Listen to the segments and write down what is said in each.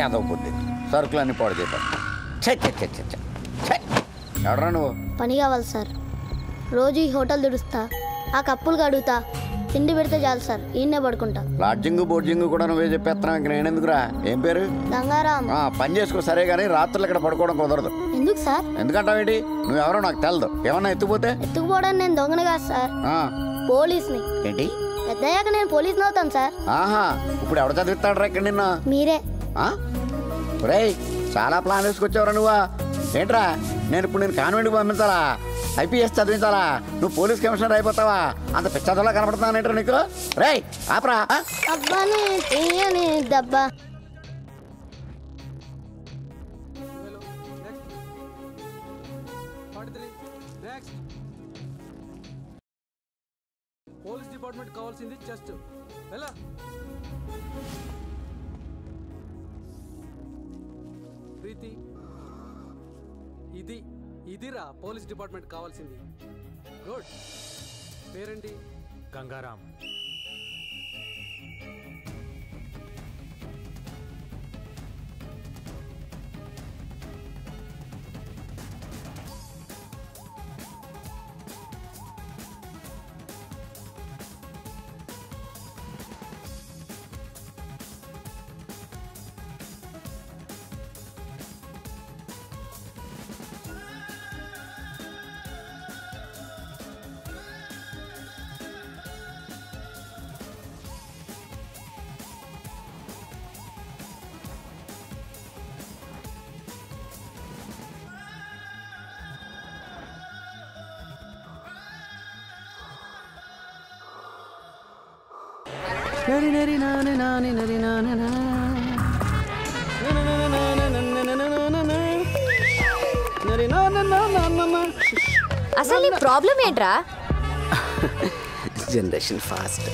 ఏదో బుద్ధి సరుకులన్నీ పాడు చేద్దాం. ఎవడరా నువ్వు? పని కావాలి సార్. రోజు ఈ హోటల్ దుడుస్తా, ఆ కప్పులు కడుగుతా, తిండి పెడితే చాలు సార్, ఈయన్నే పడుకుంటా. లాడ్జింగ్ బోర్జింగ్ కూడా నువ్వే చెప్పేస్తున్నావు, ఇంక నేనెందుకురా? ఏం పేరు? గంగారాం. పని చేసుకో సరే, కానీ రాత్రులు ఇక్కడ పడుకోవడం కుదరదు. ఎందుకు సార్? ఎందుకంటావేంటి? నువ్వెవరో నాకు తెలదు. ఏమన్నా ఎత్తుపోతే? ఎత్తుకుపోవడానికి నేను దొంగని కాదు సార్, పోలీస్ని. ఏంటి? పెద్దయ్యాక నేను పోలీస్ని అవుతాను సార్. ఆహా, ఇప్పుడు ఎవడ చదివిస్తాడు రా ఇక్కడ నిన్న? మీరే. రేయ్, చాలా ప్లాన్ వేసుకొచ్చావురా నువ్వా? ఏంట్రా, నేను ఇప్పుడు నేను కాన్వెంట్కి పంపించాలా? IPS చదివించాలా? నువ్వు పోలీస్ కమిషనర్ అయిపోతావా? అంత పిచ్చదోలా కనపడుతున్నానంటారా నీకు? రేయ్ ఆపరా. అబ్బాని తీయని దబ్బా. పోలీస్ డిపార్ట్మెంట్ కావాల్సింది జస్ట్ ఎలా ప్రీతి, ఇదిరా పోలీస్ డిపార్ట్మెంట్ కావాల్సింది. గుడ్. పేరేంటి? గంగారాం. అసలు నీ ప్రాబ్లం ఏంట్రా? Generation fast.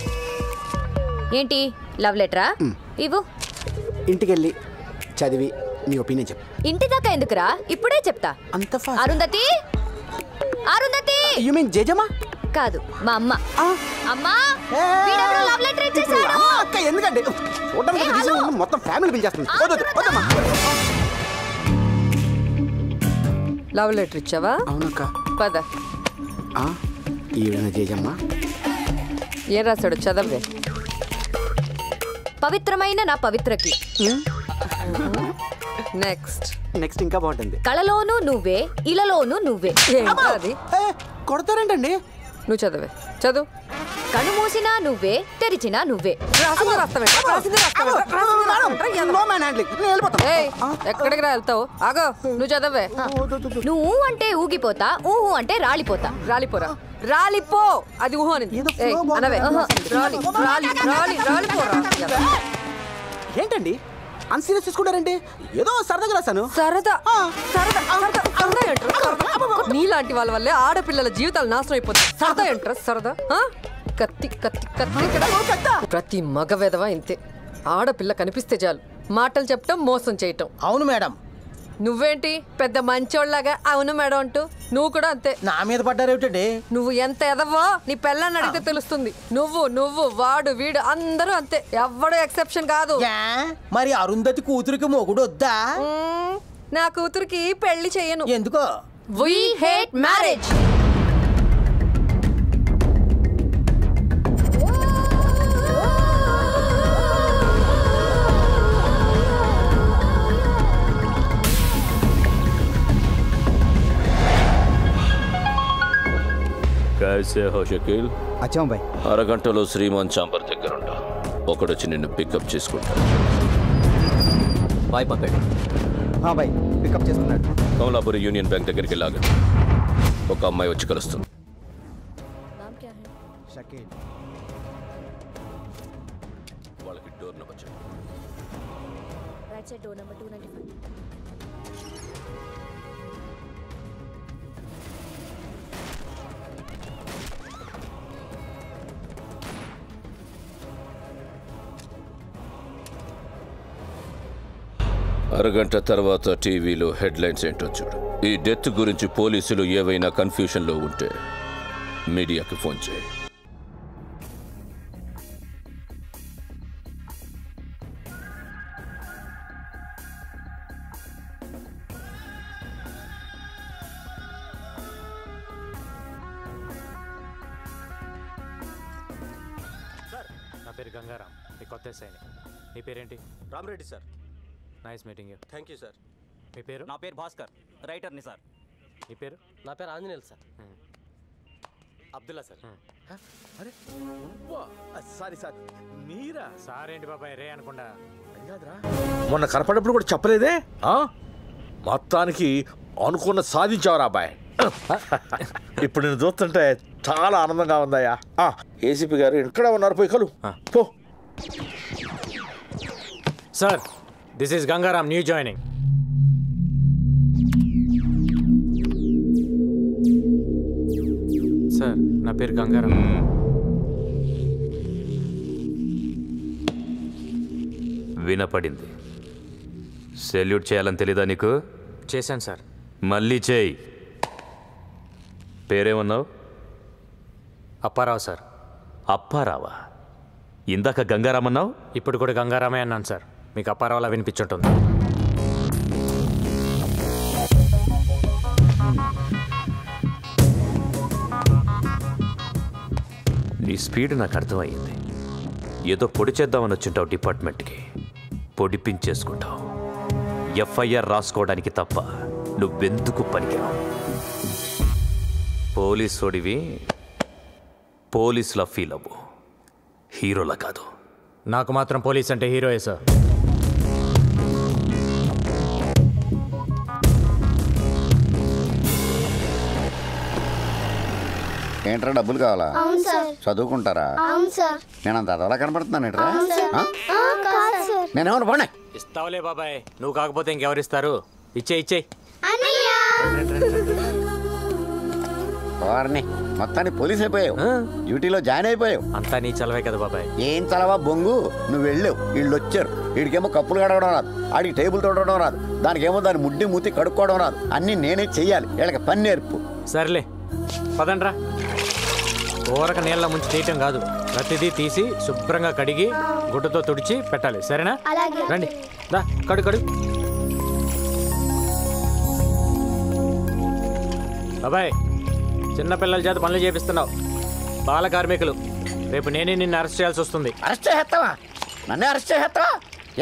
ఏంటి లవ్ లెటరా? ఇవ్వు. ఇంటికెళ్ళి చదివి నీ ఒపీనియన్ చెప్పు. ఇంటి దాకా ఎందుకురా, ఇప్పుడే చెప్తా. అంత fast? Arundhati, Arundhati. You mean జేజమ్మా? కాదు, మా అమ్మ. అమ్మా, వీడెవరో లవ్ లెటర్ ఇచ్చేసాడు. అక్క ఎందుకంటే చూడడానికి మొత్తం ఫ్యామిలీ బిల్ చేస్తుంది. లవ్ లెటర్ ఇచ్చావా? అవునక్క. పద. ఈవిడ జేజమ్మా. ఏం రాశాడు చదవే. పవిత్రమైన నా పవిత్రకి. నెక్స్ట్ నెక్స్ట్ ఇంకా బాగుంటుంది. కళలోను నువ్వే, ఇలలోను నువ్వే. అది కొడతారేంటండి? నువ్వు చదవే, చదువు. కళ్ళు మూసినా నువ్వే, తెరిచినా నువ్వే. ఎక్కడికి రా వెళ్తావు? ఆగో, నువ్వు చదవే. నువ్వు అంటే ఊగిపోతా, ఊహు అంటే రాలిపోతా. రాలిపోరా? రాలిపో. అది ఊహు అని అనవే. రాలి రాలి రాలి రాలిపోరా. ఏంటండి అన్సీరియస్ తీసుకుంటారండి? ఏదో సరదాగా రాశాను. సరదా? నీలాంటి వాళ్ళ వల్లే ఆడపిల్లల జీవితాలు నాశనం అయిపోతాయి. సరదా ఏంట్రా సరదా? కత్తి కత్తి కత్తి. ప్రతి మగ వెధవ ఇంతే. ఆడపిల్ల కనిపిస్తే చాలు మాటలు చెప్పటం, మోసం చేయటం. అవును మేడం. నువ్వేంటి పెద్ద మంచోళ్ళగా అవును మేడం అంటూ? నువ్వు కూడా అంతే. నా మీద పడ్డారేమిటండి? నువ్వు ఎంత ఎదవో నీ పెళ్ళాన్ని అడిగితే తెలుస్తుంది. నువ్వు వాడు వీడు అందరూ అంతే, ఎవ్వడు ఎక్సెప్షన్ కాదు. మరి అరుంధతి కూతురికి మొగుడు వద్దా? నా కూతురికి పెళ్లి చెయ్యను. ఎందుకో? We hate marriage. कैसे हो शकील? अच्छा भाई. అరగంటలో శ్రీమాన్ చాంబర్ దగ్గర ఉంటా. ఒకడొచ్చి నిన్ను పికప్ చేసుకుంటా. బాయ్ పక్కడే. బాయ్ పికప్ చేసుకున్నాడు. కమలాపురి యూనియన్ బ్యాంక్ దగ్గరికి లాగా ఒక అమ్మాయి వచ్చి కలుస్తుంది. వాళ్ళకి డోర్ నెంబర్ చెప్పు. Right side door number 295. అరగంట తర్వాత టీవీలో హెడ్లైన్స్ ఏంటో చూడు. ఈ డెత్ గురించి పోలీసులు ఏవైనా కన్ఫ్యూషన్లో ఉంటే మీడియాకి ఫోన్ చేయి. గంగారాం, నీ కొత్త సైని. నీ పేరేంటి? Ramareddy sir. Nice meeting you. Thank you sir. మీ పేరు? నా పేరు భాస్కర్, రైటర్ని సార్. నీ పేరు? నా పేరు ఆంజనేయులు సార్. అబ్దుల్లా సార్. అరే సారీ సార్, మీరా? సార్ ఏంటి బాబాయ్, రే అనకుండా. మొన్న కనపడినప్పుడు కూడా చెప్పలేదే. మొత్తానికి అనుకున్న సాధించావురా అబ్బాయి. ఇప్పుడు నేను చూస్తుంటే చాలా ఆనందంగా ఉందయ్యా. ఏసీపీ గారు ఇక్కడ ఉన్నారు, పోయి కలు పో. Sir, this is Gangaram, new joining. Sir, నా పేరు గంగారాం. వినపడింది. సెల్యూట్ చేయాలని తెలీదా నీకు? చేశాను సార్. మళ్ళీ చేయి. పేరేమన్నావు? అప్పారావు సార్. అప్పారావా? ఇందాక గంగారాం అన్నావు. ఇప్పుడు కూడా గంగారామే అన్నాను సార్. మీకు అప్పారావులా వినిపించుంటుంది. నీ స్పీడ్ నాకు అర్థమయ్యింది. ఏదో పొడి చేద్దామని వచ్చింటావు డిపార్ట్మెంట్కి. పొడిపించేసుకుంటావు. ఎఫ్ఐఆర్ రాసుకోవడానికి తప్ప నువ్వెందుకు పనికిరావు. పోలీసోడివి పోలీసులా ఫీల్ అవ్వు, హీరోలా కాదు. నాకు మాత్రం పోలీస్ అంటే హీరోయే సార్. ఏంట్రా డబ్బులు కావాలా? అవును సార్. చదువుకుంటారా? అవును సార్. నేను అంత అదవలా కనపడుతున్నాను ఏంట్రా? కాదు సార్. నేనేమన్నా పోనీ. ఇస్తావులే బాబాయ్, నువ్వు కాకపోతే ఇంకెవరిస్తారు? ఇచ్చేయి. వారిని మొత్తాన్ని పోలీస్ అయిపోయావు, డ్యూటీలో జాయిన్ అయిపోయావు. అంతా నీ చలవే కదా బాబాయ్. ఏం చలవా బొంగు, నువ్వు వెళ్ళావు, వీళ్ళు వచ్చారు. వీడికేమో కప్పులు కడగడం రాదు, ఆడికి టేబుల్ తోడడం రాదు, దానికేమో దాని ముడ్డి మూతి కడుక్కోవడం రాదు. అన్నీ నేనే చెయ్యాలి. వీళ్ళకి పని నేర్పు. సర్లే పదండ్రా. ఊరక నీళ్ళ ముంచి తీయటం కాదు, ప్రతిదీ తీసి శుభ్రంగా కడిగి గుడ్డతో తుడిచి పెట్టాలి. సరేనా? రండి, దా కడు. బాబాయ్, చిన్నపిల్లల చేత పనులు చేపిస్తున్నావు. బాల కార్మికులు. రేపు నేనే నిన్ను అరెస్ట్ చేయాల్సి వస్తుంది. అరెస్ట్ చేస్తావా? నన్నే అరెస్ట్ చేస్తావా?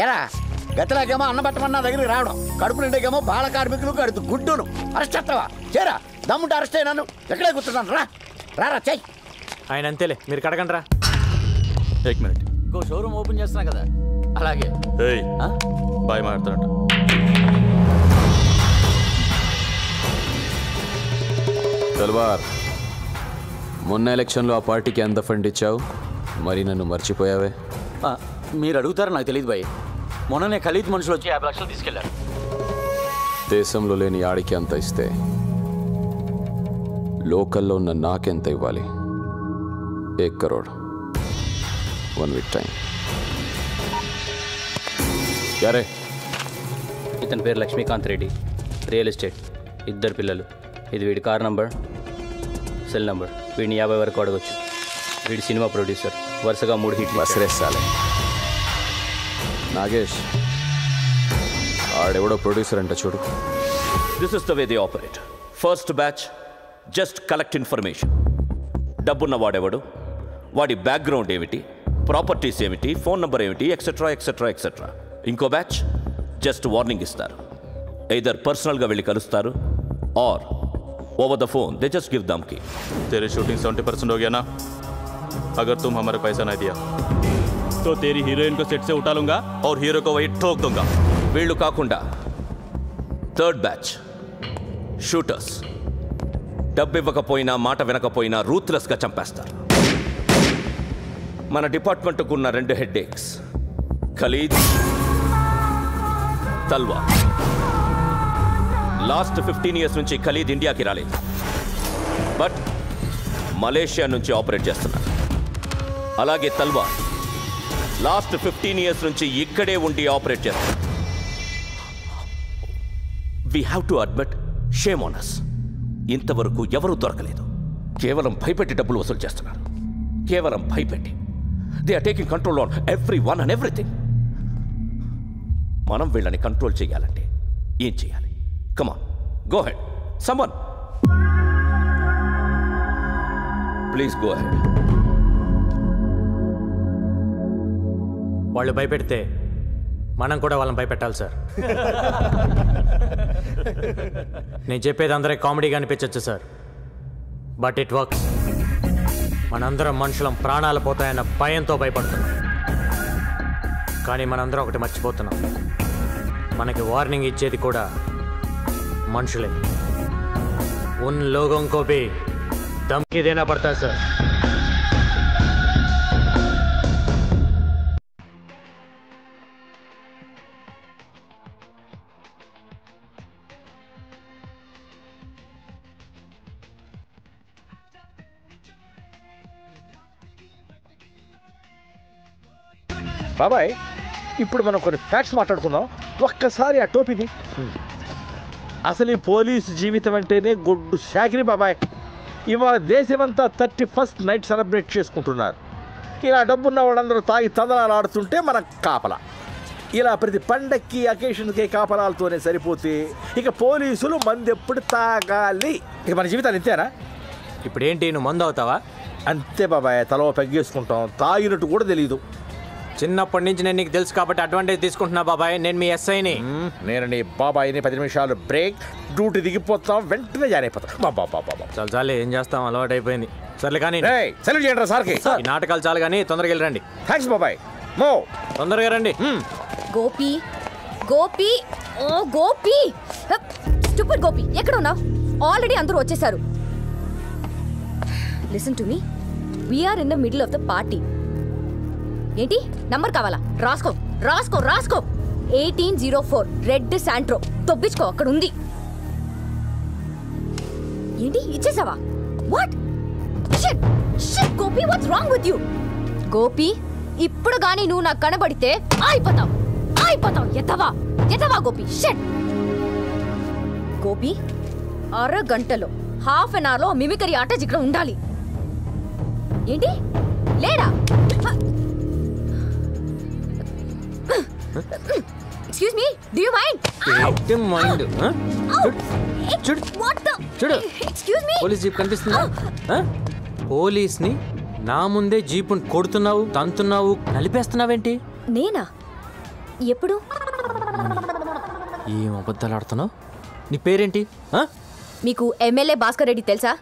ఎరా గతిలాగేమో అన్న పట్టమన్న దగ్గరికి రావడం, కడుపు నిండేకేమో బాల కార్మికులు కడుతూ గుడ్డును అరెస్ట్ చేస్తావా? చేరా, దమ్ముంటే అరెస్ట్ అయినాను. ఎక్కడే కూర్చున్నాను. రారా చెయ్యి. ఆయన అంతేలే, మీరు కడగండి రా. एक मिनट. షోరూమ్ ఓపెన్ చేస్తున్నా కదా. అలాగే బాయ్ మాట్లాడుతున్నట్టు. తల్వార్, మొన్న ఎలక్షన్లో ఆ పార్టీకి ఎంత ఫండ్ ఇచ్చావు? మరి నన్ను మర్చిపోయావే? మీరు అడుగుతారో నాకు తెలియదు భయ్. మొన్ననే ఖలీద్ మనుషులు వచ్చి 50 లక్షలు తీసుకెళ్లారు. దేశంలో లేని ఆడికి అంత ఇస్తే లోకల్లో ఉన్న నాకెంత ఇవ్వాలి? 1 crore. 1 week time. యారే? ఇతని పేరు లక్ష్మీకాంత్ రెడ్డి, రియల్ ఎస్టేట్, 2 పిల్లలు. ఇది వీడి కార్ నంబర్, సెల్ నంబర్. వీడిని 50 వరకు అడగొచ్చు. వీడి సినిమా ప్రొడ్యూసర్, వరుసగా 3 హిట్లు. బసరేసాలే. నాగేష్, ఆడెవడో ప్రొడ్యూసర్ అంట చూడు. This is the way they operate. First batch just collect information. డబ్బున్న వాడెవడు, వాడి బ్యాక్గ్రౌండ్ ఏమిటి, ప్రాపర్టీస్ ఏమిటి, ఫోన్ నెంబర్ ఏమిటి, ఎక్సెట్రా ఎక్సెట్రా ఎక్సెట్రా. ఇంకో బ్యాచ్ జస్ట్ వార్నింగ్ ఇస్తారు. ఎయిదర్ పర్సనల్గా వెళ్ళి కలుస్తారు or over the phone they just give धमकी. तेरी शूटिंग 70% हो गया ना? अगर तुम हमारे पैसा नहीं दिया तो तेरी हीरोइन को सेट से उठा लूंगा और हीरो को वही ठोक दूंगा. వీళ్ళు కాకుండా థర్డ్ బ్యాచ్ షూటర్స్. డబ్బు ఇవ్వకపోయినా మాట వినకపోయినా రూత్లెస్గా చంపేస్తారు. మన డిపార్ట్మెంట్కు ఉన్న 2 హెడ్ఏక్స్, ఖలీద్, తల్వార్. లాస్ట్ 15 years నుంచి ఖలీద్ ఇండియాకి రాలేదు, బట్ మలేషియా నుంచి ఆపరేట్ చేస్తున్నారు. అలాగే తల్వార్ లాస్ట్ 15 years నుంచి ఇక్కడే ఉండి ఆపరేట్ చేస్తున్నారు. We have to admit, shame on us. ఇంతవరకు ఎవరూ దొరకలేదు. కేవలం భయపెట్టి డబ్బులు వసూలు చేస్తున్నారు. కేవలం భయపెట్టి. They are taking control on everyone and everything. మనం వీళ్ళని కంట్రోల్ చేయాలంటే ఏం చేయాలి? Come on, go ahead. Someone. Please go ahead. వాళ్ళు భయపెడితే మనం కూడా వాళ్ళని భయపెట్టాలి సార్. నేను చెప్పేది అందరికీ కామెడీగా అనిపించవచ్చు సార్, బట్ ఇట్ వర్క్స్. మనందరం మనుషులం ప్రాణాలు పోతాయన్న భయంతో భయపడుతున్నాం. కానీ మనందరం ఒకటి మర్చిపోతున్నాం, మనకి వార్నింగ్ ఇచ్చేది కూడా మనుషులే. उन लोगों को भी धमकी देना पड़ता है सर. బాబాయ్, ఇప్పుడు మనం కొన్ని ఫ్యాక్ట్స్ మాట్లాడుకుందాం. ఒక్కసారి ఆ టోపీని. అసలు ఈ పోలీసు జీవితం అంటేనే గొడ్డు శాకిరి బాబాయ్. ఇవాళ దేశమంతా 31st నైట్ సెలబ్రేట్ చేసుకుంటున్నారు. ఇలా డబ్బున్న వాళ్ళందరూ తాగి తందనాలు ఆడుతుంటే మనం కాపలా. ఇలా ప్రతి పండక్కి అకేషన్కి కాపలాలతోనే సరిపోతే ఇక పోలీసులు మందు ఎప్పుడు తాగాలి? ఇక మన జీవితాలు ఇంతేనా? ఇప్పుడు ఏంటి, నువ్వు మందు అవుతావా? అంతే బాబాయ్, తలో పెగ్గేసుకుంటాం, తాగినట్టు కూడా తెలియదు. చిన్నప్పటి నుంచి నేను నీకు తెలుసు కాబట్టి అడ్వాంటేజ్ తీసుకుంటున్నా బాబాయ్. నేను మీ ఎస్ఐని. నేను నీ బాబాయిని. 10 నిమిషాలు బ్రేక్, డ్యూటీ దిగిపోతాం, వెంటనే జాయిన్ అయిపోతాం. చాలు చాలు, ఏం చేస్తాం, అలవాటు అయిపోయింది. సర్లే కానీ సెలవు చేయండి సార్కి. ఈ నాటకాలు చాలు కానీ తొందరగా వెళ్ళండి. థ్యాంక్స్ బాబాయ్. మో తొందరగా రండి. గోపి గోపి ఓ గోపి, స్టూపిడ్ గోపి, ఎక్కడ ఉన్నావు? ఆల్రెడీ అందరూ వచ్చేసారు. Listen to me, we're in the middle of the party. ఏంటి నంబర్ కావాలా? రాసుకో రాసుకో రాసుకో. 1804 రెడ్ శాంట్రో. తొబ్బించుకో, అక్కడ ఉంది. ఏంటి ఇచ్చేసావా? What shit shit Gopi, what's wrong with you? Gopi, ఇప్పుడు గానీ నువ్వు నాకు కనబడితే అయిపోతావు అయిపోతావు. ఎత్తవా ఎత్తవా గోపి. షిట్ గోపి, అరగంటలో హాఫ్ అన్ అవర్లో మిమికరీ ఆర్టిస్ట్ ఇక్కడ ఉండాలి. ఏంటి లేడా? Excuse me, do you mind? Mind చూడు చూడు, ఎక్స్క్యూజ్ మీ, పోలీస్ జీప్ కనిపిస్తుందా? పోలీస్ని నా ముందే జీపుని కొడుతున్నావు, తంతున్నావు, నలిపేస్తున్నావేంటి? నేనా? ఎప్పుడు? ఏం అబద్ధాలు ఆడుతున్నావు? నీ పేరేంటి? మీకు ఎమ్మెల్యే భాస్కర్ రెడ్డి తెలుసా?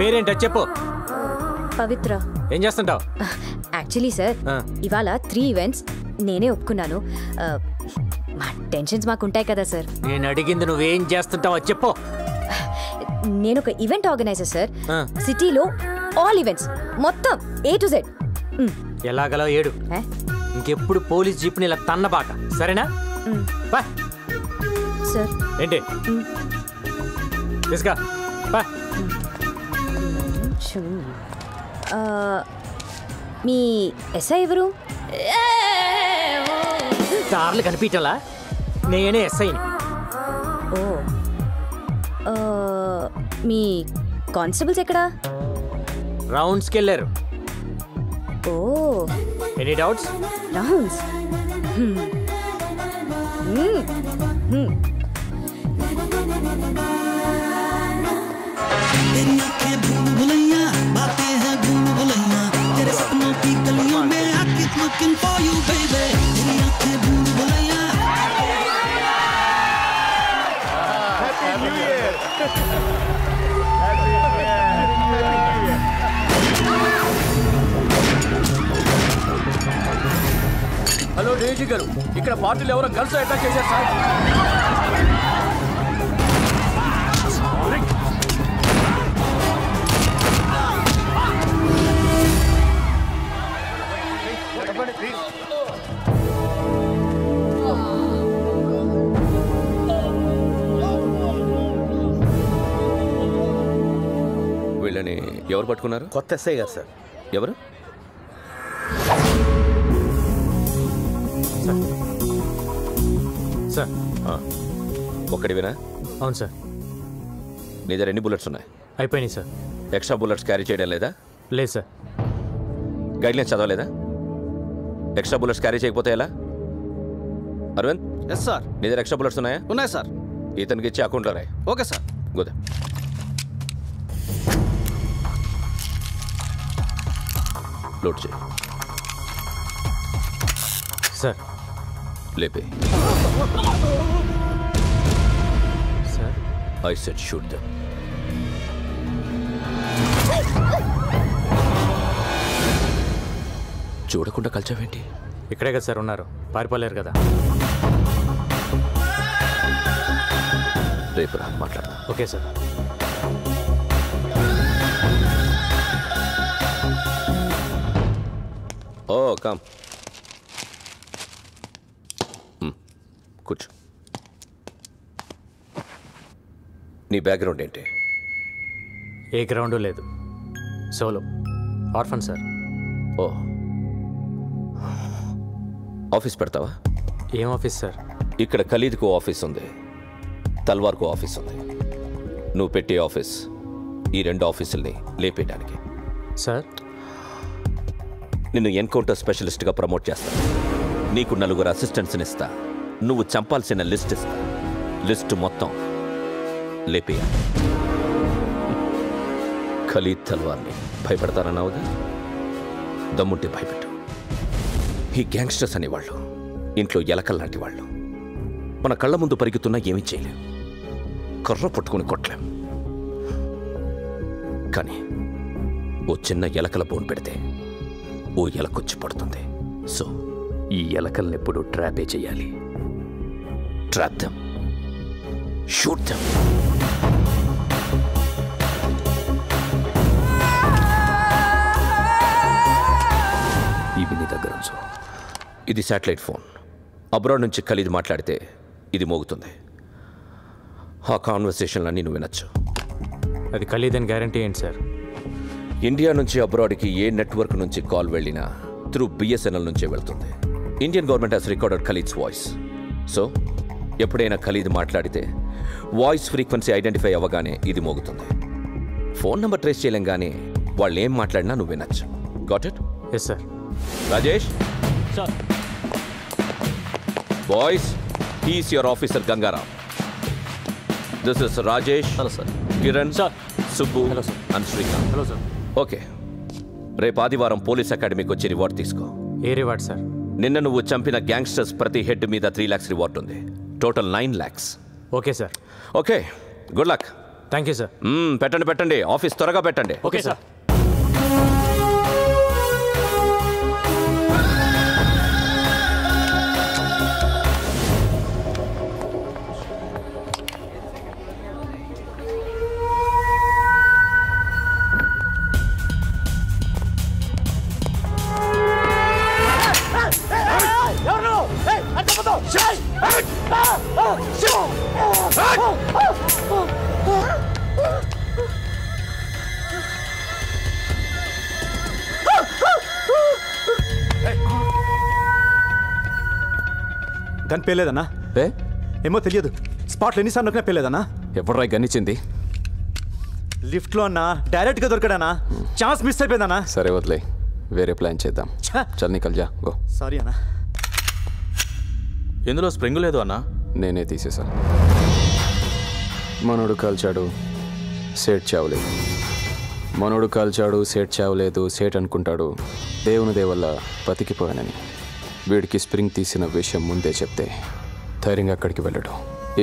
పేరేంటో చెప్పు. పవిత్ర. ఏం చేస్తుంటావు? యాక్చువల్లీ సార్, ఇవాళ 3 ఈవెంట్స్ నేనే ఒప్పుకున్నాను. మా టెన్షన్స్ మాకుంటాయి కదా సార్. నేను అడిగింది నువ్వేం చేస్తుంటావో చెప్పు. నేను ఒక ఈవెంట్ ఆర్గనైజర్ సార్. సిటీలో ఆల్ ఈవెంట్స్ మొత్తం A to Z. ఎలాగలో ఏడు. ఇంకెప్పుడు పోలీస్ జీప్ని ఇలా తన్నబాక, సరేనా? సార్ ఏంటి తీసుకా? మీ ఎస్ఐ ఎవరు? కార్లు కనిపించాలా? నేనే ఎస్ఐని. ఓ, మీ కానిస్టేబుల్స్ ఎక్కడా? రౌండ్స్కి వెళ్ళారు. Oh, any doubts? Rounds. Looking for you, baby. Happy New Year. Hello DG గారు, ఇక్కడ పార్టీలు ఎవరో గర్ల్స్ అటాక్ చేశారు సార్. వీళ్ళని ఎవరు పట్టుకున్నారు? కొత్త ఎస్ఐ గారు సార్. ఎవరు? సార్ ఒక్కడివేనా? అవును సార్. నీ దగ్గర ఎన్ని బుల్లెట్స్ ఉన్నాయి? అయిపోయినాయి సార్. ఎక్స్ట్రా బుల్లెట్స్ క్యారీ చేయడం లేదా? లేదు సార్. గైడ్లైన్స్ చదవలేదా? ఎక్స్ట్రా బుల్లెట్స్ క్యారీ చేయకపోతే ఎలా? అరవింద్. Yes sir. నీ దగ్గర ఎక్స్ట్రా బుల్లెట్స్ ఉన్నాయా? ఉన్నాయి సార్. ఇతనికి ఇచ్చి అకౌంట్లో రాయి. Okay sir. గుడ్. లోడ్ చేయి. సార్. లేపే. Sir I said shoot them. చూడకుండా కలిచావేంటి? ఇక్కడే కదా సార్ ఉన్నారు, పారిపోలేరు కదా. రేపు రా మాట్లాడదాం. Okay sir. ఓ కమ్, కూర్చో. నీ బ్యాక్గ్రౌండ్ ఏంటి? ఏ గ్రౌండ్ లేదు, సోలో ఆర్ఫన్ సార్. ఓ, ఆఫీస్ పెడతావా? ఏం ఆఫీస్ సార్? ఇక్కడ ఖలీద్కు ఆఫీస్ ఉంది, తల్వార్కు ఆఫీస్ ఉంది. నువ్వు పెట్టే ఆఫీస్ ఈ 2 ఆఫీసుల్ని లేపేయడానికి. సార్ నిన్ను ఎన్కౌంటర్ స్పెషలిస్ట్గా ప్రమోట్ చేస్తా. నీకు 4 అసిస్టెంట్స్ని ఇస్తా. నువ్వు చంపాల్సిన లిస్ట్ ఇస్తా. లిస్టు మొత్తం లేపేయాలి. ఖలీద్ తల్వార్ని భయపడతారన్నావుగా, దమ్ముంటే భయపెట్టు. ఈ గ్యాంగ్స్టర్స్ అనేవాళ్ళు ఇంట్లో ఎలకల్లాంటి వాళ్ళు. మన కళ్ళ ముందు పరిగెత్తున్నా ఏమీ చేయలేం, కర్ర పట్టుకుని కొట్టలేం. కానీ ఓ చిన్న ఎలకల బోన్ పెడితే ఓ ఎలకొచ్చి పడుతుంది. సో ఈ ఎలకల్ని ఎప్పుడు ట్రాపే చేయాలి. Trap them, shoot them. ఇవి నీ దగ్గర ఉంచు. ఇది శాటిలైట్ ఫోన్. అబ్రాడ్ నుంచి ఖలీద్ మాట్లాడితే ఇది మోగుతుంది. ఆ కాన్వర్సేషన్లన్నీ నువ్వు వినొచ్చు. అది ఖలీద్ అని గ్యారంటీ ఏంటి సార్? ఇండియా నుంచి అబ్రాడ్కి ఏ నెట్వర్క్ నుంచి కాల్ వెళ్ళినా త్రూ బిఎస్ఎన్ఎల్ నుంచే వెళ్తుంది. Indian government has recorded Khalid's voice. So ఎప్పుడైనా ఖలీద్ మాట్లాడితే వాయిస్ ఫ్రీక్వెన్సీ ఐడెంటిఫై అవ్వగానే ఇది మోగుతుంది. ఫోన్ నెంబర్ ట్రేస్ చేయలేం, కానీ వాళ్ళు ఏం మాట్లాడినా నువ్వు వినొచ్చు. Got it? Yes sir. Rajesh sir. Boys, he's your officer Gangaram. This is Rajesh. Hello sir. Kiran sir, Subbu and Srikanth. Hello sir. Okay, రేపు ఆదివారం పోలీస్ అకాడమీకి వచ్చి రివార్డ్ తీసుకో. ఏ రివార్డ్ సార్? నిన్న నువ్వు చంపిన గ్యాంగ్స్టర్స్ ప్రతి హెడ్ మీద 3 lakhs రివార్డ్ ఉంది. Total 9 lakhs. Okay sir. Okay, good luck. Thank you sir. పెట్టండి, ఆఫీస్ త్వరగా పెట్టండి. Okay sir. గన్ పేలేదన్నా? ఏమో తెలియదు. స్పాట్లో ఎన్నిసార్లు నొక్కినా పేలేదన్నా. ఎవడ్రా గన్నిచ్చింది? లిఫ్ట్లో అన్నా, డైరెక్ట్గా దొరికాడన్నా. Chance miss అయిపోయిందన్నా. సరే వదిలే, వేరే ప్లాన్ చేద్దాం. చల్ నికల్ జా, గో. సారీ అన్నా. ఇందులో స్ప్రింగ్ లేదు అన్నా. నేనే తీసేశాను. మనోడు కాల్చాడు, సేట్ చావలేదు. మనోడు కాల్చాడు, సేట్ చావలేదు. సేట్ అనుకుంటాడు దేవుని దేవల్ల బతికిపోయానని. వీడికి స్ప్రింగ్ తీసిన విషయం ముందే చెప్తే ధైర్యంగా అక్కడికి వెళ్ళడు.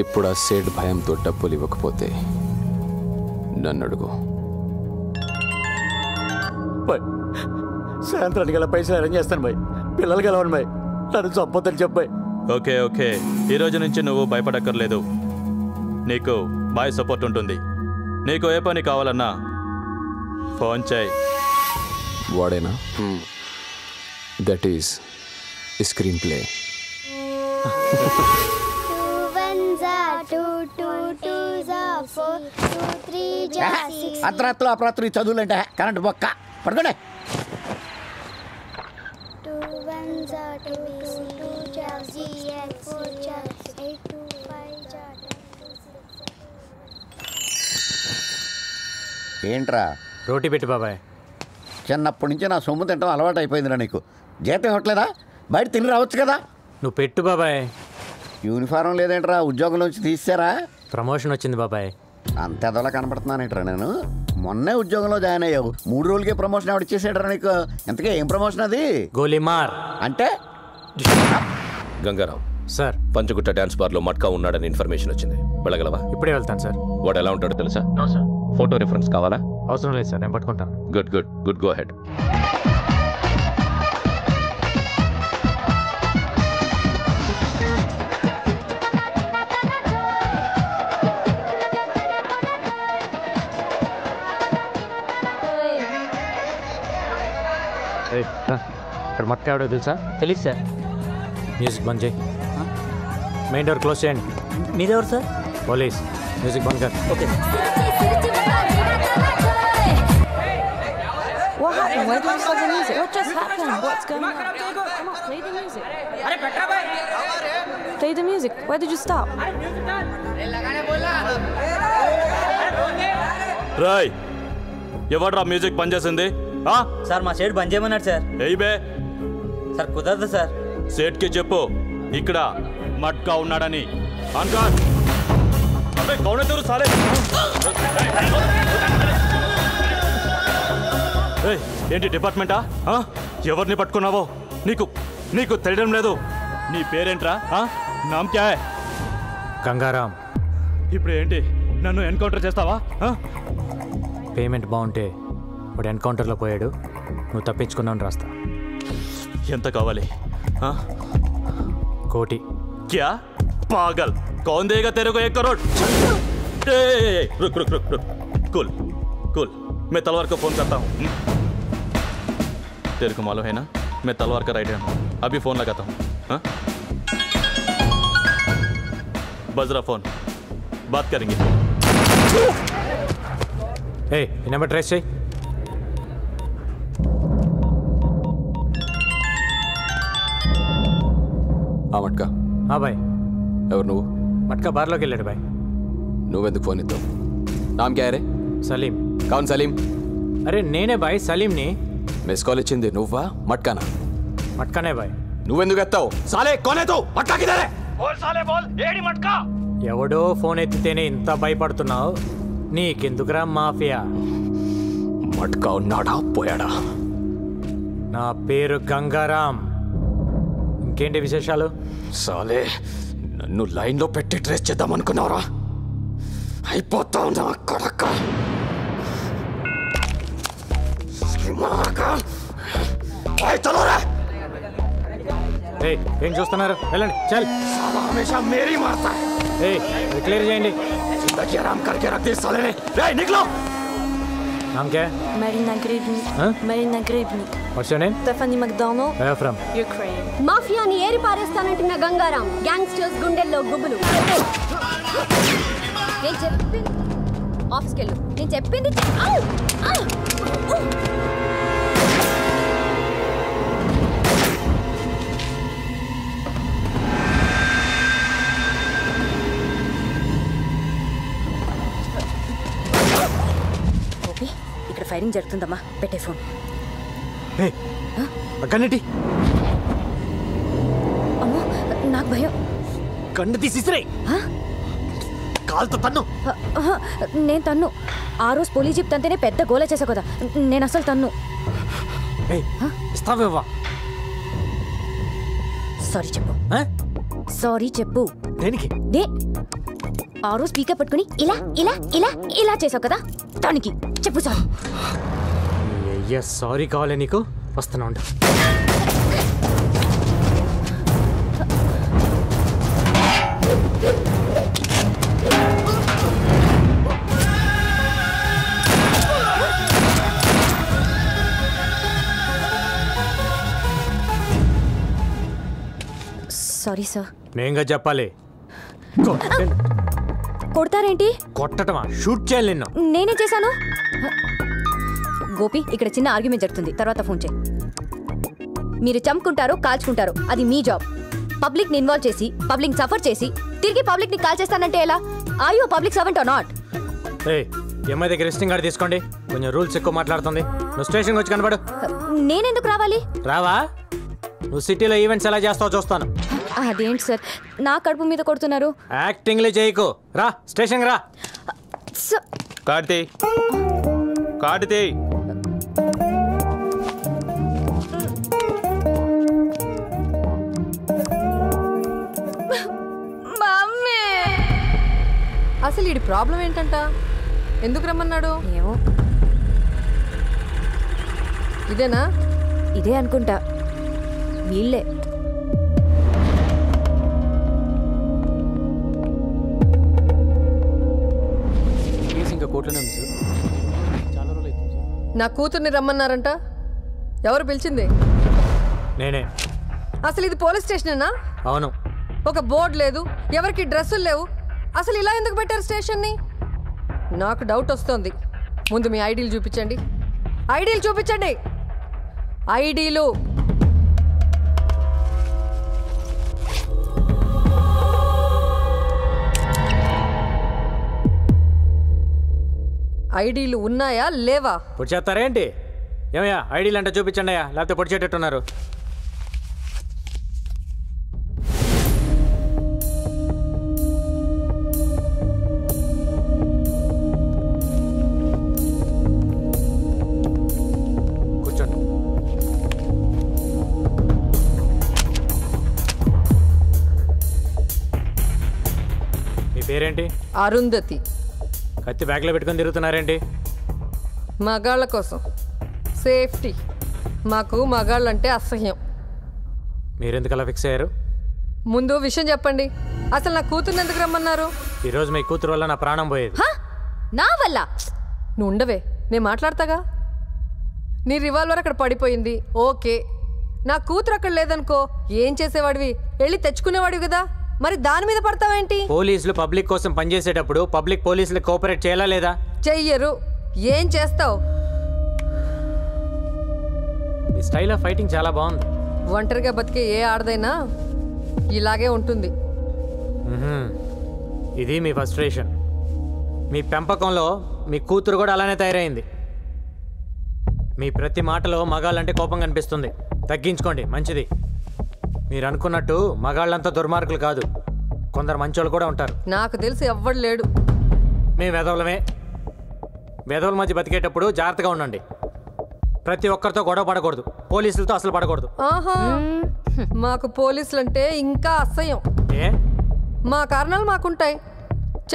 ఇప్పుడు ఆ సేట్ భయంతో డబ్బులు ఇవ్వకపోతే నన్ను అడుగు. సాయంత్రానికి గల పైసలు అరేంజ్ చేస్తాను బాయ్. పిల్లలు గెలవను బాయ్. నన్ను చంపొద్దని చెప్పాయి. ఓకే ఓకే, ఈ రోజు నుంచి నువ్వు భయపడక్కర్లేదు. నీకు బాయ్ సపోర్ట్ ఉంటుంది. నీకు ఏ పని కావాలన్నా ఫోన్ చేయి. వాడేనా? That is screenplay. అర్ధరాత్రులు అపరాత్రులు చదువులంటే కరెంట్ బొక్క పడుకోండి. ఏంట్రా? రోటీ పెట్టి బాబాయ్. చిన్నప్పటి నుంచి నా సొమ్ము తింటాం అలవాటు అయిపోయిందిరా నీకు. జీతం ఇవ్వట్లేదా? బయట తిని రావచ్చు కదా. నువ్వు పెట్టు బాబాయ్. యూనిఫారం లేదేంట్రా? ఉద్యోగంలోంచి తీసారా? ప్రమోషన్ వచ్చింది బాబాయ్. అంత ఎదలా కనపడుతున్నానేంట్రా నేను? మొన్నే ఉద్యోగంలో జాయిన్ అయ్యావు, 3 రోజులకే ప్రమోషన్ ఎవడు ఇచ్చేసాడరా నీకు? ఇంతకే ఏం ప్రమోషన్ అది? గోలీమార్ అంటే గంగారాం సార్, పంచగుట్ట డాన్స్ బార్లో మట్కా ఉన్నాడని ఇన్ఫర్మేషన్ వచ్చింది. వెళ్ళగలవా? ఇప్పుడే వెళ్తాను సార్. వాడు ఎలా ఉంటాడో తెలుసా? ఫోటో రిఫరెన్స్ కావాలా? అవసరం లేదు సార్, నేను పట్టుకుంటాను. Good good good, go head. ఇక్కడ మట్కా ఎవడో తెలుసా? తెలీదు సార్. మ్యూజిక్ బంద్ చేయి. మెయిన్ డోర్ క్లోజ్ చేయండి. మీరెవరు సార్? పోలీస్. మ్యూజిక్ బంద్ కర్. Okay. What happened? Why did you stop the music? What just happened? What's going on? Come on, play the music. Play the music. Why did you stop? Roy, ఎవడ్రా music బంద్ చేసింది? Sir మా సేట్ బంద్ చేయమన్నాడు sir. ఏయ్ బే. Sir కుదరదు sir. సేట్కి చెప్పు ఇక్కడ మట్కా ఉన్నాడని. అన్కార్ అబ్బే కౌనే తెరు సాలే. ఏయ్, ఏంటి డిపార్ట్మెంటా? ఎవరిని పట్టుకున్నావో నీకు నీకు తెలియడం లేదు. నీ పేరేంట్రా? నామ్ క్యా హై? గంగారాం. ఇప్పుడు ఏంటి, నన్ను ఎన్కౌంటర్ చేస్తావా? పేమెంట్ బాగుంటే వాడు ఎన్కౌంటర్లో పోయాడు, నువ్వు తప్పించుకున్నావు రాస్తా. ఎంత కావాలి? కోటి. क्या पागल, कौन देगा तेरे को 1 करोड़? रुक रुक रुक रुक, कूल कूल, मैं तलवार को फोन करता हूँ. तेरे को मालूम है ना, मैं तलवार का राइट हैंड हूँ. अभी फोन लगाता हूँ. बज रहा फोन, बात करेंगे. ఏ ఈ నెంబర్ ట్రేస్ చేయి. మట్కా. బాయ్. ఎవరు నువ్వు? మట్కా బార్లోకి వెళ్ళాడు బాయ్. నువ్వెందుకు ఫోన్ ఇద్దావు? నామ్ క్యా రే? సలీం. కౌన్ సలీం? అరే నేనే బాయ్, సలీంని. మిస్ కాల్ ఇచ్చింది నువ్వా మట్కానా? మట్కానే బాయ్. నువ్వెందుకు ఎత్తావు? సాలే కోనే తో మట్కా కిదరే? బోల్ సాలే బోల్, ఏడి మట్కా? ఎవడో ఫోన్ ఎత్తితేనే ఇంత భయపడుతున్నావు, నీకెందుకురా మాఫియా? మట్కా ఉన్నాడా పోయాడా? నా పేరు గంగారాం. ఇంకేంటి విశేషాలు? సాలే నన్ను లైన్లో పెట్టి ట్రేస్ చేద్దాం అనుకున్నావురా? అయిపోతా ఉన్నా కొడక. ఏం చూస్తున్నారు? వెళ్ళండి. చల్. క్లియర్ చేయండి. नाम क्या है? Marina Gribnik. Marina Gribnik. What's your name? Stephanie McDonald. Where are you from? Ukraine. మాఫియాని eri పారేస్తానంటున్న Gangaram, gangsters గుండెల్లో గుబులు. నేను చెప్పింది ఆఫీస్కి వెళ్ళు. నేను చెప్పింది ఇక్కడ ఫైరింగ్ జరుగుతుందమ్మా, పెట్టే ఫోన్. అమ్మో నాకు భయం. కన్ను తీసిరే. కాల్తో తన్ను. నేను తన్ను. ఆ రోజు పోలీస్ జీప్ తంతేనే పెద్ద గోల చేసా కదా, నేను అసలు తన్ను. సారీ చెప్పు. సారీ చెప్పు. దే ఆ రోజు స్పీకర్ పట్టుకుని ఇలా ఇలా ఇలా ఇలా చేసావు కదా, దానికి చెప్పు సారీ. అయ్యా సారీ కావాలి నీకు, వస్తున్నా ఉండు. Sorry sir. నేనుగా చెప్పాలి. కొడతారేంటి? కొట్టటమా? షూట్ చేయాలి నిన్ను. నేనే చేశాను. గోపి ఇక్కడ చిన్న ఆర్గ్యుమెంట్ జరుగుతుంది, తర్వాత ఫోన్ చేయి. మీరు చంపుకుంటారు, కాల్చుకుంటారు, అది మీ జాబ్. పబ్లిక్ ని ఇన్వాల్వ్ చేసి పబ్లిక్ సఫర్ చేసి తిరిగి పబ్లిక్ ని కాల్ చేస్తానంటే ఎలా? Are you public servant or not? MI దగ్గర రిజిస్టింగ్ కార్డు తీసుకోండి. కొంచెం రూల్స్ ఎక్కువ మాట్లాడుతుంది. నువ్వు స్టేషన్ వచ్చి కనబడు. నేనెందుకు రావాలి? రావా? నువ్వు సిటీలో ఈవెంట్స్ ఎలా చేస్తావో చూస్తాను. అదేంటి సార్ నా కడుపు మీద కొడుతున్నారు? యాక్టింగ్లే చేయకు. రా స్టేషన్ రా. కార్తీ కార్తీ అసలు ఈ ప్రాబ్లం ఏంటంట? ఎందుకు రమ్మన్నాడు? ఏమో. ఇదేనా? ఇదే అనుకుంటా. వీళ్ళే. ఇంకా కోర్టులోనే ఉంది సార్. చాలా రోజులు అవుతుంది సార్. నా కూతుర్ని రమ్మన్నారంట. ఎవరు పిలిచింది? నేనే. అసలు ఇది పోలీస్ స్టేషనేనా? అవును. ఒక బోర్డు లేదు, ఎవరికి డ్రెస్సులు లేవు. అసలు ఇలా ఎందుకు పెట్టారు స్టేషన్ని? నాకు డౌట్ వస్తుంది. ముందు మీ ఐడీలు చూపించండి. ఐడీలు చూపించండి. ఐడీలు. ఐడీలు ఉన్నాయా లేవా? పొడి చేస్తారేంటి? ఏమయ్యా ఐడీలు అంటే చూపించండి అయ్యా, లేకపోతే పొడి చేటట్టున్నారు. కూర్చోండి. మీ పేరేంటి? అరుంధతి. కత్తి బ్యాగ్లో పెట్టుకొని తిరుగుతున్నారేంటి? మగాళ్ళ కోసం సేఫ్టీ. మాకు మగాళ్ళంటే అసహ్యం. మీరెందుకు అలా ఫిక్స్ అయ్యారు? ముందు విషయం చెప్పండి. అసలు నా కూతుర్ని ఎందుకు రమ్మన్నారు? ఈరోజు మీ కూతురు వల్ల నా ప్రాణం పోయేది. నా వల్ల? నువ్వు ఉండవే, నేను మాట్లాడతాగా. నీ రివాల్వర్ అక్కడ పడిపోయింది, ఓకే. నా కూతురు అక్కడ లేదనుకో, ఏం చేసేవాడివి? వెళ్ళి తెచ్చుకునేవాడివి కదా, మరి దాని మీద పడతావేంటి? పోలీసులు పబ్లిక్ కోసం పనిచేసేటప్పుడు పబ్లిక్ పోలీసులు కోఆపరేట్ చేయాలా లేదా? చెయ్యరు. ఏం చేస్తావు? మీ స్టైల్ ఆఫ్ ఫైటింగ్ చాలా బాగుంది. ఒంటరిగా బతికే ఏ ఆడదైనా ఇలాగే ఉంటుంది. ఇది మీ ఫ్రస్ట్రేషన్. మీ పెంపకంలో మీ కూతురు కూడా అలానే తయారైంది. మీ ప్రతి మాటలో మగాళ్ళంటే కోపం కనిపిస్తుంది. తగ్గించుకోండి, మంచిది. మీరు అనుకున్నట్టు మగాళ్ళంతా దుర్మార్గులు కాదు, కొందరు మంచోళ్ళు కూడా ఉంటారు. నాకు తెలిసి ఎవ్వడు లేడు. మేము వెధవులమే. వెధవుల మధ్య బతికేటప్పుడు జాగ్రత్తగా ఉండండి. ప్రతి ఒక్కరితో గొడవ పడకూడదు, పోలీసులతో అసలు పడకూడదు. ఆహా, మాకు పోలీసులు అంటే ఇంకా అసహ్యం. ఏ? మా కారణాలు మాకుంటాయి,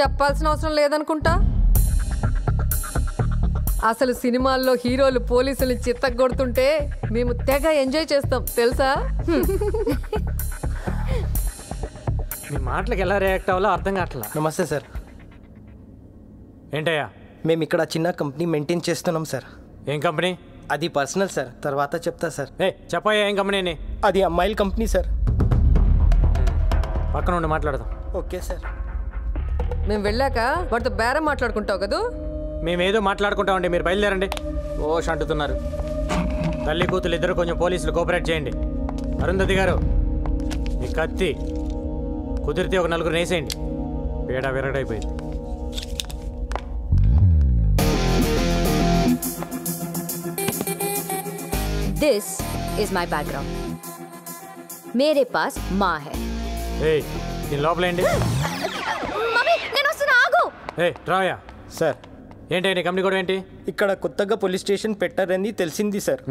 చెప్పాల్సిన అవసరం లేదనుకుంటా. అసలు సినిమాల్లో హీరోలు పోలీసుల్ని చిత్తగొడుతుంటే మేము తెగ ఎంజాయ్ చేస్తాం తెలుసా? మీ మాటలకు ఎలా రియాక్ట్ అవ్వాలో అర్థం కావట్లా. నమస్తే సార్. ఏంటయ్యా? మేము ఇక్కడ చిన్న కంపెనీ మెయింటైన్ చేస్తున్నాం సార్. ఏం కంపెనీ? అది పర్సనల్ సార్, తర్వాత చెప్తా సార్. చెప్పయ్యా, ఏం కంపెనీ? అది అమ్మాయిల కంపెనీ సార్. పక్కన ఉండి మాట్లాడదాం. Okay sir. మేము వెళ్ళాక వాటితో బేరం మాట్లాడుకుంటావు కదా. మేమేదో మాట్లాడుకుంటామండి, మీరు బయలుదేరండి. ఓష్ అంటున్నారు. తల్లి కూతురు ఇద్దరు కొంచెం పోలీసులు కోఆపరేట్ చేయండి. అరుంధతి గారు, మీ కత్తి కుదిరితే ఒక నలుగురు వేసేయండి. పేడ విరగడైపోయింది. This is my background. मेरे पास माँ है. దీని లోపలేండి. మమ్మీ నేను వస్తున్నా, ఆగు. రాయా సార్. ఏంటి నీ కంపెనీ కూడా ఏంటి? ఇక్కడ కొత్తగా పోలీస్ స్టేషన్ పెట్టారని తెలిసింది సార్.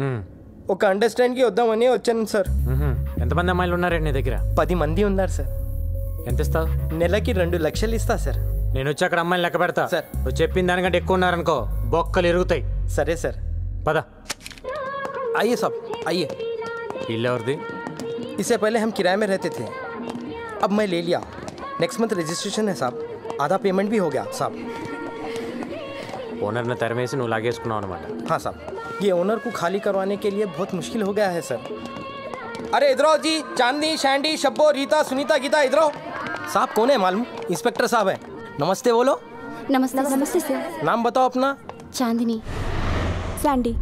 ఒక అండర్స్టాండ్కి వద్దామని వచ్చాను సార్. ఎంతమంది అమ్మాయిలు ఉన్నారండి నీ దగ్గర? 10 మంది ఉన్నారు సార్. ఎంత ఇస్తావు? నెలకి 2 లక్షలు ఇస్తా సార్. నేను వచ్చి అక్కడ అమ్మాయిని లెక్క పెడతా సార్. నువ్వు చెప్పిన దానికంటే ఎక్కువ ఉన్నారనుకో బొక్కలు ఇరుగుతాయి. సరే సార్. పద. आइए साहब, आइए. इल्लवरदी? इससे पहले हम किराए में रहते थे, अब मैं ले लिया. नेक्स्ट मंथ रजिस्ट्रेशन है साहब, आधा पेमेंट भी हो गया साहब. ओनर ने तरमेसी నువ్వు లాగేసుకున్నావు అన్నమాట. हाँ साहब, ये ओनर को खाली करवाने के लिए बहुत मुश्किल हो गया है सर. अरे इधर आओ जी, चांदनी, शैंडी, शब्बो, रीता, सुनीता, गीता, इधर आओ. साहब कौन है मालूम? इंस्पेक्टर साहब है. नमस्ते बोलो. नमस्ते. नमस्ते सर. नाम बताओ अपना. चांदनी. सैंडी.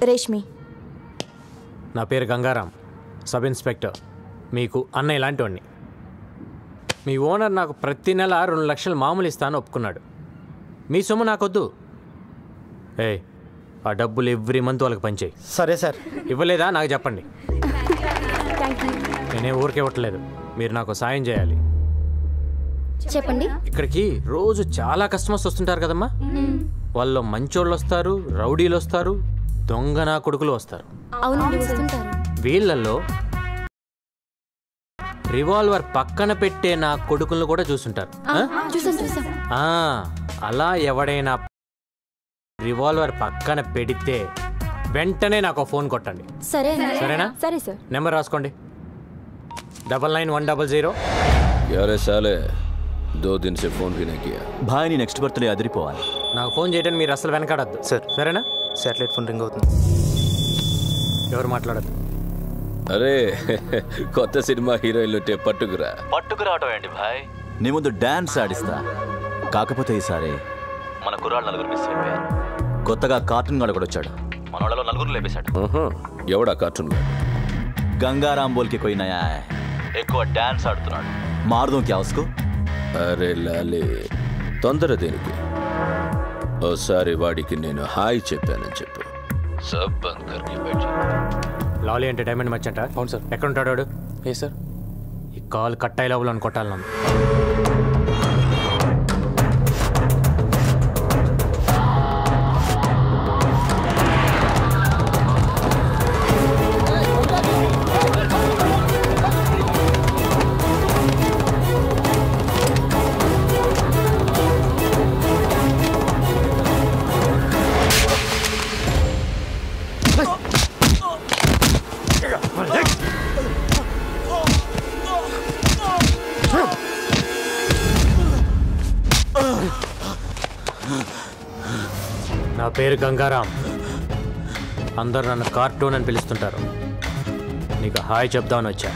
రేష్మి. నా పేరు గంగారాం, సబ్ ఇన్స్పెక్టర్. మీకు అన్నయ్య లాంటి వాడిని. మీ ఓనర్ నాకు ప్రతి నెల 2 లక్షలు మామూలు ఇస్తాను ఒప్పుకున్నాడు. మీ సొమ్ము నాకొద్దు. ఆ డబ్బులు ఎవ్రీ మంత్ వాళ్ళకి పంచేయి. సరే సార్. ఇవ్వలేదా నాకు చెప్పండి. నేనే ఊరికే ఇవ్వట్లేదు, మీరు నాకు సాయం చేయాలి. చెప్పండి. ఇక్కడికి రోజు చాలా కస్టమర్స్ వస్తుంటారు కదమ్మా. వాళ్ళు మంచోళ్ళు వస్తారు, రౌడీలు వస్తారు, దొంగ నా కొడుకులు వస్తారు. అవునండి, వస్తుంటారు. వీళ్ళల్లో రివాల్వర్ పక్కన పెట్టే నా కొడుకులను కూడా చూసుంటారు. ఆ, అలా ఎవడైనా రివాల్వర్ పక్కన పెడితే వెంటనే నాకు ఫోన్ కొట్టండి. సరేనా? సరే సార్. నెంబర్ రాసుకోండి. 99-100. यार साले 2 दिन से फोन भी नहीं किया. భాయ్ నీ నెక్స్ట్ బర్త్డే అదిరిపోవాలి. నాకు ఫోన్ చేయడానికి మీరు అసలు వెనకాడద్దు సార్. సరేనా? శాటిలైట్ ఫోన్ రింగ్ అవుతుంది. ఎవరు మాట్లాడద్దు. అరే కొత్త సినిమా హీరోయిన్లు పట్టుకురా. పట్టుకురావటం ఏంటి భాయ్? నీ ముందు డాన్స్ ఆడిస్తా. కాకపోతే ఈసారి మన కుర్రాళ్ళు 4 మిస్ అయిపోయారు. కొత్తగా కార్టూన్ గాడు కూడా వచ్చాడు. మన వాళ్ళలో 4 లేపేశాడు. ఎవడా కార్టూన్ గాడు? గంగారాం బోల్కి కోయి నయా హై. ఎక్కువ డాన్స్ ఆడుతున్నాడు. మారుదాం క్యా ఉస్కో? అరే లాలే తొందర దేనికి? ఓసారి వాడికి నేను హాయ్ చెప్పానని చెప్పు. సబ్ బంద్ కర్కే బైఠ్ జా. లాలీ ఎంటర్టైన్మెంట్ మర్చెంట్. అవును సార్. ఎక్కడ ఉంటాడు వాడు? ఏ సార్? ఈ కాల్ కట్ అయ్యే లోపల కొట్టాలి నన్ను. నా పేరు గంగారాం. అందరూ నన్ను కార్టూన్ అని పిలుస్తుంటారు. నీకు హాయ్ చెప్దామని వచ్చా.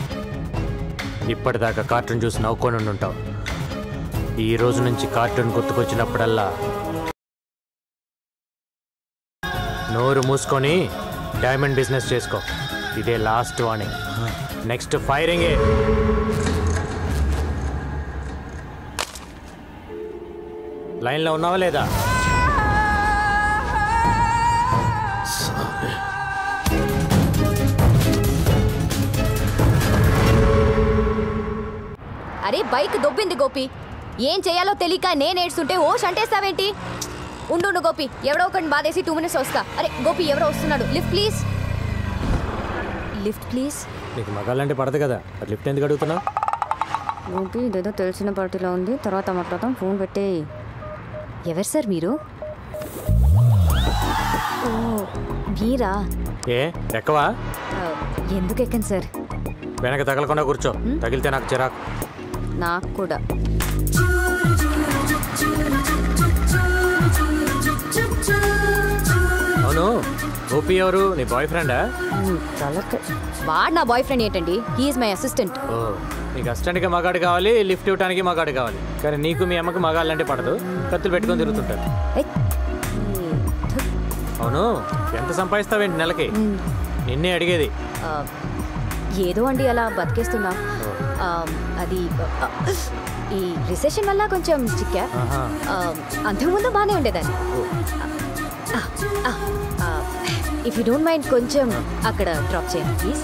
ఇప్పటిదాకా కార్టూన్ చూసి నవ్వుకొని ఉంటావు. ఈ రోజు నుంచి కార్టూన్ గుర్తుకొచ్చినప్పుడల్లా నోరు మూసుకొని డైమండ్ బిజినెస్ చేసుకో. ఇదే లాస్ట్ వార్నింగ్. నెక్స్ట్ ఫైరింగే. లైన్లో ఉన్నావా లేదా? అరే బైక్ దొబ్బింది గోపి. ఏం చేయాలో తెలియక నేను ఏడ్చుంటే ఓష్ అంటేస్తావేంటి? ఉండు గోపి, ఎవడో ఒకటి బాధేసి 2 minutes వస్తా. అరే గోపి ఎవరో వస్తున్నాడు. Lift please. Lift please. నీకు మగాళ్ళంటే పడదు కదా, లిఫ్ట్ ఎందుకు అడుగుతున్నావు? గోపి ఇదేదో తెలిసిన పార్టీలో ఉంది, తర్వాత మాట్లాడతాం. ఫోన్ పెట్టే. ఎవరు సార్ మీరు? ఓ మీరా? ఏ ఎక్కవా? ఎందుకు ఎక్కండి సార్? వెనక తగలకుండా కూర్చో. తగిలితే నాకు చిరాకు. నాకు కూడా. అవును, గోపి ఎవరు? నీ బాయ్ ఫ్రెండా? వాడు నా బాయ్ ఫ్రెండ్ ఏంటండి? He is my assistant. ఓ, నీకు అసిస్టెంట్గా మగాడు కావాలి, లిఫ్ట్ ఇవ్వడానికి మగాడు కావాలి. కానీ నీకు మీ అమ్మకు మగాళ్ళంటే పడదు. కత్తులు పెట్టుకొని తిరుగుతుంటారు. అవును, ఎంత సంపాదిస్తావేంటి నెలకి? నిన్నే అడిగేది. ఏదో అండి అలా బతికేస్తున్నా. అది ఈ రిసెషన్ వల్ల కొంచెం చిక్కా. అంతకుముందు బాగానే ఉండేదాన్ని. ఇఫ్ యూ డోంట్ మైండ్ కొంచెం అక్కడ డ్రాప్ చేయండి ప్లీజ్.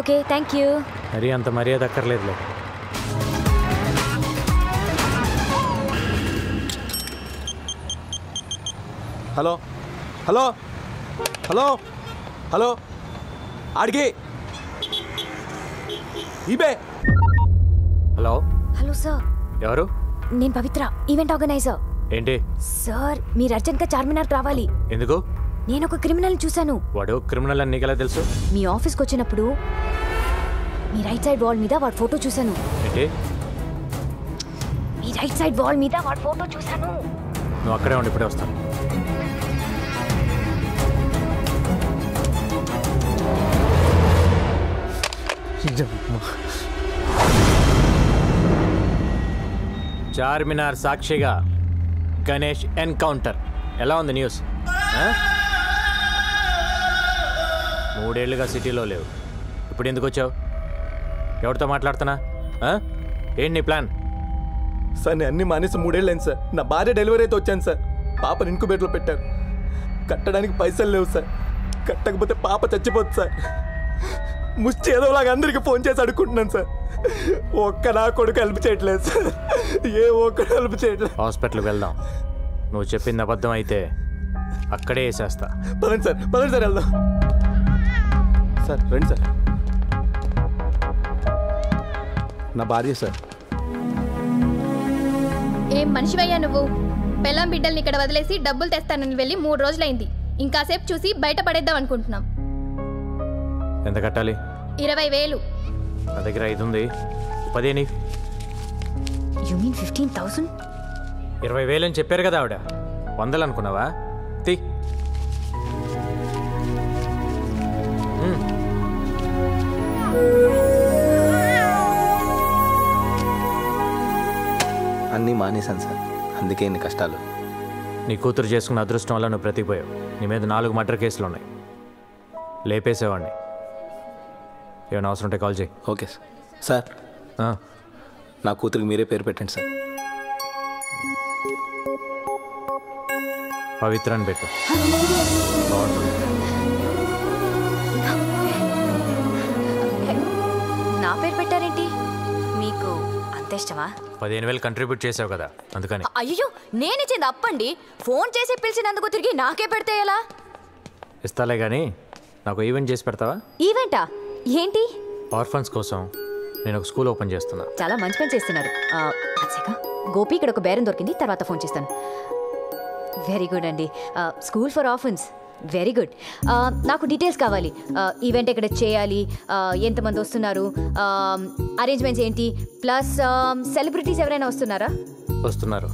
Okay, thank you. మరి అంత మర్యాద అక్కర్లేదులే. హలో హలో హలో హలో ఆడికి ఇబే. Hello hello sir. ఎవరు? నేను పవిత్ర, ఈవెంట్ ఆర్గనైజర్. ఏంటి సార్ మీరు అర్జెంట్గా చార్మినార్ రావాలి. ఎందుకు? నేను ఒక క్రిమినల్ చూశాను. వాడు క్రిమినల్ అని నీకెలా తెలుసు? మీ ఆఫీస్కి వచ్చినప్పుడు మీ రైట్ సైడ్ వాల్ మీద వాడి ఫోటో చూశాను. ఏంటి? మీ రైట్ సైడ్ వాల్ మీద వాడి ఫోటో చూశాను. నువ్వు అక్కడే ఉండి ఇప్పుడే వస్తాను. చార్మినార్ సాక్షిగా గణేష్ ఎన్కౌంటర్. ఎలా ఉంది న్యూస్? 3 ఏళ్లుగా సిటీలో లేవు. ఇప్పుడు ఎందుకు వచ్చావు? ఎవరితో మాట్లాడుతున్నా? ఏంటి నీ ప్లాన్? సార్ నేను అన్ని మానేసి 3 ఏళ్ళు అయింది సార్. నా భార్య డెలివరీ అయితే వచ్చాను సార్. పాపను ఇంకుబేట్లో పెట్టారు. కట్టడానికి పైసలు లేవు సార్. కట్టకపోతే పాప చచ్చిపోతుంది సార్. ముష్టి ఏదోలాగా అందరికీ ఫోన్ చేసి అడుక్కుంటున్నాను సార్. ఒక్క నా కొడుకు హెల్ప్ చేయట్లేదు సార్. ఏ ఒక్కడు హెల్ప్ చేయట్లేదు. హాస్పిటల్కి వెళ్దాం. నువ్వు చెప్పింది అబద్ధం అయితే అక్కడే వేసేస్తా. పదండి సార్ వెళ్దాం. సార్ రండి సార్. నా భార్య సార్. ఏం మనిషివయ్యా నువ్వు? పెళ్ళాం బిడ్డల్ని ఇక్కడ వదిలేసి డబ్బులు తెస్తానని వెళ్ళి 3 రోజులైంది. ఇంకాసేపు చూసి బయట పడేద్దాం అనుకుంటున్నాం. ఎంత కట్టాలి? 20,000. నా దగ్గర 5 ఉంది. 10 You mean 15,000? 20,000 అని చెప్పారు కదా ఆవిడ. 100 అనుకున్నావా? తీ. అన్నీ మానేశాను సార్, అందుకే ఇన్ని కష్టాలు. నీ కూతురు చేసుకున్న అదృష్టం వల్ల నువ్వు బ్రతికిపోయావు. నీ మీద 4 మర్డర్ కేసులు ఉన్నాయి. లేపేసేవాడిని. ఏమైనా అవసరం ఉంటే కాల్ చేయి. Okay sir. నా కూతురికి మీరే పేరు పెట్టండి సార్. పవిత్ర అని పెట్టు. నా పేరు పెట్టారేంటి? మీకు అంత ఇష్టమా? 15,000 కంట్రిబ్యూట్ చేసావు కదా అందుకని. అయ్యో నేనిచ్చింది అప్పండి. ఫోన్ చేసి పిలిచినందుకు తిరిగి నాకే పెడితే ఎలా? ఇస్తాలే కానీ నాకు ఈవెంట్ చేసి పెడతావా? ఈవెంటా? ఏంటి? ఆర్ఫన్స్ కోసం నేను ఒక స్కూల్ ఓపెన్ చేస్తున్నా. చాలా మంచి పని చేస్తున్నారు. గోపి ఇక్కడ ఒక బేరం దొరికింది, తర్వాత ఫోన్ చేస్తాను. వెరీ గుడ్ అండి. School for orphans, very good. నాకు డీటెయిల్స్ కావాలి. ఈవెంట్ ఎక్కడ చేయాలి, ఎంతమంది వస్తున్నారు, అరేంజ్మెంట్స్ ఏంటి, ప్లస్ సెలబ్రిటీస్ ఎవరైనా వస్తున్నారా? వస్తున్నారు.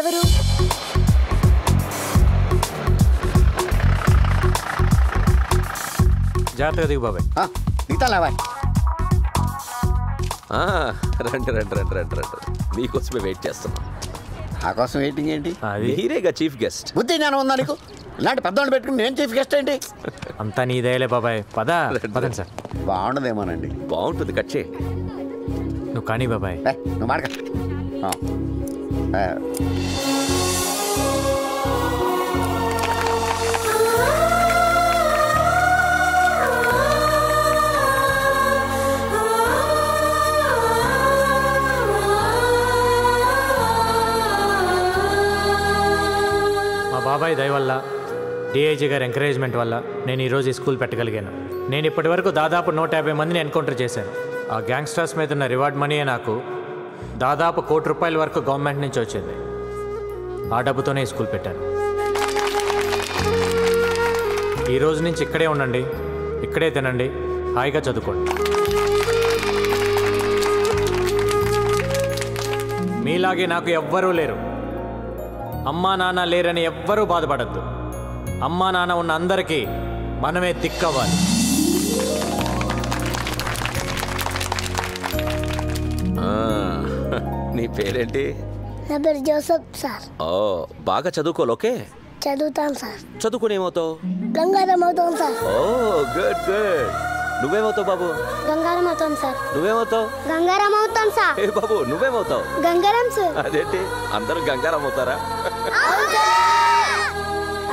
ఎవరు? జాగ్రత్తగా దిగు బాబాయ్. రండి రండి రండి రండి రండి. మీకోసమే వెయిట్ చేస్తున్నాం. నా కోసం వెయిటింగ్ ఏంటి? మీరేగా చీఫ్ గెస్ట్. బుద్ధి జ్ఞానం ఉందా నీకు? ఇలాంటి పెద్దవాళ్ళు పెట్టుకుని నేను చీఫ్ గెస్ట్ ఏంటి? అంతా నీదేలే బాబాయ్. పదండి సార్. బాగుండదేమోనండి. బాగుంటుంది, కట్ చేయండి. నువ్వు కానీ బాబాయ్. నువ్వు మాడక. బాబాయ్ దయ వల్ల, డిఐజీ గారి ఎంకరేజ్మెంట్ వల్ల నేను ఈరోజు ఈ స్కూల్ పెట్టగలిగాను. నేను ఇప్పటి వరకు దాదాపు 150 మందిని ఎన్కౌంటర్ చేశాను. ఆ గ్యాంగ్స్టర్స్ మీద ఉన్న రివార్డ్ మనీయే నాకు దాదాపు ₹1 కోటి వరకు గవర్నమెంట్ నుంచి వచ్చింది. ఆ డబ్బుతోనే ఈ స్కూల్ పెట్టాను. ఈ రోజు నుంచి ఇక్కడే ఉండండి, ఇక్కడే తినండి, హాయిగా చదువుకోండి. మీలాగే నాకు ఎవ్వరూ లేరు. అమ్మా నాన్న లేరని ఎవ్వరూ బాధపడద్దు. అమ్మా నాన్న ఉన్న అందరికీ మనమే దిక్కవ్వాలి. నీ పేరేంటి? నా పేరు జోసఫ్ సార్. ఓ, బాగా చదువుకోవాలి. ఓకే, చదువుతాను సార్. చదువుకుని ఏమవుతావు? గంగారం అవుతాను సార్. ఓ గుడ్ గుడ్. నువ్వేమవుతావు బాబు? గంగారం అవుతాను సార్. నువ్వేమవుతావు? గంగారం అవుతాను సార్. ఏ బాబు నువ్వేమవుతావు? గంగారం సార్. అదేంటి అందరూ గంగారం అవుతారా?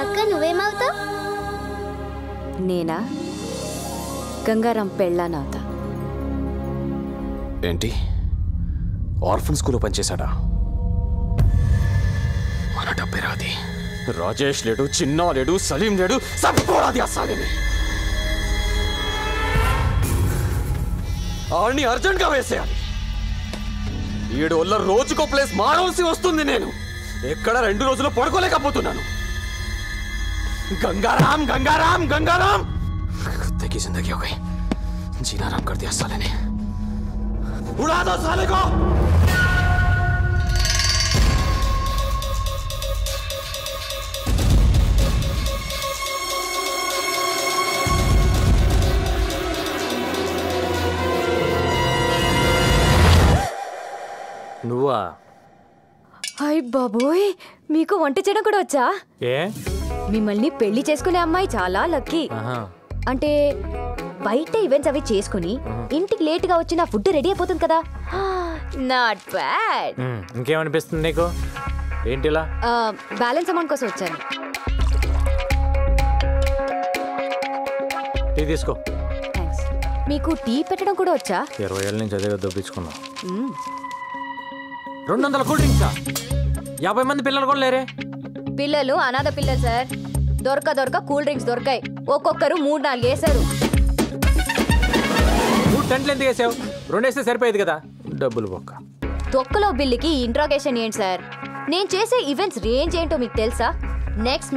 అక్క నువ్వేమవుతావు? నేనా? గంగారం పెళ్ళానవుతా. ఏంటి ఆర్ఫన్ స్కూల్లో పనిచేశాడా? మన డబ్బే రాది. రాజేష్ లేడు, చిన్నా లేడు, సలీం లేడు, సరిపోరాది అసలేని. ఆడిని అర్జెంట్గా వేసేయాలి. 7 వల్ల రోజుకో ప్లేస్ మారవలసి వస్తుంది. నేను ఎక్కడ 2 రోజులు పడుకోలేకపోతున్నాను. गंगाराम गंगाराम गंगाराम कुत्ते की जिंदगी हो गई. जीना आराम कर दिया साले ने. उड़ा दो साले को. నువ్వా? హాయ్ బాబోయ్, మీకు వంట చేయడం కూడా వచ్చా? ఏ మిమ్మల్ని పెళ్లి చేసుకునే అమ్మాయి చాలా లక్కీ. అంటే బయట ఈవెంట్స్ అవి చేసుకుని ఇంటికి లేట్ గా వచ్చిన ఫుడ్ రెడీ అయిపోతుంది కదా. Not bad. ఇంకేమనిపిస్తుంది నీకు? ఏంటిలా? బ్యాలెన్స్ అమౌంట్ కోసం వచ్చాను. టీ తీసుకో. థ్యాంక్స్. మీకు టీ పెట్టడం కూడా వచ్చా? 20 ఏళ్ళ నుంచి అదే దొబ్బించుకున్నా. 200 కూల్ డ్రింక్సా? 50 మంది పిల్లలు కూడా లేరే. పిల్లలు అనాథ పిల్లలు సార్. దొరక కూల్ డ్రింక్స్ దొరకాయి. ఒక్కొక్కరు 3-4 వేశారు. 3 టెంట్లు ఎందుకు వేసావు? 2 వేస్తే సరిపోయేది కదా. డబ్బులు బొక్క. తొక్కలో బిల్లుకి ఇంట్రాగేషన్ ఏంటి సార్? నేను చేసే ఈవెంట్స్ రేంజ్ ఏంటో మీకు తెలుసా? Next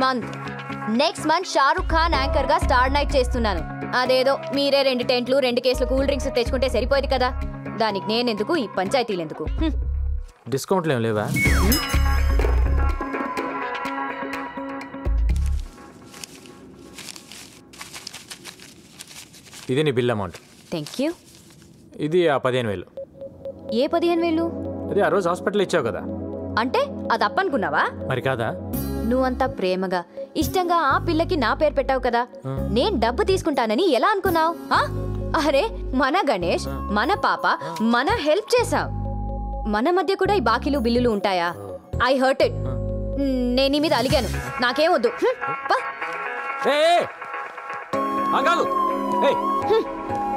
month Shahrukh Khan anchor గా స్టార్ నైట్ చేస్తున్నాను. అదేదో మీరే 2 టెంట్లు 2 కేసులు కూల్ డ్రింక్స్ తెచ్చుకుంటే సరిపోయేది కదా. దానికి నేనెందుకు, ఈ పంచాయతీలు ఎందుకు? డిస్కౌంట్లు ఏం లేవా? ఇది నీ బిల్ అమౌంట్. Thank you. ఇది ఆ 15,000. ఏ 15,000? అది ఆ రోజు హాస్పిటల్ ఇచ్చావు కదా. అంటే అది అప్పనుకున్నావా? మరి కాదా? నువ్వంతా ప్రేమగా ఇష్టంగా ఆ పిల్లకి నా పేరు పెట్టావు కదా. నేను డబ్బు తీసుకుంటానని ఎలా అనుకున్నావు? అరే మన గణేష్, మన పాప, మన హెల్ప్ చేసావు. మన మధ్య కూడా ఈ బాకీలు బిల్లులు ఉంటాయా? I hurt it. నేను నీ మీద అలిగాను. నాకేం వద్దు.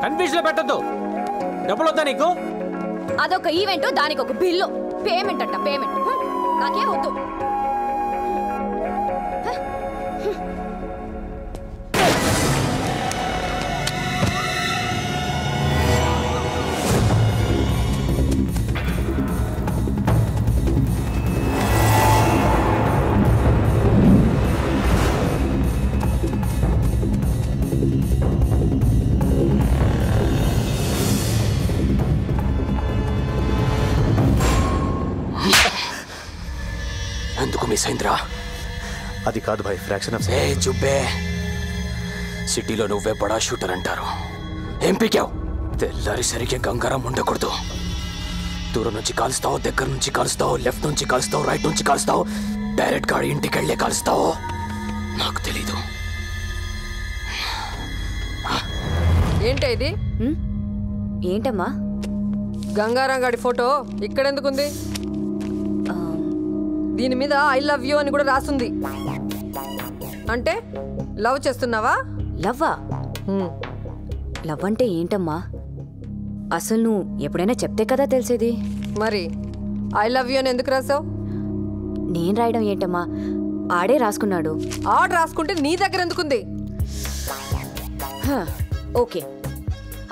కన్ఫ్యూజన్ పెట్టద్దు. డబ్బులు వద్దా నీకు? అదొక ఈవెంట్, దానికి ఒక బిల్లు. పేమెంట్ అంట పేమెంట్. నాకేం వద్దు. ఎందుకు మిస్ అయిందిరా? అది కాదు భాయ్, ఫ్రాక్షన్ ఆఫ్ చుబ్బే. సిటీలో నువ్వే బడా షూటర్ అంటారు. ఏం పీకావు? తెల్లారి సరిగ్గా గంగారం ఉండకూడదు. దూరం నుంచి కాలుస్తావు, దగ్గర నుంచి కాలుస్తావు, లెఫ్ట్ నుంచి కాలుస్తావు, రైట్ నుంచి కాలుస్తావు, డైరెక్ట్ గాడి ఇంటికి వెళ్ళే కాలుస్తావు. నాకు తెలీదు. ఏంటి ఇది? ఏంటమ్మా? గంగారాం గాడి ఫోటో ఇక్కడెందుకుంది? దీని మీద ఐ లవ్ యూ అని కూడా రాస్తుంది. అంటే లవ్ చేస్తున్నావా? లవ్వా? లవ్ అంటే ఏంటమ్మా? అసలు నువ్వు ఎప్పుడైనా చెప్తే కదా తెలిసేది. మరి ఐ లవ్ యూ అని ఎందుకు రాసావు? నేను రాయడం ఏంటమ్మా, ఆడే రాసుకున్నాడు. ఆడు రాసుకుంటే నీ దగ్గర ఎందుకుంది? ఓకే,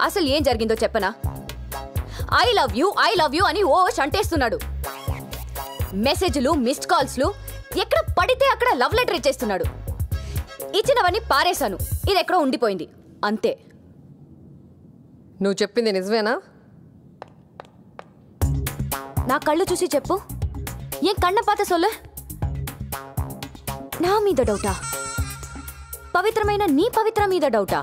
అసలు ఏం జరిగిందో చెప్పనా? ఐ లవ్ యూ అని ఓ అంటేస్తున్నాడు. మెసేజ్లు, మిస్డ్ కాల్స్లు, ఎక్కడ పడితే అక్కడ లవ్ లెటర్ ఇచ్చేస్తున్నాడు. ఇచ్చినవన్నీ పారేశాను. ఇది ఎక్కడో ఉండిపోయింది అంతే. నువ్వు చెప్పింది నిజమేనా? నా కళ్ళు చూసి చెప్పు. ఏం కన్న పాత సొల్లే? నా మీద డౌటా? పవిత్రమైన నీ పవిత్ర మీద డౌటా?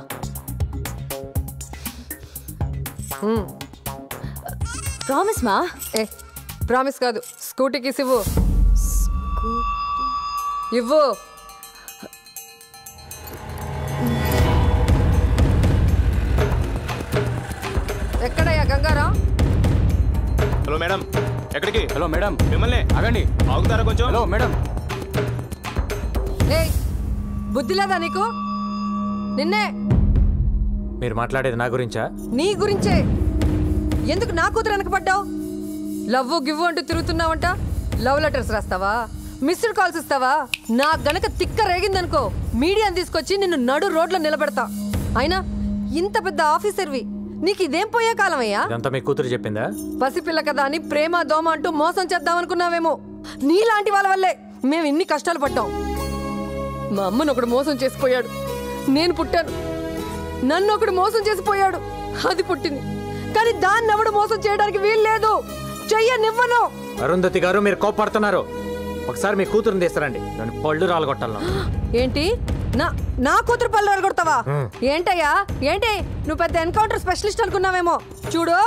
ప్రామిస్ మా? ప్రామిస్ కాదు, స్కూటీకి ఇవ్వు. ఇవ్వు. ఎక్కడయ్యా గంగారాం? హలో మేడం, ఎక్కడికి? హలో మేడం, మిమ్మల్ని ఆగండి. ఆగుతారా కొంచెం? Hello madam. ఏయ్, బుద్ధి లేదా నీకు? నిన్నే. మీరు మాట్లాడేది నా గురించా? నీ గురించే. ఎందుకు నా కూతురు వెనకపడ్డావు? లవ్ గివ్ అంటూ తిరుగుతున్నావంట. లవ్ లెటర్స్ రాస్తావా? మిస్డ్ కాల్స్ ఇస్తావా? నా గనక తిక్క రేగిందనుకో, మీడియాని తీసుకొచ్చి నిన్ను నడు రోడ్లో నిలబెడతా. అయినా ఇంత పెద్ద ఆఫీసర్వి, నీకు ఇదేం పోయే కాలమయ్యా? ఇదంతా మీ కూతురు చెప్పిందా? పసిపిల్ల కదా అని ప్రేమ దోమ అంటూ మోసం చేద్దామనుకున్నావేమో. నీలాంటి వాళ్ళ వల్లే మేము ఇన్ని కష్టాలు పడ్డాం. మా అమ్మను ఒకడు మోసం చేసిపోయాడు, నేను పుట్టాను. నన్ను ఒకడు మోసం చేసిపోయాడు, అది పుట్టింది. కానీ దాన్ని ఎవడు మోసం చేయడానికి వీలు లేదు. చెయ్యనివ్వను. అరుంధతి గారు, మీరు కోపడుతున్నారు. ఒకసారి మీ కూతురుని తీస్తారండి, నేను పళ్ళు రాలగొట్టాలను. ఏంటి? నా కూతురు పళ్ళు రాలగొడతావా? ఏంటయ్యా ఏంటి? నువ్వు పెద్ద ఎన్కౌంటర్ స్పెషలిస్ట్ అనుకున్నావేమో. చూడు,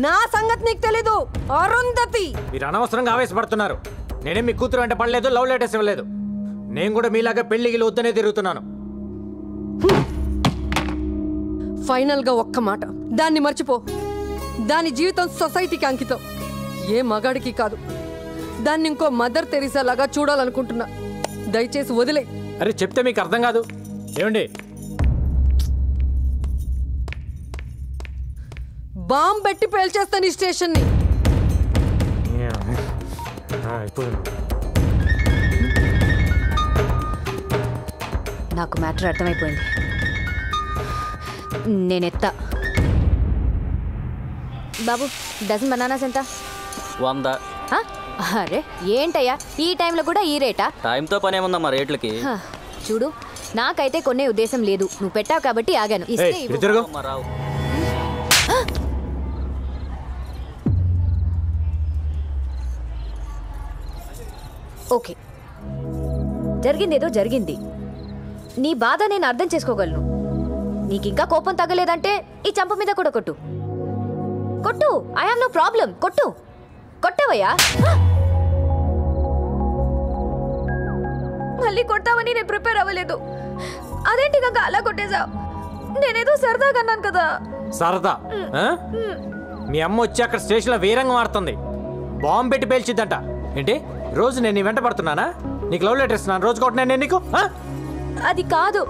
నా సంగతి నీకు తెలీదు. అరుంధతి, మీరు అనవసరంగా ఆవేశపడుతున్నారు. నేనేం మీ కూతురు అంటే పడలేదు, లవ్ లెటర్స్ ఇవ్వలేదు. నేను కూడా మీలాగా పెళ్లికి వద్దనే తిరుగుతున్నాను. ఫైనల్ గా ఒక్క మాట, దాన్ని మర్చిపో. దాని జీవితం సొసైటీకి అంకితం, ఏ మగాడికి కాదు. దాన్ని ఇంకో మదర్ తెరీసా లాగా చూడాలనుకుంటున్నా. దయచేసి వదిలే. అరే చెప్తే మీకు అర్థం కాదు. ఏమండి, బాంబ్ పెట్టి పేల్చేస్తాను ఈ స్టేషన్ని. నాకు మ్యాటర్ అర్థమైపోయింది. నేనెత్తా. బాబు డజన్ బనానాస్ ఎంత? 100. అరే ఏంటయ్యా ఈ టైంలో కూడా ఈ రేటా? టైంతో పని ఏముందమ్మా రేట్లకి. చూడు నాకైతే కొనే ఉద్దేశం లేదు, నువ్వు పెట్టావు కాబట్టి ఆగాను. ఇస్తే రావు. ఓకే, జరిగిందేదో జరిగింది. నీ బాధ నేను అర్థం చేసుకోగలను. నీకింకా కోపం తగ్గలేదంటే ఈ చంప మీద కూడా కొట్టు. కొట్టు, ఐ హావ్ నో ప్రాబ్లం. కొట్టు. కొట్టవయ్యా. మళ్ళీ కొడతావని నేను ప్రిపేర్ అవ్వలేదు. అదేంటి గంగ అలా కొట్టేశావు? నేనేదో సరదాగా అన్నాను కదా. సరదా? మీ అమ్మ వచ్చి అక్కడ స్టేషన్లో వీరంగం ఆడుతుంది, బాంబు పెట్టి పేల్చిద్దంట. ఏంటి రోజు నేను నీ వెంట పడుతున్నానా? నీకు లవ్ లెటర్ ఇస్తున్నాను, రోజు కొట్టినా నేను నీకు? అది కాదు,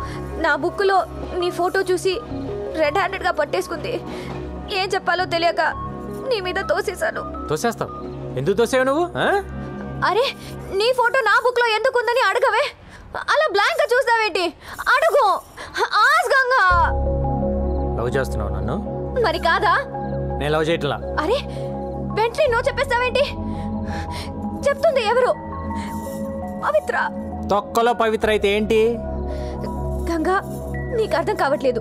నా బుక్లో నీ ఫోటో చూసి రెడ్ హ్యాండెడ్గా పట్టేసుకుంది. ఏం చెప్పాలో తెలియక నీ మీద తోసేశాను. తోసేస్తావు? ఎందుకు తోసేవు నువ్వు? అరే నీ ఫోటో నా బుక్లో ఎందుకు ఉందని అడగవే. అలా బ్లాంక్గా చూస్తావేంటి? అడుగు. ఆస్ గంగా. లవ్ చేస్తున్నావు నన్ను? మరి కాదా? నేను లవ్ చేయట్లా. అరే వెంటనే నో చెప్పేస్తావేంటి? చెప్తుంది ఎవరు? పవిత్ర. తొక్కలో పవిత్ర అయితే ఏంటి? గంగా నీకు అర్థం కావట్లేదు.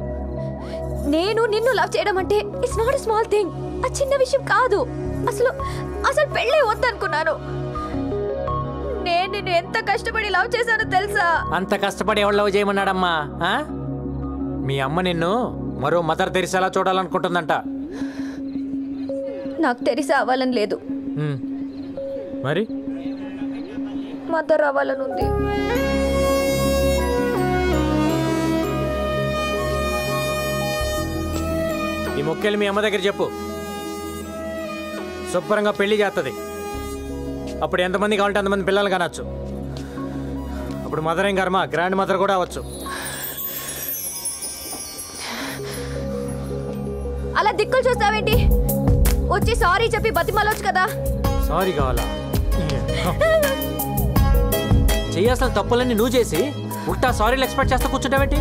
నేను నిన్ను లవ్ చేయడం అంటే it's not a small thing. ఆ చిన్న విషయం కాదు. అసలు పెళ్ళే వద్దనుకున్నాను. నేను నిన్ను ఎంత కష్టపడి లవ్ చేశానో తెలుసా? అంత కష్టపడి ఎవరు లవ్ చేయమన్నాడమ్మా? మీ అమ్మ నిన్ను మరో మదర్ తెరిసేలా చూడాలనుకుంటుందంట. నాకు తెరిసే అవ్వాలని లేదు, మరి మదర్ అవ్వాలని ఉంది. ఈ మొక్కేళ్ళు మీ అమ్మ దగ్గర చెప్పు, శుభ్రంగా పెళ్లి చేస్తుంది. అప్పుడు ఎంతమంది కావాలంటే అంతమంది పిల్లలు కానొచ్చు. అప్పుడు మదర్ ఏం కర్మ, గ్రాండ్ మదర్ కూడా అవ్వచ్చు. అలా దిక్కులు చూస్తావేంటి? వచ్చి సారీ చెప్పి బతిమాలొచ్చు కదా. సారీ కావాలా? చెయ్యాల్సిన తప్పులన్నీ నువ్వు చేసి ఉట్టా సారీలు ఎక్స్పెక్ట్ చేస్తా కూర్చుంటావేంటి?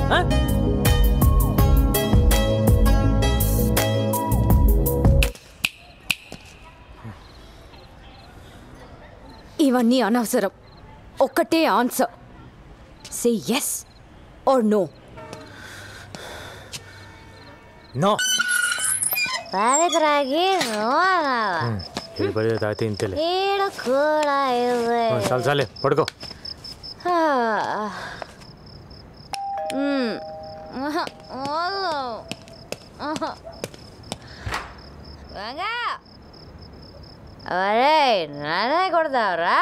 ఇవన్నీ అనవసరం. ఒక్కటే answer, say yes or no. No. పవిత్రకి తాగితే ఇంతలే. ఈడ కూడా చాలు చాలే, పడుకో. అరే నానే కొడతావరా?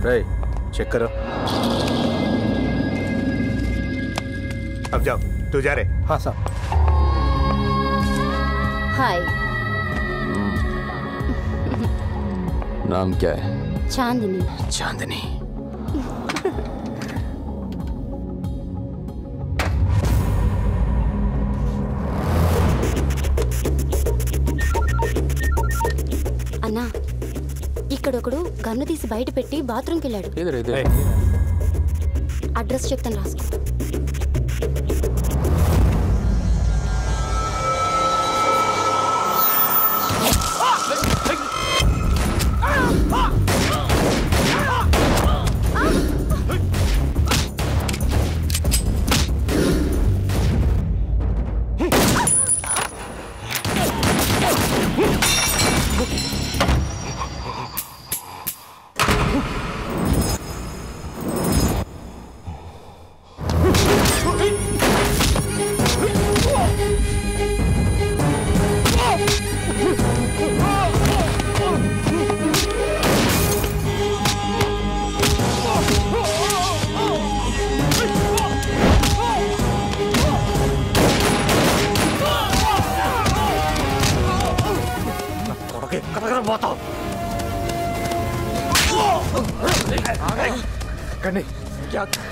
रे चेक करो. अब जाओ, तू जा रहे? हाँ साहब. हाय. नाम क्या है? चांदनी. चांदनी. అన్నా, ఇక్కడొకడు గన్ను తీసి బయట పెట్టి బాత్రూమ్కి వెళ్ళాడు. అడ్రస్ చెప్తాను, రాసుకో.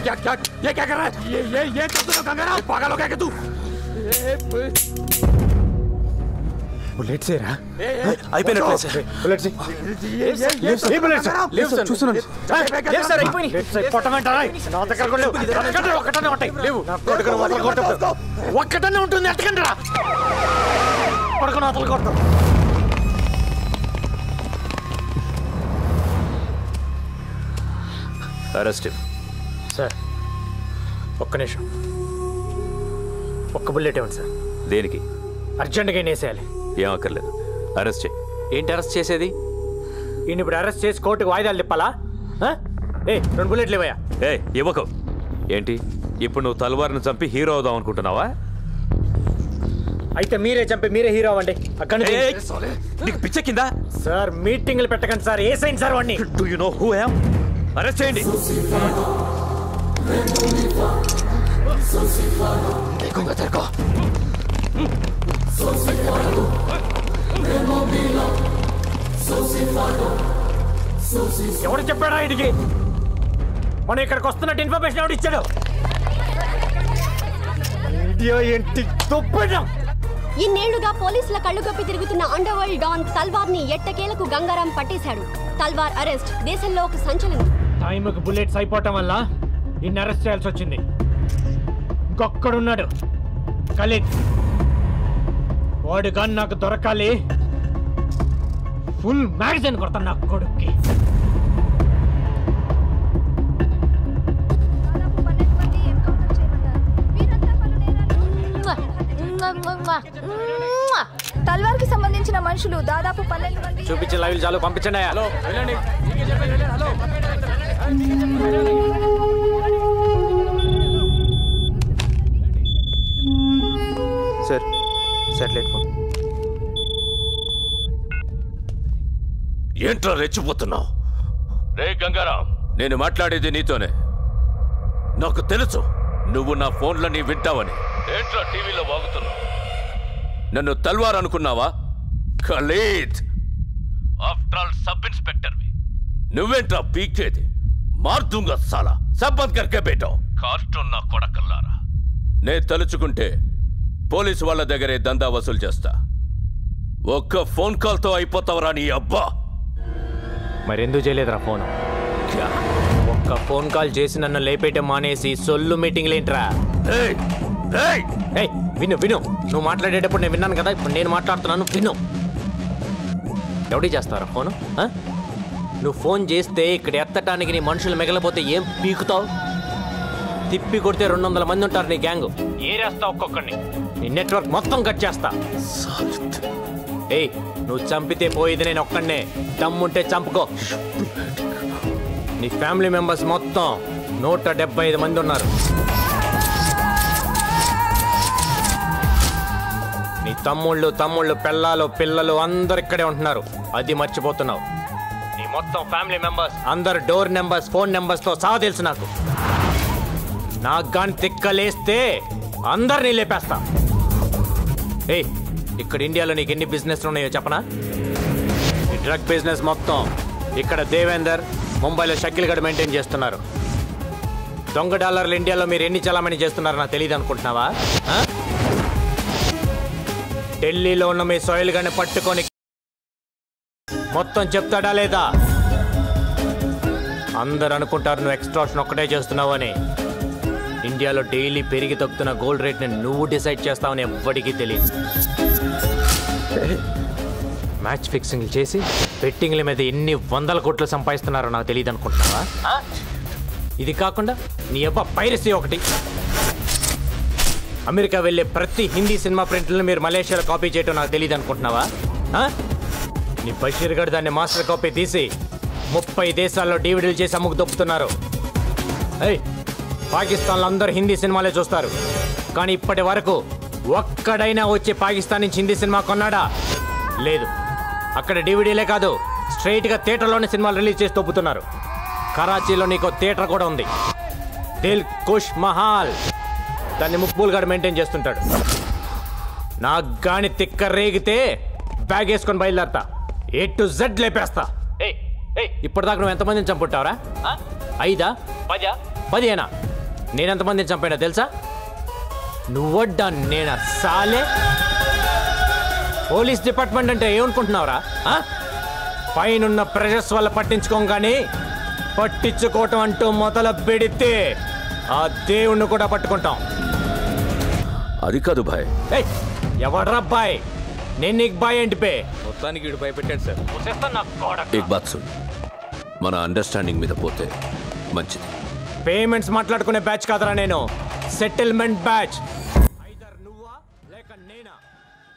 क्या क्या क्या ये क्या कर रहा है? ये कर दो गंगाराम, पागल हो गया क्या तू? బుల్లెట్స్ ఏరా అయిపోయినట్లే సార్. బుల్లెట్స్ ఏ బుల్లెట్స్ చూస్తున్నాను సార్ అయిపోయినాయి కొట్టమంటారా నా దగ్గర కూడా లేవు ఒక్కటనే ఉంటాయి లేవు నా కొడుకును మొదలు కొట్ట ఒక్కటనే ఉంటుంది ఎట్టకండి రా కొడుకును మొదలు కొట్ట అరెస్ట్ సార్. ఒక్క నిమిషం, ఒక్క బుల్లెట్ ఇవ్వండి సార్. దేనికి? అర్జెంట్గా వేసేయాలి. ఏం అక్కర్లేదు, అరెస్ట్ చేయి. ఏంటి అరెస్ట్ చేసేది? ఈయన ఇప్పుడు అరెస్ట్ చేసి కోర్టుకు వాయిదాలు తిప్పాలా? ఏ 2 బుల్లెట్లు ఇవ్వయా? ఏ ఇవ్వకు. ఏంటి ఇప్పుడు నువ్వు తల్వార్ని చంపి హీరో అవుదాం అనుకుంటున్నావా? అయితే మీరే చంపి మీరే హీరో అవ్వండి. అక్కడ నీకు పిచ్చెక్కిందా? సార్ మీటింగ్లు పెట్టకండి సార్. ఏసైంది సార్ వాడిని. Do you know who I am? Arrest చేయండి. ఎవడు చెప్పాడా ఇదికి? మనం ఇక్కడికి వస్తున్నట్టు ఇన్ఫర్మేషన్ ఎవడు ఇచ్చాడు? ఇండియా ఏంటి తొప్పడం? ఇన్నేళ్లుగా పోలీసుల కళ్ళు కప్పి తిరుగుతున్న అండర్ వరల్డ్ డాన్ తల్వార్ ని ఎట్టకేలకు గంగారాం పట్టేశాడు. తల్వార్ అరెస్ట్ దేశంలో ఒక సంచలనం. టైంకి బుల్లెట్స్ అయిపోవటం వల్ల ఇన్ని అరెస్ట్ చేయాల్సి వచ్చింది. ఇంకొక్కడున్నాడు ఖలీద్. వాడు కానీ నాకు దొరకాలి. ఫుల్ మ్యాగజైన్ కొడతాను నా కొడుక్కి. తల్వార్ కి సంబంధించిన మనుషులు దాదాపు 12 మంది. చూపించే లైవ్ చాలు, పంపించండి. Hello sir, satellite phone. ఏంట్రా రెచ్చిపోతున్నావు? రే గంగారాం, నేను మాట్లాడేది నీతోనే. నాకు తెలుసు నువ్వు నా ఫోన్లని వింటావని. ఏంట్రా టీవీలో వాగుతున్నావు? నన్ను తల్వార్ అనుకున్నావా? ఖలీద్, ఆఫ్టర్ ఆల్ సబ్ ఇన్స్పెక్టర్వి. నువ్వేంట్రా పీకేది? మార్దుంగా సాలా సబ్బంద్ కర్కే బేటో. కార్టూన్ నా కొడకల్లారా. నే తలుచుకుంటే పోలీసు వాళ్ళ దగ్గరే దందా వసూలు చేస్తా. ఒక్క ఫోన్ కాల్తో అయిపోతావరా నీ అబ్బా. మరెందుకు చేయలేదురా ఫోన్? ఒక్క ఫోన్ కాల్ చేసి నన్ను లేపేయటం మానేసి సొల్లు మీటింగ్లు ఏంట్రా? విను విను, నువ్వు మాట్లాడేటప్పుడు నేను విన్నాను కదా, ఇప్పుడు నేను మాట్లాడుతున్నాను విను. ఎవడి చేస్తారా ఫోను? నువ్వు ఫోన్ చేస్తే ఇక్కడ ఎత్తటానికి నీ మనుషులు మిగలపోతే ఏం పీకుతావు? తిప్పి కొడితే 200 మంది ఉంటారు నీ గ్యాంగ్. ఏరేస్తా ఒక్కొక్కడిని. నీ నెట్వర్క్ మొత్తం కట్ చేస్తా. ఏయ్, నువ్వు చంపితే పోయేది నేను ఒక్కడనే. దమ్ముంటే చంపుకో. నీ ఫ్యామిలీ మెంబర్స్ మొత్తం 175 మంది ఉన్నారు. నీ తమ్ముళ్ళు పెళ్ళాలు పిల్లలు అందరు ఇక్కడే ఉంటున్నారు. అది మర్చిపోతున్నావు. నీ మొత్తం ఫ్యామిలీ మెంబర్స్ అందరు డోర్ నెంబర్స్ ఫోన్ నెంబర్స్తో సహా తెలుసు నాకు. నాకు కానీ తిక్కలేస్తే అందరినీ లేపేస్తా. ఏయ్, ఇక్కడ ఇండియాలో నీకు ఎన్ని బిజినెస్ ఉన్నాయో చెప్పనా? ఈ డ్రగ్ బిజినెస్ మొత్తం ఇక్కడ దేవేందర్, ముంబైలో షకిల్ గడ్ మెయింటైన్ చేస్తున్నారు. దొంగ డాలర్లు ఇండియాలో మీరు ఎన్ని చలామణి చేస్తున్నారో నాకు తెలియదు అనుకుంటున్నావా? ఢిల్లీలో ఉన్న మీ సోయిల్ గడ్ని పట్టుకొని మొత్తం చెప్తాడా లేదా? అందరు అనుకుంటారు నువ్వు ఎక్స్ట్రాక్షన్ ఒక్కటే చేస్తున్నావు అని. ఇండియాలో డైలీ పెరిగి తగ్గుతున్న గోల్డ్ రేట్ని నువ్వు డిసైడ్ చేస్తావని ఎవ్వడికి తెలియదు. మ్యాచ్ ఫిక్సింగ్లు చేసి బెట్టింగ్ల మీద ఎన్ని 100 కోట్లు సంపాదిస్తున్నారో నాకు తెలియదు అనుకుంటున్నావా? ఇది కాకుండా నీ అబ్బా పైరసీ ఒకటి. అమెరికా వెళ్ళే ప్రతి హిందీ సినిమా ప్రింట్లను మీరు మలేషియాలో కాపీ చేయటం నాకు తెలియదు అనుకుంటున్నావా? నీ బషీర్ గడ్ దాన్ని మాస్టర్ కాపీ తీసి 30 దేశాల్లో డివిడీలు చేసి అమ్ముకు దొప్పుతున్నారు. పాకిస్తాన్లో అందరూ హిందీ సినిమాలే చూస్తారు, కానీ ఇప్పటి వరకు ఒక్కడైనా వచ్చి పాకిస్తాన్ నుంచి హిందీ సినిమా కొన్నాడా? లేదు. అక్కడ డివిడీలే కాదు, స్ట్రైట్గా థియేటర్లోనే సినిమాలు రిలీజ్ చేసి దొప్పుతున్నారు. కరాచీలో నీకు థియేటర్ కూడా ఉంది, దిల్ కుష్ మహాల్. దాన్ని ముక్బూల్ గడ్ మెయింటైన్ చేస్తుంటాడు. నాకు గాని తిక్క రేగితే బ్యాగ్ వేసుకొని బయలుదేరతా, A to Z లేపేస్తా. ఇప్పటిదాకా నువ్వు ఎంతమందిని చంపుంటావురా? 5, 10, 15? నేనెంతమందిని చంపానో తెలుసా? నువ్వడ్డా నేనా సాలే? పోలీస్ డిపార్ట్మెంట్ అంటే ఏమనుకుంటున్నావురా? పైనున్న ప్రెషర్స్ వల్ల పట్టించుకోగానే పట్టించుకోవటం అంటూ మొదలు పెడితే ఆ దేవుణ్ణి కూడా పట్టుకుంటాం. అది కాదు భాయ్. ఎవడ్రా బాయ్? నేను నీకు బాయ్ ఏంటి పే? మొత్తానికి వీడు భయపెట్టాడు సార్. ఏక్ బాత్ సున్, మన అండర్స్టాండింగ్ మీద పోతే మంచిది. పేమెంట్స్ మాట్లాడుకునే బ్యాచ్ కాదరా నేను, సెటిల్మెంట్ బ్యాచ్. ఐదర్ నువ్వా లేక నేనా.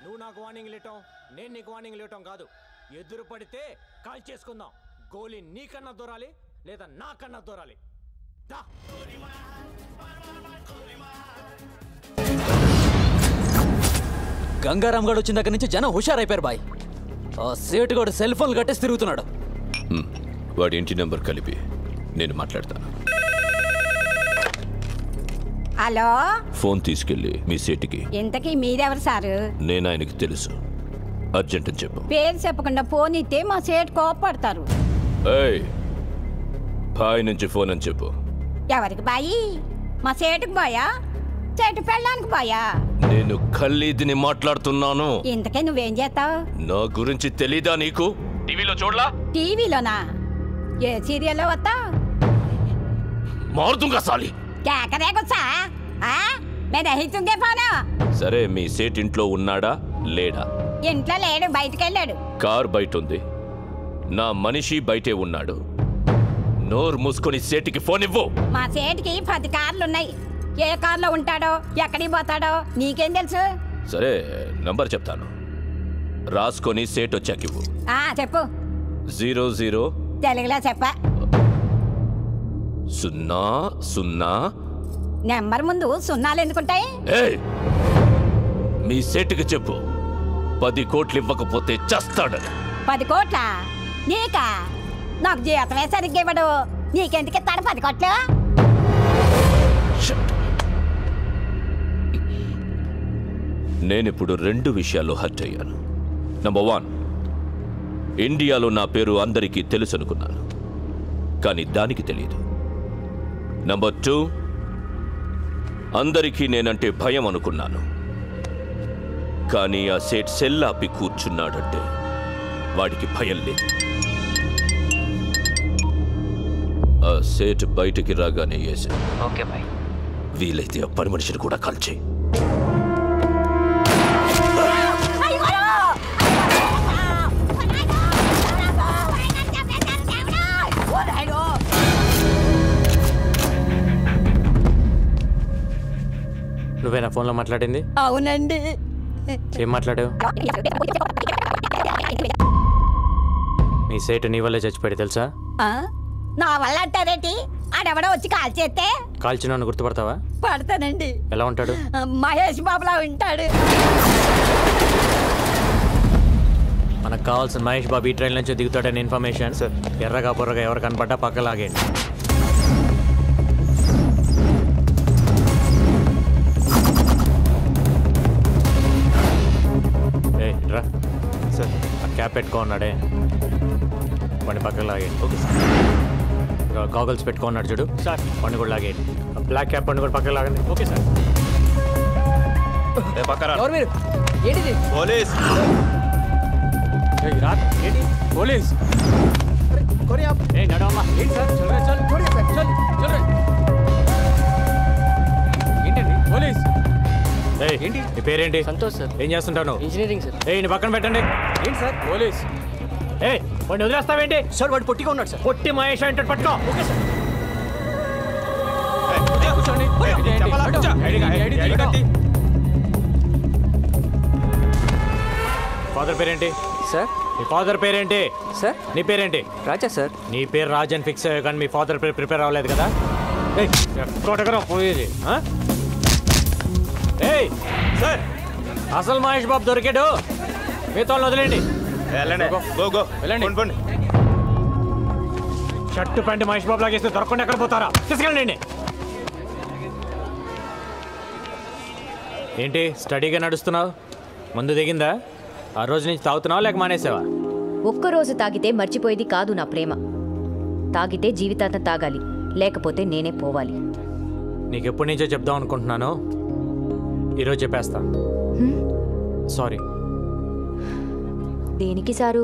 నువ్వు నాకు వార్నింగ్ లేటం, నేను నీకు వార్నింగ్ లేటం కాదు. ఎదురు పడితే కాల్ చేసుకుందాం. గోలీ నీకన్నా దూరాలి లేదా నాకన్నా దూరాలి. గంగారాం గడు వచ్చిన దగ్గర నుంచి జనం హుషారైపోయారు బాయ్. ఆ సేటు గడు సెల్ ఫోన్ కట్టేసి తిరుగుతున్నాడు. వాడి ఇంటి నెంబర్ కలిపి నేను మాట్లాడతాను. హలో, ఫోన్ తీసుకెళ్ళి మీ సేటికి. ఇంతకీ మీరెవరు సారు? నేను ఆయనకి తెలుసు, అర్జెంట్ అని చెప్పు. పేరు చెప్పకుండా ఫోన్ ఇస్తే మా సేటు కోపడతారు. ఏయ్, బాయ్ నుంచి ఫోన్ అని చెప్పు. ఎవరికి బాయి? మా సేటుకు బాయా? సేటు పెళ్ళడానికి బాయా? నేను ఖల్లీదిని మాట్లాడుతున్నాను. ఇంతకే నువ్వేం చేస్తావు? నా గురించి తెలీదా నీకు? టీవీలో చూడలా? టీవీలోనా? ఏ సీరియల్లో వస్తా? మారుతుంగా సాలి. కేకరే గుచ్చా? మే దహితుంగే ఫోను. సరే, మీ సేట్ ఇంట్లో ఉన్నాడా లేడా? ఇంట్లో లేడు, బయటికి వెళ్ళాడు. కార్ బయట ఉంది, నా మనిషి బయటే ఉన్నాడు. నోరు మూసుకొని సేటికి ఫోన్ ఇవ్వు. మా సేటికి 10 కార్లున్నాయి. ఏ కార్లో ఉంటాడో ఎక్కడికి పోతాడో నీకేం తెలుసు? సరే, నంబర్ చెప్తాను, రాసుకొని సేట్ వచ్చాక ఇవ్వు. చెప్పు. 00 తెలుగులో చెప్పా. 00. నెంబర్ ముందు సున్నాలు ఎందుకుంటాయి? మీ సేటుకి చెప్పు, 10 కోట్లు ఇవ్వకపోతే చస్తాడని. 10 కోట్ల? నీకా? నాకు జీతమే సరిగ్గా ఇవ్వడు. నీకెందుకు ఇస్తాడు 10 కోట్లు? నేనిప్పుడు 2 విషయాల్లో హర్ట్ అయ్యాను. నంబర్ 1, ఇండియాలో నా పేరు అందరికీ తెలుసు అనుకున్నాను, కానీ దానికి తెలియదు. నంబర్ 2, అందరికీ నేనంటే భయం అనుకున్నాను, కానీ ఆ సేట్ సెల్లాపి కూర్చున్నాడంటే వాడికి భయం లేదు. ఆ సేట్ బయటికి రాగానే వేసాను. Okay bye. వీలైతే ఆ పని మనిషిని కూడా కాల్చేయి. నువ్వేనా ఫోన్లో మాట్లాడింది? అవునండి. ఏం మాట్లాడావు? మీ సేటు నీ వల్లే చచ్చిపోయాడు తెలుసా? నా వల్ల అంటారేంటి? ఆడెవడో వచ్చి కాల్ చేస్తే కాల్చిన గుర్తుపడతావా? పడతానండి. ఎలా ఉంటాడు? మహేష్ బాబులా ఉంటాడు. మనకు కావాల్సిన మహేష్ బాబు ఈ ట్రైన్ నుంచి దిగుతాడని ఇన్ఫర్మేషన్. ఎర్రగా బుర్రగా ఎవరు కనపడ్డా పక్కలాగేయండి. రా సార్, ఆ క్యాప్ పెట్టుకో ఉన్నాడే వాడిని పక్కకు లాగేయండి. Okay sir. గాగల్స్ పెట్టుకో ఉన్నాడు చూడు సార్, వాడిని కూడా లాగేయండి. బ్లాక్ క్యాప్ వాడిని కూడా పక్కకు లాగండి. Okay sir. ఎవరు మీరు? ఏంటిది? పోలీస్. ఏంటి పోలీస్? నడవమ్మా. ఏంటి సార్? ఏంటండి పోలీస్? ఏంటి నీ పేరేంటి? సంతోష్ సార్. ఏం చేస్తుంటాను? Engineering sir. నీ పక్కన పెట్టండి. ఏంటి సార్ పోలీస్? వాడిని వదిలేస్తావేంటి? సార్ వాడు పొట్టిగా ఉన్నాడు సార్. పొట్టి మహేష్ అంటే పట్టుకో. Okay sir. ఫాదర్ పేరేంటి సార్? మీ ఫాదర్ పేరేంటి సార్? నీ పేరేంటి? రాజా సార్. నీ పేరు రాజన్ ఫిక్స్ అయ్యా, కానీ మీ ఫాదర్ పేరు ప్రిపేర్ అవ్వలేదు కదా? ఎక్కడెక్కడ పోయేది? సార్, అసలు మహేష్ బాబు దొరికాడు. మీతో వదిలేండి. వెళ్ళండి. షర్టు ప్యాంట్ మహేష్ బాబు లాగేస్తే దొరకకుండా ఎక్కడ పోతారా? తీసుకెళ్ళండి. ఏంటి స్టడీగా నడుస్తున్నావు? ముందు దిగిందా? ఆ రోజు నుంచి తాగుతున్నావా లేక మానేసావా? ఒక్కరోజు తాగితే మర్చిపోయేది కాదు నా ప్రేమ. తాగితే జీవితాంతం తాగాలి, లేకపోతే నేనే పోవాలి. నీకు ఎప్పటి నుంచో చెప్దాం అనుకుంటున్నాను, ఈరోజు చెప్పేస్తా. సారీ. దేనికి సారు?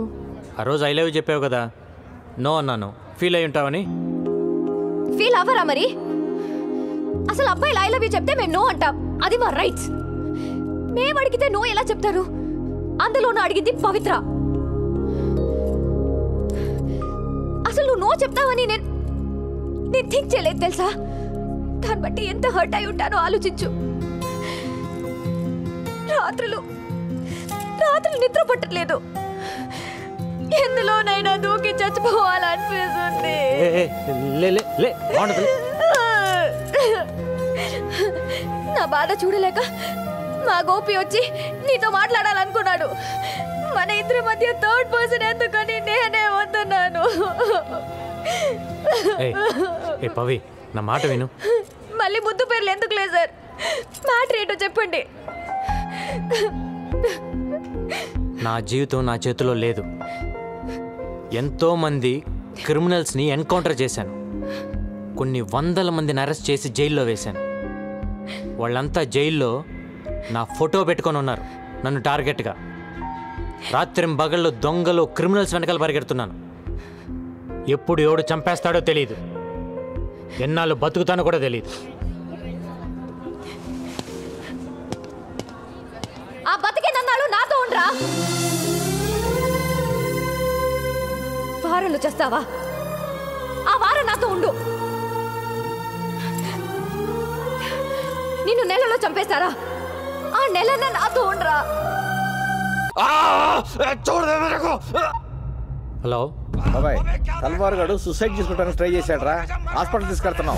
ఆ రోజు ఐ లవ్ చెప్పావు కదా, నో అన్నాను. ఫీల్ అయి ఉంటావని. ఫీల్ అవ్వరా మరి? అసలు అబ్బాయిలు ఐ లవ్ యూ చెప్తే మేము నో అంటాం, అది మా రైట్స్. మేము అడిగితే నో ఎలా చెప్తారు? అందులోనూ అడిగింది పవిత్ర. అసలు నువ్వు నో చెప్తావని నేను థింక్ చేయలేదు తెలుసా? దాన్ని బట్టి ఎంత హర్ట్ అయి ఉంటానో ఆలోచించు. రాత్రులు నిద్ర పట్టట్లేదు. ఎందులోనైనా దూకి చచ్చిపోవాలనిపిస్తుంది. నా బాధ చూడలేక మా గోపి వచ్చి నీతో మాట్లాడాలనుకున్నాడు. మన ఇద్దరి మధ్య థర్డ్ పర్సన్ ఎందుకని నేనే వస్తున్నాను. పవి, నా మాట విను. మళ్ళీ ముద్దు పేర్లు ఎందుకు లేదు సార్? మ్యాటర్ ఏంటో చెప్పండి. నా జీవితం నా చేతిలో లేదు. ఎంతో మంది క్రిమినల్స్ని ఎన్కౌంటర్ చేశాను. కొన్ని వందల మందిని అరెస్ట్ చేసి జైల్లో వేశాను. వాళ్ళంతా జైల్లో నా ఫోటో పెట్టుకొని ఉన్నారు నన్ను టార్గెట్గా. రాత్రింబగళ్ళు దొంగలు క్రిమినల్స్ వెనకాల పరిగెడుతున్నాను. ఎప్పుడు ఎవడు చంపేస్తాడో తెలియదు, ఎన్నాళ్ళు బతుకుతానో కూడా తెలియదు. ఆ బతికేనన్నాడు నాతో ఉండరా? వారంలో చేస్తావా? ఆ వారం నాతో ఉండు. నిన్ను నెలలో చంపేస్తారా? ఆ నెలన నాతో ఉండరా? హలో బాబాయ్, తల్వార్ గారు సూసైడ్ చేసుకోవడానికి ట్రై చేశాడ్రా. హాస్పిటల్ తీసుకెళ్తున్నాం.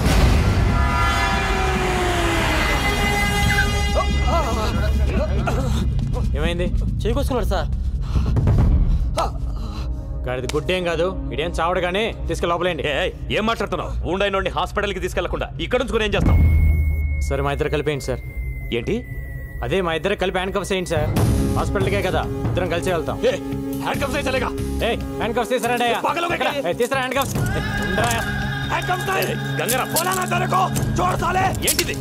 ఏమైంది? చేకొచ్చుకున్నాడు సార్. గాడిది గుడ్డేం కాదు, ఇదేం చావడు కానీ తీసుకెళ్ళి లోపలేండి. ఏం మాట్లాడుతున్నావు? ఉండైనోడిని హాస్పిటల్కి తీసుకెళ్లకుండా ఇక్కడ నుంచి ఏం చేస్తాం? సరే, మా ఇద్దరు కలిపేయండి సార్. ఏంటి? అదే మా ఇద్దరు కలిపి హ్యాండ్ కప్స్ వేయండి సార్. హాస్పిటల్కే కదా, ఇద్దరం కలిసి వెళ్తాం. హ్యాండ్ కప్స్ వేయలేగా? హ్యాండ్ కప్స్ తీసుకురండి. తీసుకురా హ్యాండ్ కప్స్. ఏంటిది?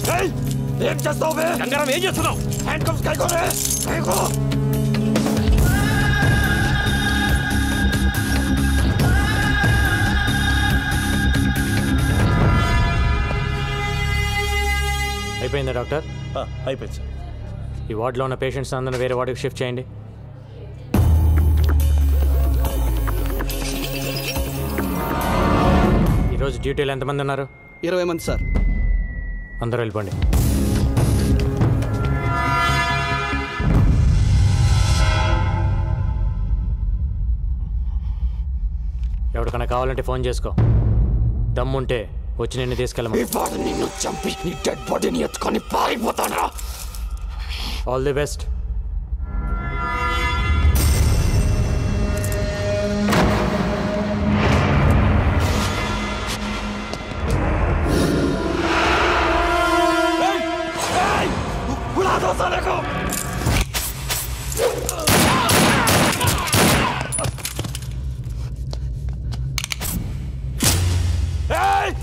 ఏం చేస్తావు? గంగారం ఏం చేస్తున్నావు? హ్యాండ్ కప్స్ అయిపోయిందా డాక్టర్? అయిపోయింది సార్. ఈ వార్డులో ఉన్న పేషెంట్స్ అందరిని వేరే వార్డుకి షిఫ్ట్ చేయండి. ఈరోజు డ్యూటీలో ఎంతమంది ఉన్నారు? 20 మంది సార్. అందరూ వెళ్ళిపోండి. ఎవరికైనా కావాలంటే ఫోన్ చేసుకో. దమ్ముంటే వచ్చి నిన్ను తీసుకెళ్ళమా. నిన్ను చంపి నీ డెడ్ బాడీని ఎత్తుకొని పారిపోతాను. All the best.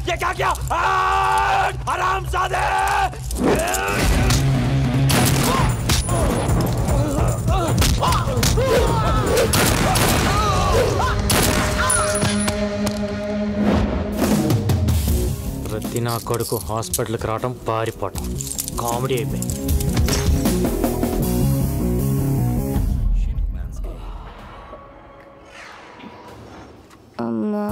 ये क्या किया? आराम सादे! ప్రతి నా కొడుకు హాస్పిటల్కి రావటం, పారిపోవటం కామెడీ అయిపోయింది. అమ్మా,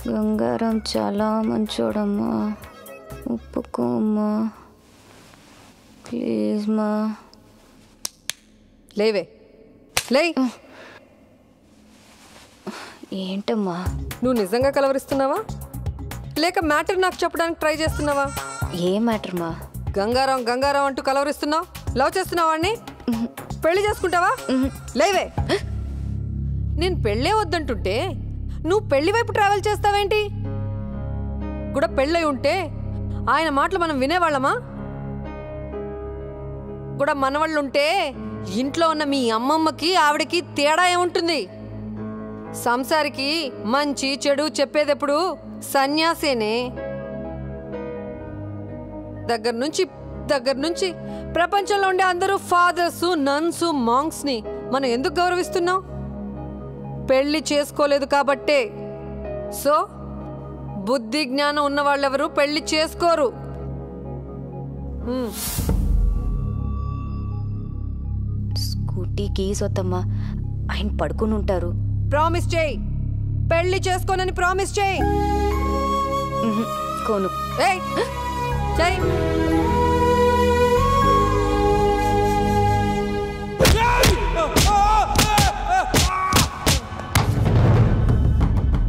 గంగారం చాలా మంచోడమ్మా, ఒప్పుకోమ్మా ప్లీజ్ మా. లేవే, లే. ఏంటమ్మా? నువ్వు నిజంగా కలవరిస్తున్నావా లేక మ్యాటర్ నాకు చెప్పడానికి ట్రై చేస్తున్నావా? ఏ మ్యాటర్ మా? గంగారం గంగారం అంటూ కలవరిస్తున్నావు. లవ్ చేస్తున్నావా వాడిని? పెళ్లి చేసుకుంటావా? లేవే. నేను పెళ్ళే వద్దంటుంటే నువ్వు పెళ్లి వైపు ట్రావెల్ చేస్తావేంటి? కూడా పెళ్ళై ఉంటే ఆయన మాటలు మనం వినేవాళ్ళమా? కూడా మనవాళ్ళుంటే ఇంట్లో ఉన్న మీ అమ్మమ్మకి ఆవిడకి తేడా ఏముంటుంది? సంసారికి మంచి చెడు చెప్పేదెప్పుడు సన్యాసేనే. దగ్గర నుంచి దగ్గర నుంచి ప్రపంచంలో ఉండే అందరూ ఫాదర్స్, నన్స్, మాంగ్స్ ని మనం ఎందుకు గౌరవిస్తున్నాం? పెళ్లి చేసుకోలేదు కాబట్టే. సో బుద్ధి జ్ఞానం ఉన్న వాళ్ళెవరు పెళ్లి చేసుకోరు. స్కూటీ కీస్ వద్దమ్మా, ఆయన పడుకుని ఉంటారు. ప్రామిస్ చేయి, పెళ్లి చేసుకోనని ప్రామిస్ చేయి. కోను. ఏయ్ చేయి.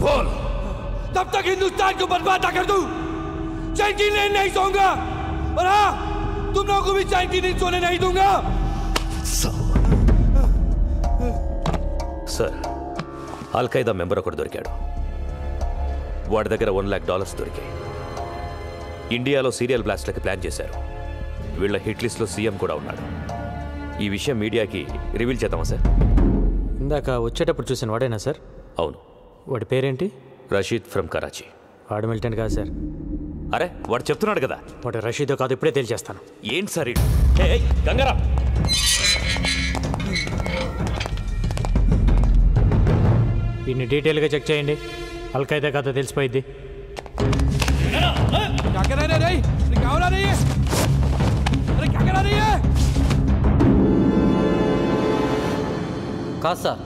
बोल, तब तक हिंदुस्तान को बर्बाद ना कर दूं, चैन की नींद नहीं सोऊंगा। और हाँ, तुम लोगों को भी चैन की नींद सोने नहीं दूंगा। సార్, అల్ఖైదా మెంబర్ ఒకడు దొరికాడు. వాడి దగ్గర $1,00,000 దొరికాయి. ఇండియాలో సీరియల్ బ్లాస్ట్లకి ప్లాన్ చేశారు. వీళ్ళ హిట్ లిస్ట్లో సీఎం కూడా ఉన్నాడు. ఈ విషయం మీడియాకి రివీల్ చేద్దామా సార్? ఇందాక వచ్చేటప్పుడు చూసిన వాడేనా సార్? అవును. వాడి పేరేంటి? రషీద్ ఫ్రమ్ కరాచీ. వాడు మిలిటెంట్ కాదు సార్. అరే, వాడు చెప్తున్నాడు కదా. వాడు రషీదో కాదు, ఇప్పుడే తెలియజేస్తాను. ఏంటి సార్ గంగారా? వీడిని డీటెయిల్గా చెక్ చేయండి. అల్ఖైదా కథ తెలిసిపోయింది. కాదు సార్.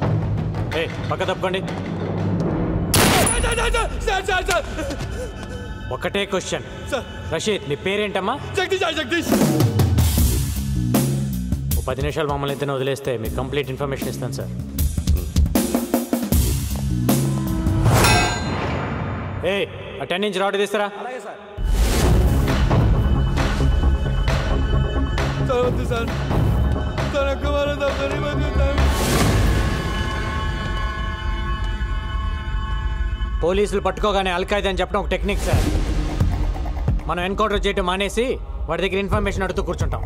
పక్క తప్పకండి. ఒకటే క్వశ్చన్. రషీద్, నీ పేరేంటమ్మా? జగదీష్. జగదీష్. 10 నిమిషాలు మమ్మల్ని ఇద్దరిని వదిలేస్తే మీకు కంప్లీట్ ఇన్ఫర్మేషన్ ఇస్తాను సార్. ఆ 10 ఇంచ్ రాడ్ తీస్తారా? పోలీసులు పట్టుకోగానే అల్ఖైదా అని చెప్పడం ఒక టెక్నిక్ సార్. మనం ఎన్కౌంటర్ చేయటం మానేసి వాడి దగ్గర ఇన్ఫర్మేషన్ అడుగుతూ కూర్చుంటాం.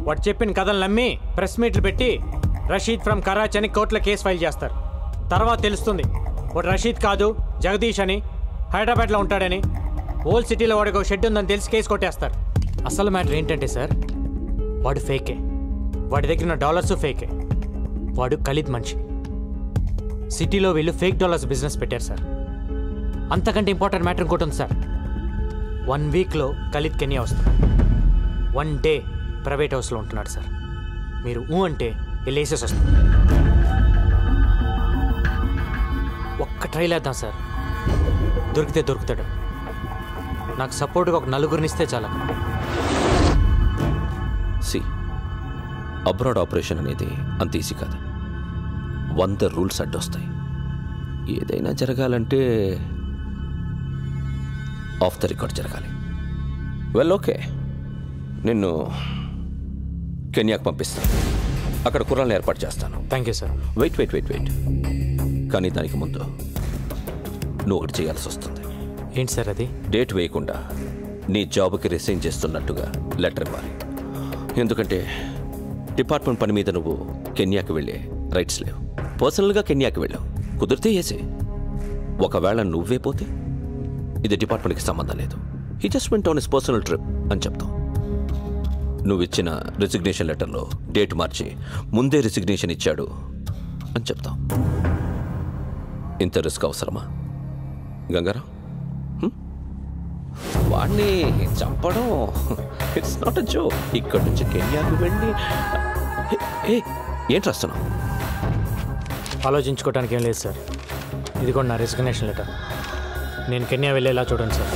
వాడు చెప్పిన కథలు నమ్మి ప్రెస్ మీట్లు పెట్టి రషీద్ ఫ్రమ్ కరాచీ అని కోర్టులో కేసు ఫైల్ చేస్తారు. తర్వాత తెలుస్తుంది వాడు రషీద్ కాదు, జగదీష్ అని, హైదరాబాద్లో ఉంటాడని. ఓల్డ్ సిటీలో వాడికి ఒక షెడ్ ఉందని తెలిసి కేసు కొట్టేస్తారు. అసలు మ్యాటర్ ఏంటంటే సార్, వాడు ఫేకే. వాడి దగ్గర ఉన్న డాలర్స్ ఫేకే. వాడు ఖలీద్ మనిషి. సిటీలో వీళ్ళు ఫేక్ డాలర్స్ బిజినెస్ పెట్టారు సార్. అంతకంటే ఇంపార్టెంట్ మ్యాటర్ ఇంకోటి ఉంది సార్. 1 వీక్లో ఖలీద్ కెన్యా వస్తాడు. 1 డే ప్రైవేట్ హౌస్లో ఉంటున్నాడు సార్. మీరు అంటే వెళ్ళేసేసి వస్తాడు. ఒక్క ట్రైల్ వేద్దాం సార్, దొరికితే దొరుకుతాడు. నాకు సపోర్ట్గా ఒక 4గురిని ఇస్తే చాలా. అబ్రాడ్ ఆపరేషన్ అనేది అంత ఈజీ కాదు. 100 రూల్స్ అడ్డొస్తాయి. ఏదైనా జరగాలంటే ఆఫ్ ద రికార్డ్ జరగాలి. వెల్, ఓకే, నిన్ను కెన్యాకు పంపిస్తాను. అక్కడ కుర్రాలను ఏర్పాటు చేస్తాను. Thank you sir. వెయిట్. కానీ దానికి ముందు నువ్వు ఒకటి చేయాల్సి వస్తుంది. ఏంటి సార్ అది? డేట్ వేయకుండా నీ జాబ్కి రిసైన్ చేస్తున్నట్టుగా లెటర్ ఇవ్వాలి. ఎందుకంటే డిపార్ట్మెంట్ పని మీద నువ్వు కెన్యాకి వెళ్ళే రైట్స్ లేవు. పర్సనల్గా కెన్యాకి వెళ్ళావు, కుదిరితే వేసే. ఒకవేళ నువ్వే పోతే ఇది డిపార్ట్మెంట్కి సంబంధం లేదు. He just went on his personal trip అని చెప్తాం. నువ్వు ఇచ్చిన రిసిగ్నేషన్ లెటర్లో డేట్ మార్చి ముందే రిసిగ్నేషన్ ఇచ్చాడు అని చెప్తాం. ఇంత రిస్క్ అవసరమా గంగారావు? వాడిని చంపడం ఇట్స్ నాట్ అ జోక్. ఇక్కడి నుంచి కెన్యాకు వెళ్ళి ఏంటి రాస్తున్నావు? ఆలోచించుకోవడానికి ఏం లేదు సార్. ఇది కూడా నా రిసిగ్నేషన్ లెటర్. నేను కెన్యా వెళ్ళేలా చూడండి సార్.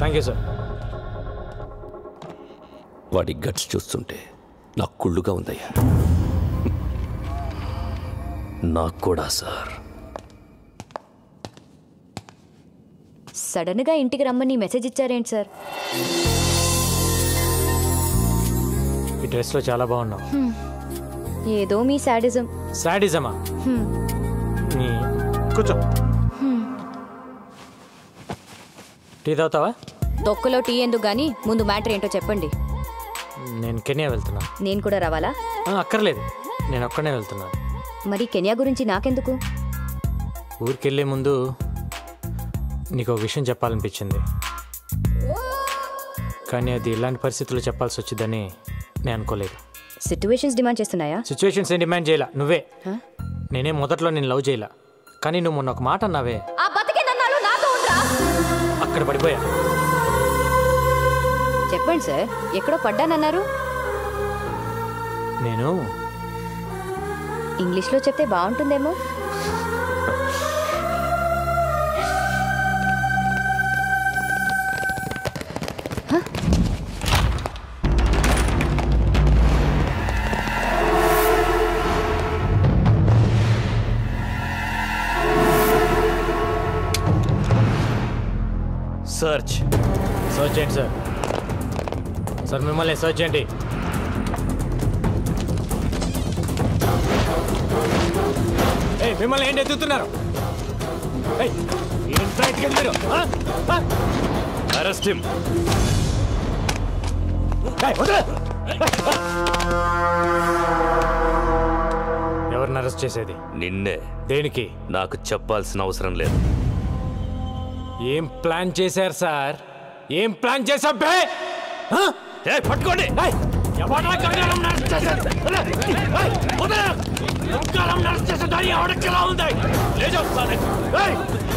Thank you sir. వాడి గట్స్ చూస్తుంటే నాకు కుళ్ళుగా ఉందయ్యా. నాకు కూడా సార్. సడన్గా ఇంటికి రమ్మని మెసేజ్ ఇచ్చారేంటి సార్? ఈ డ్రెస్లో చాలా బాగున్నావు. ఏదో మీ శాడిజం. శాడిజమా? కూర్చో. టీ తాగుతావా? తొక్కలో టీ ఎందుకు గానీ ముందు మ్యాటర్ ఏంటో చెప్పండి. నేను కెన్యా వెళ్తున్నా. నేను కూడా రావాలా? అక్కర్లేదు, నేను ఒక్కనే వెళ్తున్నాను. మరి కెన్యా గురించి నాకెందుకు? ఊరికెళ్ళే ముందు నీకు ఒక విషయం చెప్పాలనిపించింది. కానీ అది ఇలాంటి పరిస్థితుల్లో చెప్పాల్సి వచ్చిందని నేను అనుకోలేదు. సిచ్యువేషన్స్ డిమాండ్ చేస్తున్నాయా? సిచ్యువేషన్స్ ఏం డిమాండ్ చేయలా, నువ్వే. నేనే మొదట్లో నేను లవ్ చేయలా, కానీ నువ్వు మొన్న ఒక మాట అన్నావే, అక్కడ పడిపోయా. చెప్పండి సార్, ఎక్కడో పడ్డానన్నారు. నేను ఇంగ్లీష్లో చెప్తే బాగుంటుందేమో. సర్చ్ చేయండి సార్. సార్ మిమ్మల్ని సర్చ్ చేయండి. మిమ్మల్ని ఏంటి ఎత్తుతున్నారు? Arrest him. ఎవరిని అరెస్ట్ చేసేది? నిన్నే. దేనికి? నాకు చెప్పాల్సిన అవసరం లేదు. ఏం ప్లాన్ చేశారు సార్? ఏం ప్లాన్ చేశారు? పట్టుకోండి.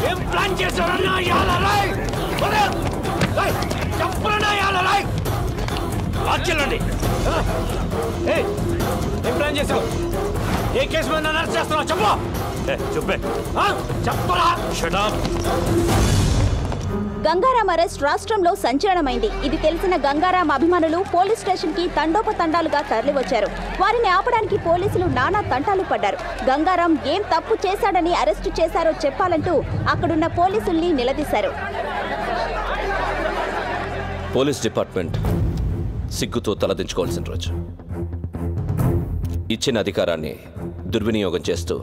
ఏం ప్లాన్ చేశారన్నా? ఏం ప్లాన్ చేశావు? ఏ కేసు మీద అరెస్ట్ చేస్తున్నావు? చెప్పు. చెప్పే. చెప్పరా? గంగారాం అరెస్ట్ రాష్ట్రంలో సంచలనమైంది. ఇది తెలిసిన గంగారాం అభిమానులు పోలీస్ స్టేషన్ కి తండోపతండాలుగా తరలివచ్చారు. వారిని ఆపడానికి పోలీసులు నానా తంటాలు పడ్డారు. గంగారాం ఏం తప్పు చేశాడని అరెస్టు చేశారో చెప్పాలంటూ అక్కడున్న పోలీసుల్ని నిలదీశారు. పోలీస్ డిపార్ట్మెంట్ సిగ్గుతో తలదించుకోవాల్సిన రోజు. ఇచ్చిన అధికారాన్ని దుర్వినియోగం చేస్తూ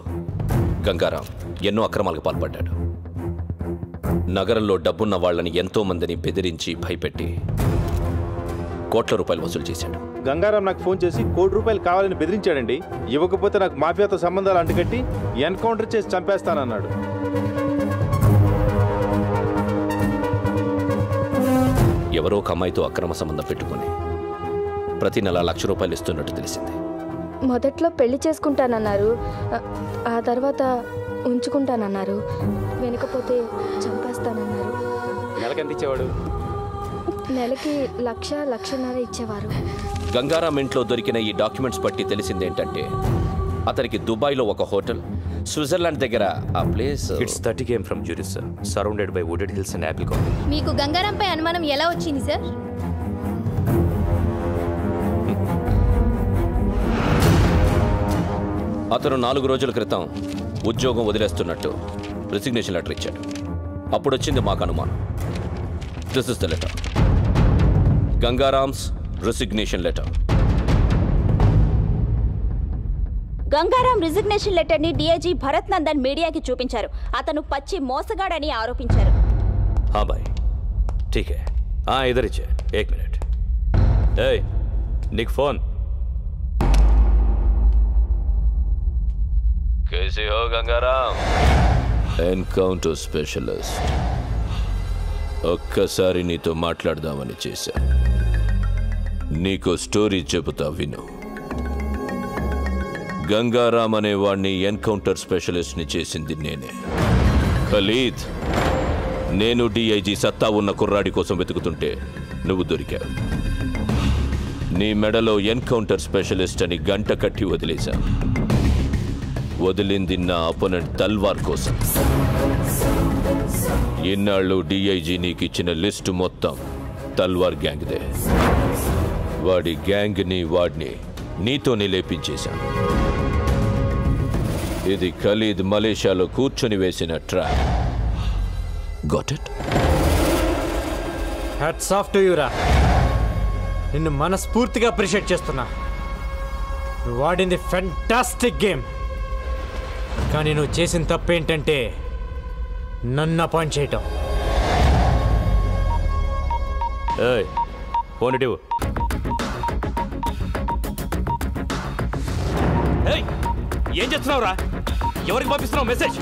గంగారాం ఎన్నో అక్రమాలకు పాల్పడ్డాడు. నగరంలో డబ్బున్న వాళ్ళని ఎంతో మందిని బెదిరించి భయపెట్టి కోట్ల రూపాయలు వసూలు చేశాడు. గంగారాం నాకు ఫోన్ చేసి ₹1,00,00,000 కావాలని బెదిరించాడండి. ఇవ్వకపోతే నాకు మాఫియాతో సంబంధాలు అంటుకట్టి ఎన్కౌంటర్ చేసి చంపేస్తానన్నాడు. ఎవరో ఒక అమ్మాయితో అక్రమ సంబంధం పెట్టుకుని ప్రతి నెల ₹1,00,000 ఇస్తున్నట్టు తెలిసింది. మొదట్లో పెళ్లి చేసుకుంటానన్నారు, ఆ తర్వాత ఉంచుకుంటానన్నారు, వెనకపోతే చంపేస్తానన్నారు. నెలకి ఎంత ఇచ్చేవాడు? నెలకి 1,00,000-1,50,000 ఇచ్చేవారు. గంగారాం ఇంట్లో దొరికిన ఈ డాక్యుమెంట్స్ బట్టి తెలిసిందేంటంటే అతనికి దుబాయ్లో ఒక హోటల్, స్విట్జర్లాండ్ దగ్గర ఆ place. It's 30 km from Zurich, sir. Surrounded by wooded hills and apple garden. మీకు గంగారాంపై అనుమానం ఎలా వచ్చింది సార్? అతను 4 రోజుల క్రితం ఉద్యోగం వదిలేస్తున్నట్టు రిసిగ్నేషన్ లెటర్ ఇచ్చాడు. అప్పుడు వచ్చింది మాకు అనుమానం. This is the letter. Gangaram's resignation letter. Gangaram resignation letter ని డీఐజీ భరత్ నందన్ మీడియాకి చూపించారు. అతను పచ్చి మోసగాడని ఆరోపించారు. हाँ भाई ठीक है. हाँ इधर ही है. 1 मिनट. ए निक फोन. कैसे हो गंगाराम? Encounter specialist. ఒక్కసారి నీతో మాట్లాడదామని చేశా. నీకు స్టోరీ చెబుతా విను. గంగారాం అనే వాడిని ఎన్కౌంటర్ స్పెషలిస్ట్ ని చేసింది నేనే. ఖలీద్, నేను డిఐజీ సత్తా ఉన్న కుర్రాడి కోసం వెతుకుతుంటే నువ్వు దొరికావు. నీ మెడలో ఎన్కౌంటర్ స్పెషలిస్ట్ అని గంట కట్టి వదిలేశా. వదిలింది నా అపోనెంట్ తల్వార్ కోసం. ఇన్నాళ్ళు డిఐజీ నీకు ఇచ్చిన లిస్టు మొత్తం తల్వార్ గ్యాంగ్దే. వాడి గ్యాంగ్ని వాడిని నీతోనే లేపించేశాను. ఇది ఖలీద్ మలేషియాలో కూర్చొని వేసిన trap. Got it? Hats off to you రా. నిన్ను మనస్ఫూర్తిగా అప్రిషియేట్ చేస్తున్నా. నువ్వు వాడింది ఫెంటాస్టిక్ గేమ్. కానీ నువ్వు చేసిన తప్పేంటంటే నన్ను అపాయింట్ చేయటం. ఫోన్ ఇటు. ఏం చేస్తున్నావురా? ఎవరికి పంపిస్తున్నావు మెసేజ్?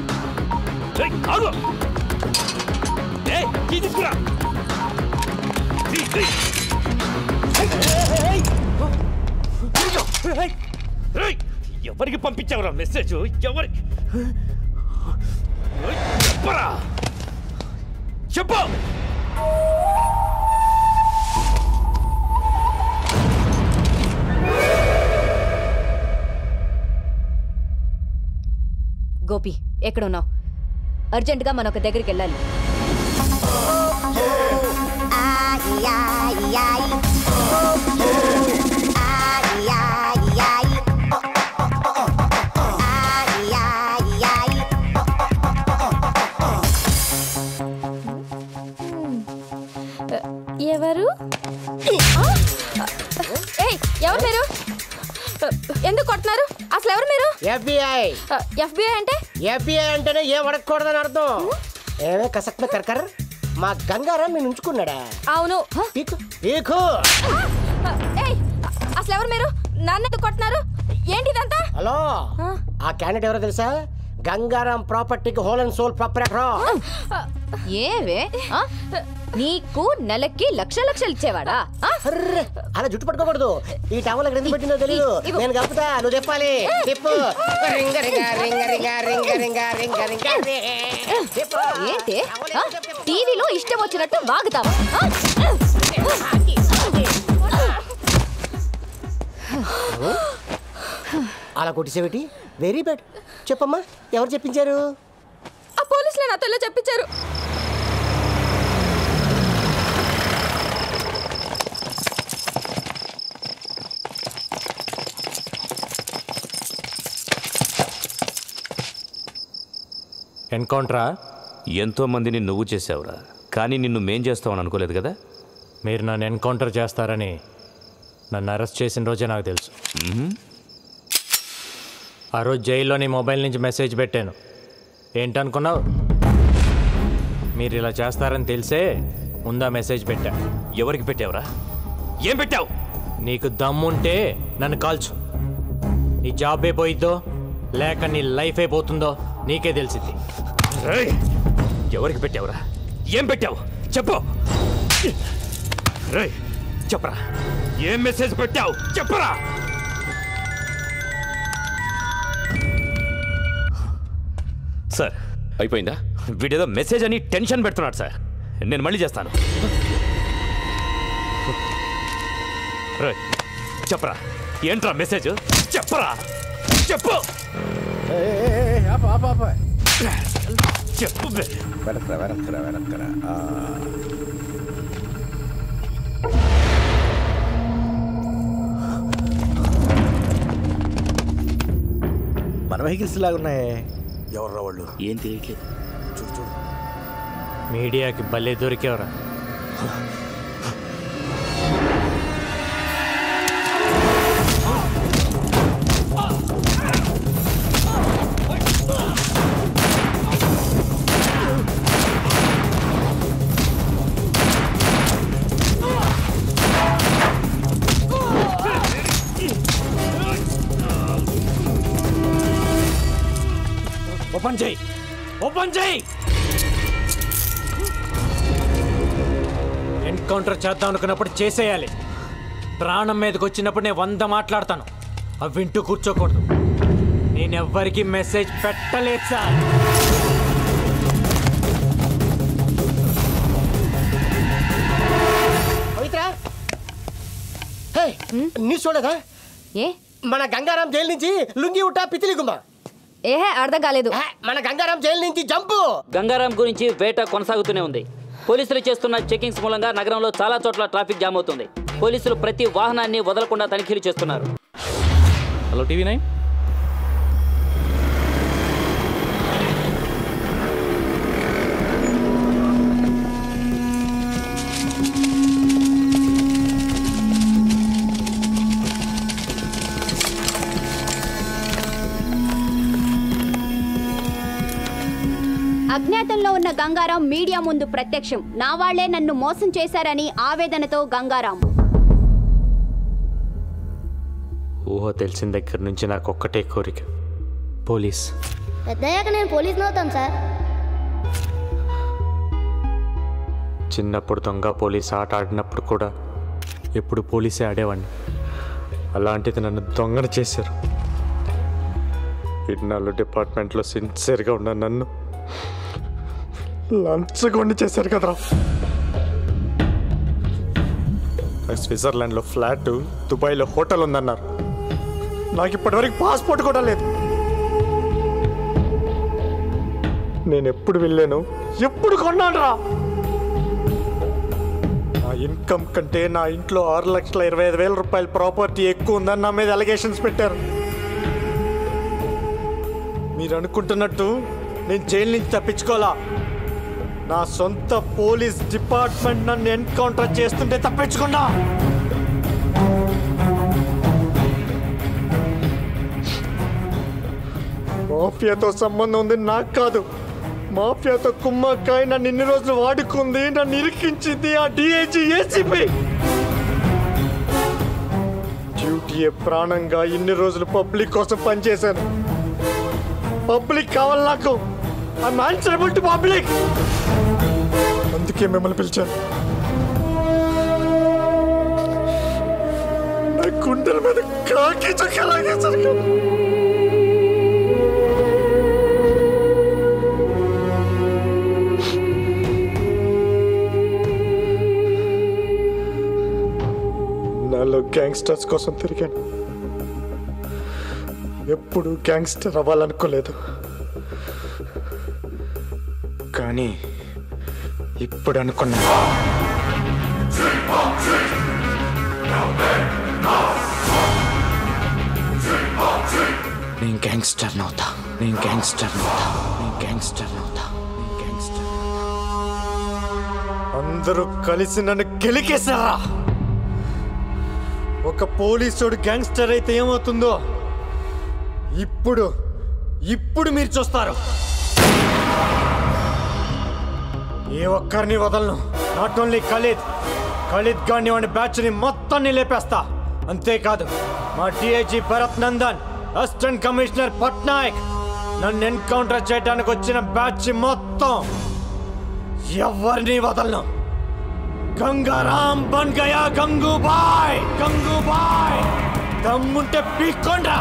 తీసుకురా. ఎవరికి పంపించావురా మెసేజ్? ఎవరికి చెప్పరా? చెప్పు. గోపి ఎక్కడున్నావు? అర్జెంటుగా మనం ఒక దగ్గరికి వెళ్ళాలి. ఎవరు? ఎవరు మీరు? ఎందుకు కొడుతున్నారు? అసలు ఎవరు మీరు? FBI. FBI అంటే? FBI అంటేనే ఏ వడకూడదని అర్థం. ఏమే కసక్న కర్కర్ మా గంగారాం నేను ఉంచుకున్నాడా? అవును. అసలు ఎవరు మీరు? నన్ను ఎందుకు కొడుతున్నారు? ఏంటి ఇదంతా? హలో, ఆ క్యాండిడేట్ ఎవరో తెలుసా? గంగారాం ప్రాపర్టీకి హోల్ అండ్ సోల్ ప్రాపరేటర్. ఏవే నీకు నెలకి లక్షలు ఇచ్చేవాడా? అలా జుట్టు పట్టుకోకూడదు. ఈ టవల్ ఎక్కడ ఎందుకు పెట్టిందో తెలియదు. నేను కలుపుతా, నువ్వు చెప్పాలి. చెప్పు. ఏంటి టీవీలో ఇష్టం వచ్చినట్టు వాగుతావా? అలా కొట్టిసేవిటి? Very bad. చెప్పమ్మా, ఎవరు చెప్పించారు? ఆ పోలీసులే నా తల్లి చెప్పించారు. ఎన్కౌంటరా? ఎంతో మందిని నువ్వు చేసావురా, కానీ నిన్ను మేం చేస్తావని అనుకోలేదు కదా. మీరు నన్ను ఎన్కౌంటర్ చేస్తారని నన్ను అరెస్ట్ చేసిన రోజే నాకు తెలుసు. ఆ రోజు జైల్లో నీ మొబైల్ నుంచి మెసేజ్ పెట్టాను. ఏంటనుకున్నావు? మీరు ఇలా చేస్తారని తెలిసే ముందా మెసేజ్ పెట్టా. ఎవరికి పెట్టావురా? ఏం పెట్టావు? నీకు దమ్ముంటే నన్ను కాల్చు. నీ జాబ్ అయిపోయిద్దో లేక నీ లైఫ్ అయిపోతుందో నీకే తెలిసింది. ఎవరికి పెట్టావురా? ఏం పెట్టావు? చెప్పు. చెప్పరా, ఏం మెసేజ్ పెట్టావు? చెప్పరా. సార్ అయిపోయిందా? వీడేదో మెసేజ్ అని టెన్షన్ పెడుతున్నాడు సార్. నేను మళ్ళీ చేస్తాను. చెప్పరా, ఏంట్రా మెసేజ్? చెప్పరా, చెప్పు. చెప్పు. మన వెహికల్స్ లాగా ఉన్నాయి. ఎవర్రా వాళ్ళు? ఏం తెలియట్లేదు. చూడు చూడు. మీడియాకి భలే దొరికేవరా. ఓపెన్ చేయి, ఓపెన్ చేయి. ఎన్కౌంటర్ చేద్దాం అనుకున్నప్పుడు చేసేయాలి. ప్రాణం మీదకి వచ్చినప్పుడు నేను 100 మాట్లాడతాను. అవి వింటూ కూర్చోకూడదు. నేనెవ్వరికి మెసేజ్ పెట్టలేదు సార్. న్యూస్ చూడదా? ఏ మన గంగారాం జైలు నుంచి లుంగి ఉట్టా పితిలి గుమ్మ. ఏహే అర్థం కాలేదు. మన గంగారాం జైలు నుంచి జంపు. గంగారాం గురించి వేట కొనసాగుతూనే ఉంది. పోలీసులు చేస్తున్న చెకింగ్స్ మూలంగా నగరంలో చాలా చోట్ల ట్రాఫిక్ జామ్ అవుతుంది. పోలీసులు ప్రతి వాహనాన్ని వదలకుండా తనిఖీలు చేస్తున్నారు. Hello TV9. అజ్ఞాతంలో ఉన్న గంగారాం మీడియా ముందు ప్రత్యక్షం. నా వాళ్లే నన్ను మోసం చేశారని ఆవేదనతో గంగారాం. ఊహ తెలిసిన దగ్గర నుంచి నాకు ఒక్కటే కోరిక, పోలీస్. పెద్దయ్యాక నేను పోలీస్ని అవుతాను సార్. చిన్నప్పుడు దొంగ పోలీస్ ఆట ఆడినప్పుడు కూడా ఎప్పుడు పోలీసే ఆడేవాడిని. అలాంటిది నన్ను దొంగన చేశారు. ఇన్నాళ్ళు డిపార్ట్మెంట్లో సిన్సియర్గా ఉన్న నన్ను లంచగొండి చేశారు కదరా. నాకు స్విట్జర్లాండ్లో ఫ్లాట్, దుబాయ్లో హోటల్ ఉందన్నారు. నాకు ఇప్పటివరకు పాస్పోర్ట్ కూడా లేదు. నేను ఎప్పుడు వెళ్ళాను, ఎప్పుడు కొన్నాను రా. నా ఇన్కమ్ కంటే నా ఇంట్లో 6,25,000 రూపాయల ప్రాపర్టీ ఎక్కువ ఉందని నా మీద అలిగేషన్స్ పెట్టారు. మీరు అనుకుంటున్నట్టు నేను జైలు నుంచి తప్పించుకోవాలా. నా సొంత పోలీస్ డిపార్ట్మెంట్ నన్ను ఎన్కౌంటర్ చేస్తుంటే తప్పించుకున్నా. మాఫియాతో సంబంధం ఉంది నాకు కాదు. మాఫియాతో కుమ్మక్కాయ నన్ను ఇన్ని రోజులు వాడుకుంది, నన్ను ఇరికించింది ఆ డిఐజీ ఏసీపీ. డ్యూటీయే ప్రాణంగా ఇన్ని రోజులు పబ్లిక్ కోసం పనిచేశాను. పబ్లిక్ కావాలి నాకు. I'm answerable to public. అందుకే మిమ్మల్ని పిలిచాను. నా గుండెల మీద కాకి చక్కలాగే జరిగాను. నాలో గ్యాంగ్స్టర్స్ కోసం తిరిగాను. ఎప్పుడు గ్యాంగ్స్టర్ అవ్వాలనుకోలేదు. కానీ ఇప్పుడు అనుకున్నా. నేను గ్యాంగ్స్టర్ అవుతా. నేను గ్యాంగ్స్టర్ అవుతా. నేను గ్యాంగ్స్టర్ అవుతా. నేను గ్యాంగ్స్టర్. అందరూ కలిసి నన్ను గెలికేశారా. ఒక పోలీసుడు గ్యాంగ్స్టర్ అయితే ఏమవుతుందో ఇప్పుడు మీరు చూస్తారు. ఏ ఒక్కరిని వదలను. నాట్ ఓన్లీ ఖలీద్ గాని వాడి బ్యాచ్ని మొత్తాన్ని లేపేస్తా. అంతేకాదు మా DIG Bharat Nandan, assistant commissioner Patnaik, నన్ను ఎన్కౌంటర్ చేయడానికి వచ్చిన బ్యాచ్ మొత్తం ఎవరిని వదలను. గంగారాం బన్ గయా గంగూబాయ్. దమ్ముంటే పీక్కోండ్రా.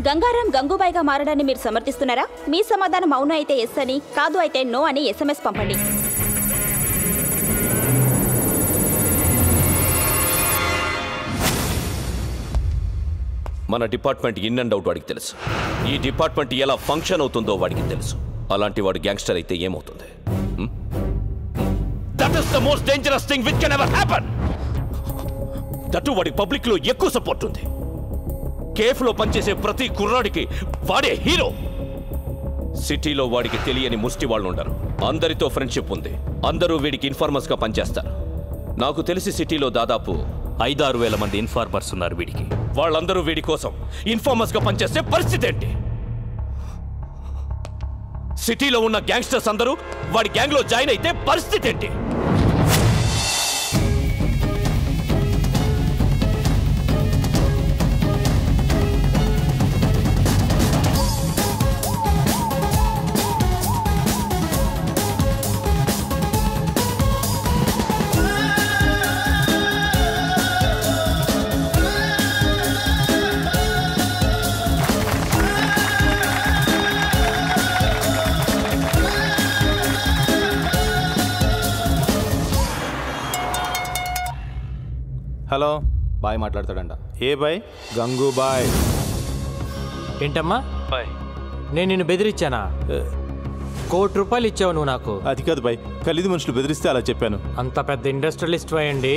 గంగారాం గంగూబాయిగా మారడాన్ని మీరు సమర్థిస్తున్నారా? మీ సమాధానం అవును అయితే ఎస్ అని, కాదు అయితే నో అని SMS పంపండి. మన డిపార్ట్మెంట్ ఇన్ అండ్ అవుట్ వాడికి తెలుసు. ఈ డిపార్ట్మెంట్ ఎలా ఫంక్షన్ అవుతుందో వాడికి తెలుసు. అలాంటి వాడు గ్యాంగ్స్టర్ అయితే ఏమవుతుంది? That is the most dangerous thing which can ever happen. That వాడి పబ్లిక్ లో ఎక్కువ సపోర్ట్ ఉంది. కేఫ్లో పనిచేసే ప్రతి కుర్రాడికి వాడే హీరో. సిటీలో వాడికి తెలియని ముష్టి వాళ్ళు ఉండరు. అందరితో ఫ్రెండ్షిప్ ఉంది. అందరూ వీడికి ఇన్ఫార్మర్స్ గా పనిచేస్తారు. నాకు తెలిసి సిటీలో దాదాపు 5-6 వేల మంది ఇన్ఫార్మర్స్ ఉన్నారు వీడికి. వాళ్ళందరూ వీడి కోసం ఇన్ఫార్మర్స్ గా పనిచేస్తే పరిస్థితి ఏంటి? సిటీలో ఉన్న గ్యాంగ్స్టర్స్ అందరూ వాడి గ్యాంగ్ లో జాయిన్ అయితే పరిస్థితి ఏంటి? హలో, బాయ్ మాట్లాడతాడంట. ఏ బాయ్? గంగూబాయ్. ఏంటమ్మా బాయ్? నేను నిన్ను బెదిరించానా? ₹1,00,00,000 ఇచ్చావు నువ్వు నాకు. అది కాదు బాయ్, ఖలీదు మనుషులు బెదిరిస్తే అలా చెప్పాను. అంత పెద్ద ఇండస్ట్రియలిస్ట్ అయ్యండి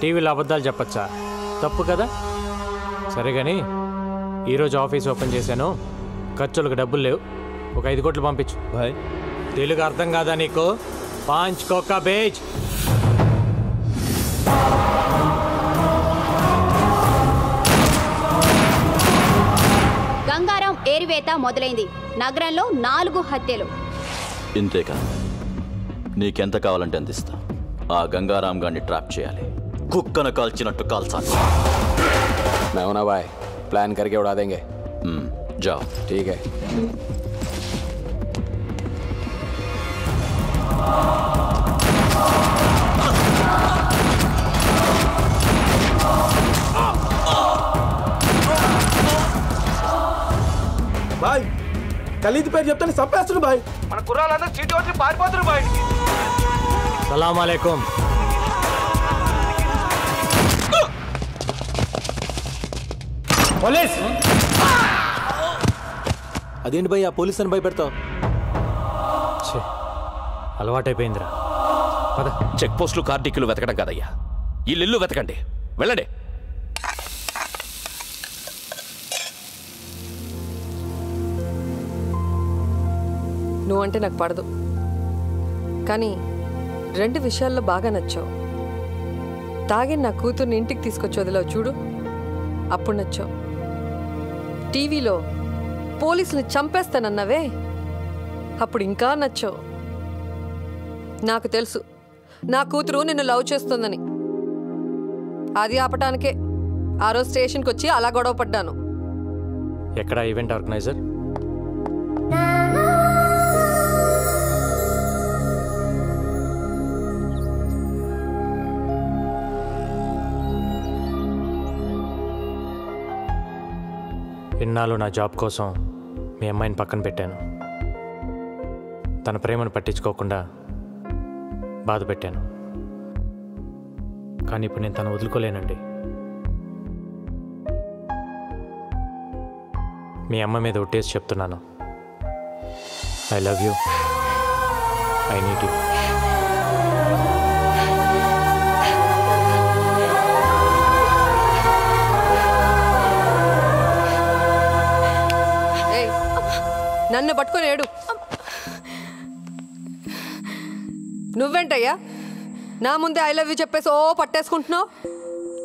టీవీలో అబద్ధాలు చెప్పచ్చా? తప్పు కదా. సరే కానీ ఈరోజు ఆఫీస్ ఓపెన్ చేశాను. ఖర్చులకు డబ్బులు లేవు. ఒక 5 కోట్లు పంపించు. బాయ్ తెలుగు అర్థం కాదా నీకు? 5 కోకా బేజ్. గంగారాం ఏరివేత మొదలైంది. నగరంలో 4 హత్యలు. ఇంతేకా? నీకెంత కావాలంటే అందిస్తా. ఆ గంగారాం గారిని ట్రాప్ చేయాలి. కుక్కను కాల్చినట్టు కాల్చాలి. मैं हूं ना भाई, प्लान करके उड़ा देंगे. जाओ. ठीक है. బాయ్ ఖలీద్ పేరు చెప్తాను చంపేస్తుడు బాయ్. మన కుర్రాళ్ళందరూ చీటి వచ్చి పారిపోతున్నారు బయటికి. సలాం అలైకుం. పోలీస్. అదేంటి భయ్ ఆ పోలీస్ అని భయపెడతావు? అలవాటైపోయిందిరా. చెక్ పోస్టులు కార్డిక్యులు వెతకడం కాదయ్యా, ఇల్లు వెతకండి. వెళ్ళండి. నువ్వంటే నాకు పడదు, కానీ 2 విషయాల్లో బాగా నచ్చావు. తాగి నా కూతుర్ని ఇంటికి తీసుకొచ్చి వదిలావు చూడు, అప్పుడు నచ్చావు. టీవీలో పోలీసుని చంపేస్తానన్నావే, అప్పుడు ఇంకా నచ్చావు. నాకు తెలుసు నా కూతురు నిన్ను లవ్ చేస్తుందని. అది ఆపటానికే ఆ రోజు స్టేషన్కి వచ్చి అలా గొడవ పడ్డాను. ఎక్కడ ఈవెంట్ ఆర్గనైజర్? ఇన్నాళ్ళు నా జాబ్ కోసం మీ అమ్మాయిని పక్కన పెట్టాను. తన ప్రేమను పట్టించుకోకుండా బాధ పెట్టాను. కానీ ఇప్పుడు నేను తను వదులుకోలేనండి. మీ అమ్మ మీద ఒట్టేసి చెప్తున్నాను, I love you, I need you. నన్ను పట్టుకొని ఏడు. నువ్వేంటయ్యా నా ముందే ఐ లవ్ యూ చెప్పేసి ఓ పట్టేసుకుంటున్నావు?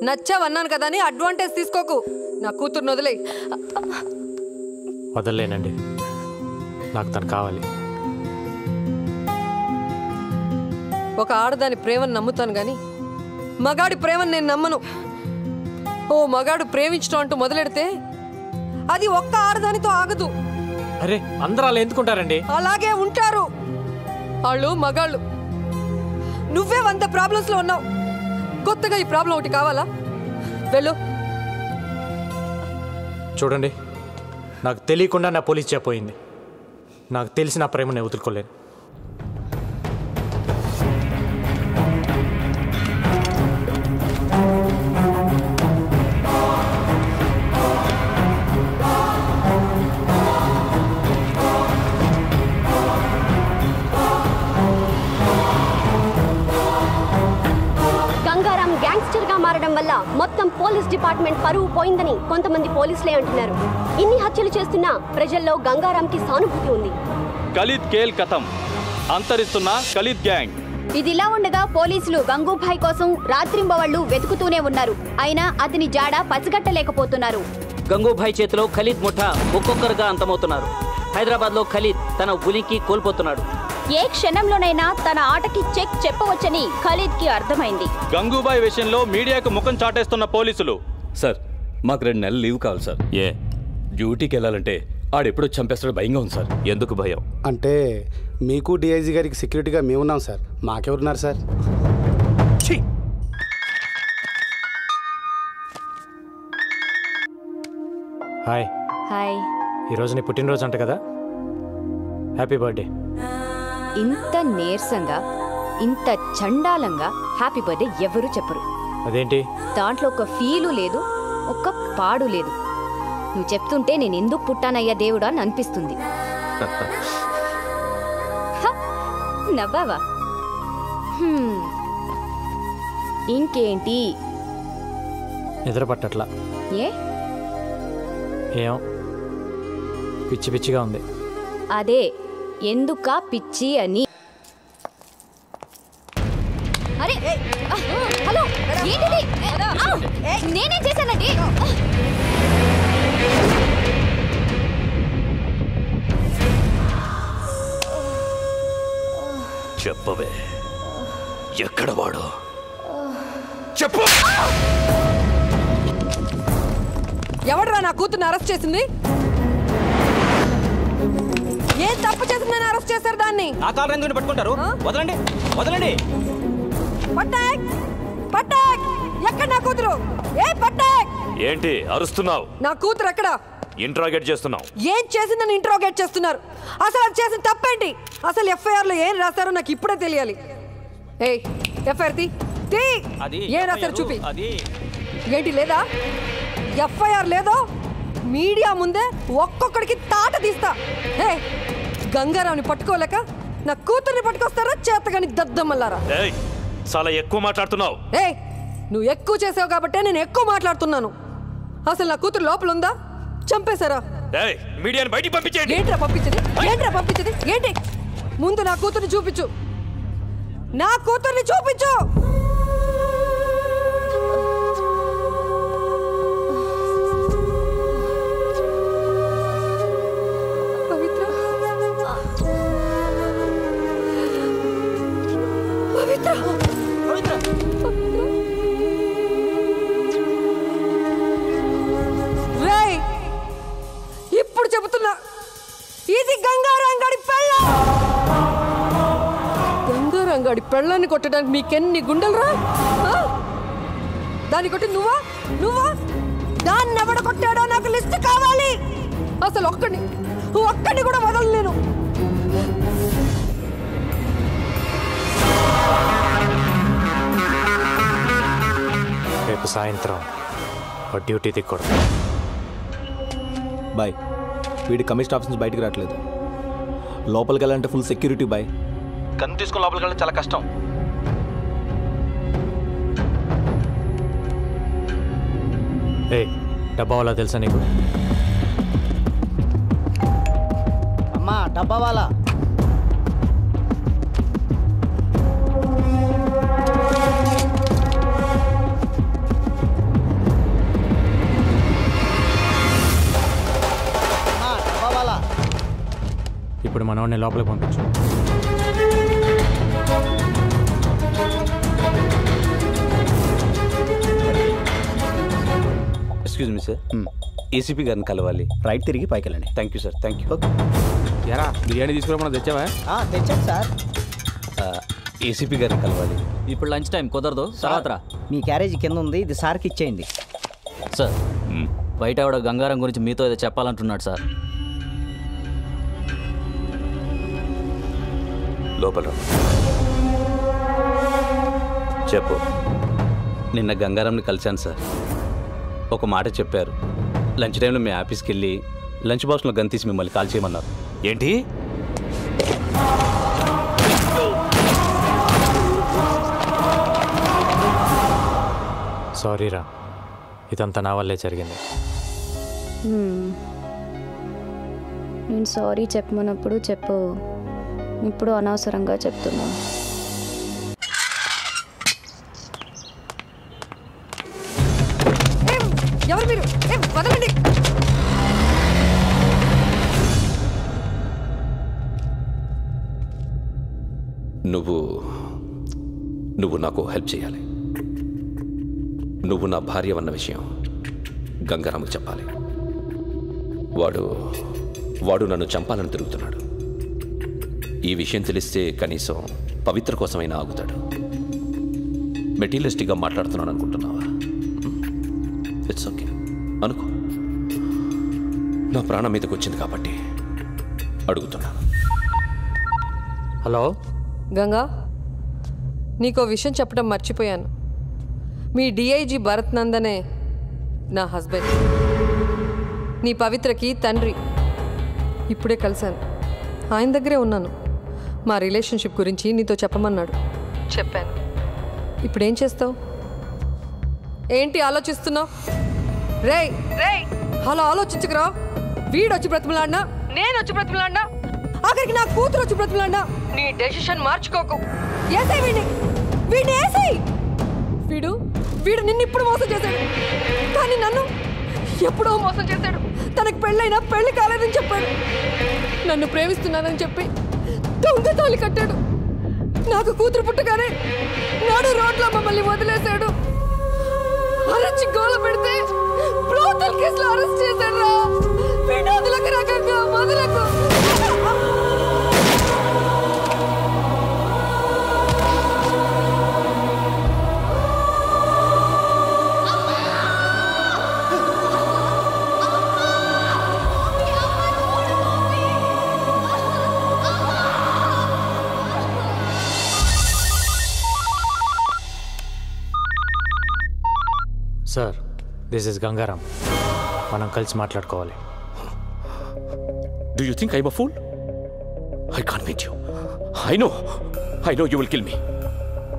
నచ్చావన్నాను కదా అని అడ్వాంటేజ్ తీసుకోకు. నా కూతుర్ని వదిలే. వదలలేనండి, నాకు తను కావాలి. ఒక ఆడదాని ప్రేమను నమ్ముతాను కానీ మగాడి ప్రేమను నేను నమ్మను. ఓ మగాడు ప్రేమించడం అంటూ మొదలెడితే అది ఒక్క ఆడదానితో ఆగదు. అరే అందరూ అలా ఎందుకుంటారండి? అలాగే ఉంటారు వాళ్ళు మగాళ్ళు. నువ్వే 100 ప్రాబ్లమ్స్లో ఉన్నావు, కొత్తగా ఈ ప్రాబ్లం ఒకటి కావాలా? వెళ్ళు. చూడండి, నాకు తెలియకుండా నా పోలీస్ చెప్పోయింది. నాకు తెలిసి నా ప్రేమను వదులుకోలేను. గంగారాం గ్యాంగ్స్టర్ గా మారడం వల్ల మొత్తం పోలీస్ డిపార్ట్మెంట్ పరువు పోయిందని కొంతమంది పోలీసులే అంటున్నారు. ఇన్ని హత్యలు చేస్తున్నా ప్రజల్లో గంగారాంకి సానుభూతి ఉంది. ఖలీద్ కేల్ కథం, అంతరిస్తున్న ఖలీద్ గ్యాంగ్. ఇదిలా ఉండగా పోలీసులు గంగూభాయ్ కోసం రాత్రింబవళ్లు వెతుకుతూనే ఉన్నారు. అయినా అతని జాడ పసిగట్టలేకపోతున్నారు. గంగూభాయ్ చేతిలో ఖలీద్ ముఠా ఒక్కొక్కరుగా అంతమవుతున్నారు. హైదరాబాద్లో ఖలీద్ తన ఉనికి కోల్పోతున్నాడు. ఏ క్షణంలోనైనా తన ఆటకి చెక్ చెప్పవచ్చని ఖలీద్ కి అర్థమైంది. గంగూబాయ్ విషయంలో మీడియాకు ముఖం చాటేస్తున్న పోలీసులు. సార్ మాకు 2 నెలలు లీవ్ కావాలి సార్. డ్యూటీకి వెళ్ళాలంటే ఆడెప్పుడో చంపేస్తాడు, భయంగా ఉంది సార్. ఎందుకు భయం? అంటే మీకు డిఐజీ గారికి సెక్యూరిటీగా మేమున్నాం సార్, మాకెవరున్నారు సార్? హాయ్. హాయ్. ఈరోజు నీ పుట్టినరోజు అంట కదా, హ్యాపీ బర్త్డే. ఇంత నీరసంగా ఇంత చండాలంగా హ్యాపీ బర్త్డే ఎవరు చెప్పరు. అదేంటి? దాంట్లో ఒక ఫీలు లేదు, ఒక్క పాడు లేదు. నువ్వు చెప్తుంటే నేను ఎందుకు పుట్టానయ్యా దేవుడా అని అనిపిస్తుంది. నవ్వావా? ఇంకేంటి? నిద్ర పట్టట్లా. ఏం పిచ్చి పిచ్చిగా ఉంది. అదే ఎందుకా పిచ్చి అని. అరే హలో, ఏంటిది? నేనేం చేశానండి? చెప్పవే, ఎక్కడ వాడు? చెప్పు. ఎవడరా నా కూతుర్ని అరెస్ట్ చేసింది? ఏం తప్పు చేసిందని అరెస్ట్ చేశారు దాన్ని? నా కారు ఎందుకు పట్టుకుంటారు? వదలండి, వదలండి. పట్టాక్ పట్టాక్, ఎక్కడ నా కూతురు? ఏ పట్టాక్, ఏంటి అరుస్తున్నావు? నా కూతురు ఎక్కడ? ఇంట్రాగేట్ చేస్తున్నావు. ఏం చేసిందని ఇంట్రోగేట్ చేస్తున్నారు? అసలు అది చేసిన తప్పేంటి? అసలు ఎఫ్ఐఆర్ లో ఏం రాశారో నాకు ఇప్పుడే తెలియాలి. ఏ ఎఫ్ఐఆర్ తీ, ఏం రాశారు చూపి. ఏంటి లేదా? ఎఫ్ఐఆర్ లేదో మీడియా ముందే ఒక్కొక్కడికి తాట తీస్తా. హే, గంగారావుని పట్టుకోలేక నా కూతుర్ని పట్టుకొస్తారా చేతగాని దద్దమ్మల్లారా? చాలా ఎక్కువ మాట్లాడుతున్నావు. ఏ, నువ్వు ఎక్కువ చేసావు కాబట్టే నేను ఎక్కువ మాట్లాడుతున్నాను. అసలు నా కూతురు లోపల ఉందా? చంపేశారా? మీడియాని బయటికి పంపించేయండి. ఏంట్రా పంపించేది? ఏంట్రా పంపించేది? ఏంటి? ముందు నా కూతుర్ని చూపించు, నా కూతుర్ని చూపించు. ఇప్పుడు చెబుతున్నా, ఇది గంగారంగాడి పెళ్ళ. గంగారంగాడి పెళ్ళాన్ని కొట్టడానికి మీకెన్ని గుండెలరా? దాన్ని కొట్టి నువ్వా? దాన్ని ఎవడ కొట్టాడో నాకు లిస్ట్ కావాలి. అసలు ఒక్కడిని కూడా వదలలేను. రేపు సాయంత్రం డ్యూటీ దిక్కూడదు. బాయ్, వీడి కమిషన్ ఆఫీస్ నుంచి బయటకు రావట్లేదు. లోపలికి వెళ్ళాలంటే ఫుల్ సెక్యూరిటీ బాయ్. కన్ను తీసుకుని లోపలికి వెళ్ళడం చాలా కష్టం. డబ్బా వాళ్ళ తెలుసా నీకు? అమ్మా డబ్బా వాళ్ళ ఇప్పుడు మనవాడిని లోపలికి పంపించు. ఎక్స్క్యూజ్ మీ సార్, ఏసీపీ గారిని కలవాలి. రైట్ తిరిగి పైకి వెళ్ళండి. Thank you sir, thank you. ఎరా బిర్యానీ తీసుకురామన్నా తెచ్చావా? తెచ్చాను సార్. ఏసీపీ గారిని కలవాలి. ఇప్పుడు లంచ్ టైం కుదరదు, తర్వాత మీ క్యారేజీ కింద ఉంది, ఇది సార్కి ఇచ్చేయండి. సార్, బయట ఆవిడ గంగారం గురించి మీతో ఏదో చెప్పాలంటున్నాడు సార్. లోపల చెప్పు. నిన్న గంగారంని కలిశాను సార్. ఒక మాట చెప్పారు. లంచ్ టైంలో మీ ఆఫీస్కి వెళ్ళి లంచ్ బాక్స్లో గన్ తీసి మిమ్మల్ని కాల్ చేయమన్నారు. ఏంటి? సారీరా, ఇదంతా నా వల్లే జరిగింది. నేను సారీ చెప్పమన్నప్పుడు చెప్పు, ఇప్పుడు అనవసరంగా చెప్తున్నా. ఎవరు మీరు? వదలండి. నువ్వు నాకు హెల్ప్ చేయాలి. నువ్వు నా భార్య అన్న విషయం గంగారాముకు చెప్పాలి. వాడు నన్ను చంపాలని తిరుగుతున్నాడు. ఈ విషయం తెలిస్తే కనీసం పవిత్ర కోసమైనా ఆగుతాడు. మెటీరియలిస్టిక్గా మాట్లాడుతున్నాను అనుకుంటున్నావా? ఇట్స్ ఓకే అనుకో. నా ప్రాణం మీదకి వచ్చింది కాబట్టి అడుగుతున్నాను. హలో గంగా, నీకో విషయం చెప్పడం మర్చిపోయాను. మీ డిఐజీ భరత్ నందనే నా హస్బెండ్, నీ పవిత్రకి తండ్రి. ఇప్పుడే కలిశాను, ఆయన దగ్గరే ఉన్నాను. మా రిలేషన్షిప్ గురించి నీతో చెప్పమన్నాడు, చెప్పాను. ఇప్పుడేం చేస్తావు? ఏంటి ఆలోచిస్తున్నావు? రేయ్ రేయ్, అలా ఆలోచించుకురా. వీడొచ్చి బ్రతిమలాడినా, నేను వచ్చి బ్రతిమలాడినా, ఆఖరికి నా కూతురు వచ్చి బ్రతిమలాడినా నీ డెసిషన్ మార్చుకోకు. ఏసేయ్ వీడిని ఏసేయ్. వీడు నిన్ను ఇప్పుడు మోసం చేశాడు, కానీ నన్ను ఎప్పుడో మోసం చేశాడు. తనకు పెళ్ళైనా పెళ్లి కాలేదని చెప్పాడు. నన్ను ప్రేమిస్తున్నానని చెప్పి దొంగ తాళి కట్టాడు. నాకు కూతురు పుట్టగానే నాడు రోడ్లో మమ్మల్ని వదిలేశాడు. అరచి గోల పెడితే బ్రోతల్ కేసులో అరెస్ట్ చేశాడు రా. వీడు వదలకు, వదలకు. Sir, this is Gangaram. మనం కలిసి మాట్లాడుకోవాలి. Do you think I'm a fool? I can't meet you. I know you will kill me.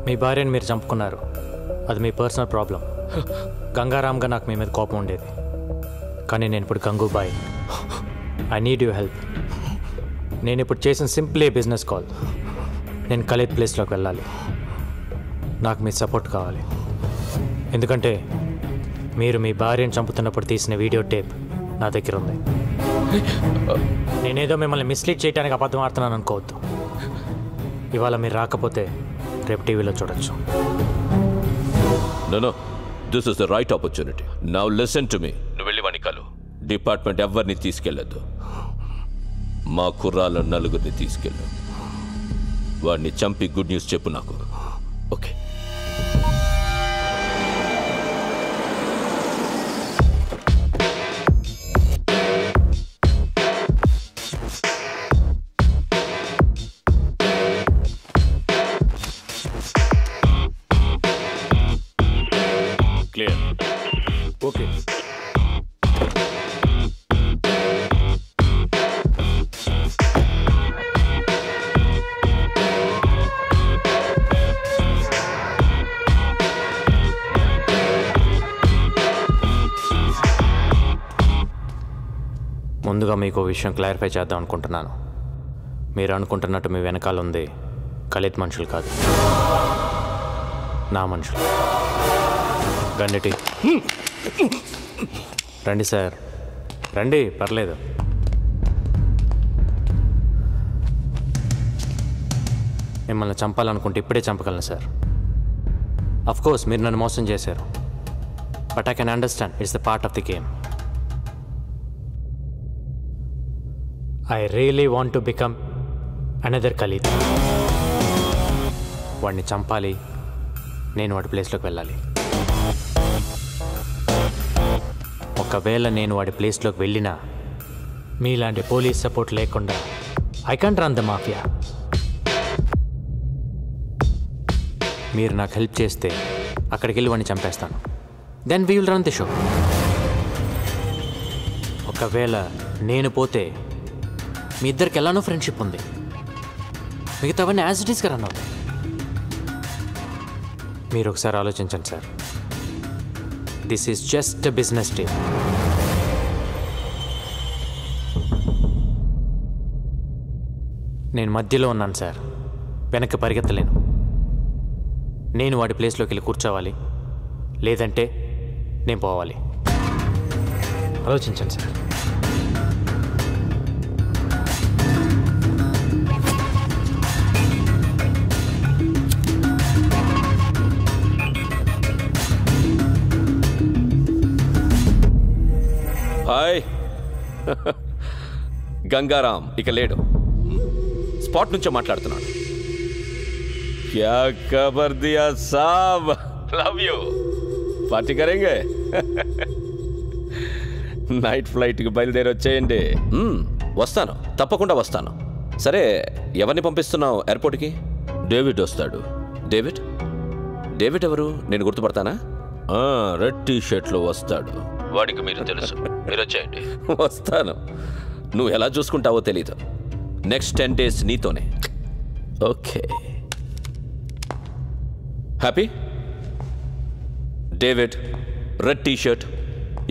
మీ భార్యని మీరు చంపుకున్నారు, అది మీ పర్సనల్ ప్రాబ్లం. గంగారాంగా నాకు మీ మీద కోపం ఉండేది, కానీ నేను ఇప్పుడు Gangubai. I need you help. నేను ఇప్పుడు చేసిన సింప్లీ బిజినెస్ కాల్. నేను ఖలీద్ ప్లేస్లోకి వెళ్ళాలి. నాకు మీ సపోర్ట్ కావాలి. ఎందుకంటే మీరు మీ భార్యను చంపుతున్నప్పుడు తీసిన వీడియో టేప్ నా దగ్గర ఉంది. నేనేదో మిమ్మల్ని మిస్లీడ్ చేయడానికి అబద్ధం ఆడుతున్నాను అనుకోవద్దు. ఇవాళ మీరు రాకపోతే రేపు టీవీలో చూడొచ్చు. No, this is the right opportunity. Now listen to me. నువ్వు వెళ్ళి వాడిని కలు. డిపార్ట్మెంట్ ఎవరిని తీసుకెళ్ళద్దు. మా కుర్రాళ్ళ నలుగురిని తీసుకెళ్ళు. వాడిని చంపి గుడ్ న్యూస్ చెప్పు నాకు. ఓకే. క్లియర్. ఓకే. ముందుగా మీకు విషయం క్లారిఫై చేద్దాం అనుకుంటున్నాను. మీరు అనుకుంటున్నట్టు మీ వెనకాల ఉంది ఖలీద్ మనుషులు కాదు, నా మనుషులు. గండిటి రండి సార్, రండి, పర్లేదు. మిమ్మల్ని చంపాలనుకుంటే ఇప్పుడే చంపగలను సార్. అఫ్కోర్స్ మీరు నన్ను మోసం చేశారు, but I can understand it's the part of the game. I really want to become another Khalid. వాడిని చంపాలి, నేను వాడి ప్లేస్లోకి వెళ్ళాలి. ఒకవేళ నేను వాడి ప్లేస్లోకి వెళ్ళినా మీలాంటి పోలీస్ సపోర్ట్ లేకుండా I can't run the mafia. మీరు నాకు హెల్ప్ చేస్తే అక్కడికి వెళ్ళి వాడిని చంపేస్తాను. Then we will run the show. ఒకవేళ నేను పోతే మీ ఇద్దరికి ఎలానో ఫ్రెండ్షిప్ ఉంది, మిగతావన్నీ యాజ్ ఇట్ ఈస్గా రన్ అవుతాయి. మీరు ఒకసారి ఆలోచించండి sir. This is just a business deal. నేను మధ్యలో ఉన్నాను సార్, వెనక్కి పరిగెత్తలేను. నేను వాడి ప్లేస్లోకి వెళ్ళి కూర్చోవాలి, లేదంటే నేను పోవాలి. ఆలోచించండి సార్. హాయ్. గంగారాం ఇక లేడు, స్పాట్ నుంచే మాట్లాడుతున్నాడు. క్యా ఖబర్ దియా సాబ్, లవ్ యూ. పార్టీ కరేంగే. నైట్ ఫ్లైట్కి బయలుదేరి వచ్చేయండి. వస్తాను, తప్పకుండా వస్తాను. సరే, ఎవరిని పంపిస్తున్నావు ఎయిర్పోర్ట్కి? డేవిడ్ వస్తాడు. డేవిడ్? డేవిడ్ ఎవరు? నేను గుర్తుపడతానా? రెడ్ టీ షర్ట్లో వస్తాడు. వాడికి మీరు తెలుసు. మీరు వచ్చేయండి. వస్తాను. నువ్వు ఎలా చూసుకుంటావో తెలీదు. నెక్స్ట్ 10 days నీతోనే. Okay. Happy? David, red T shirt,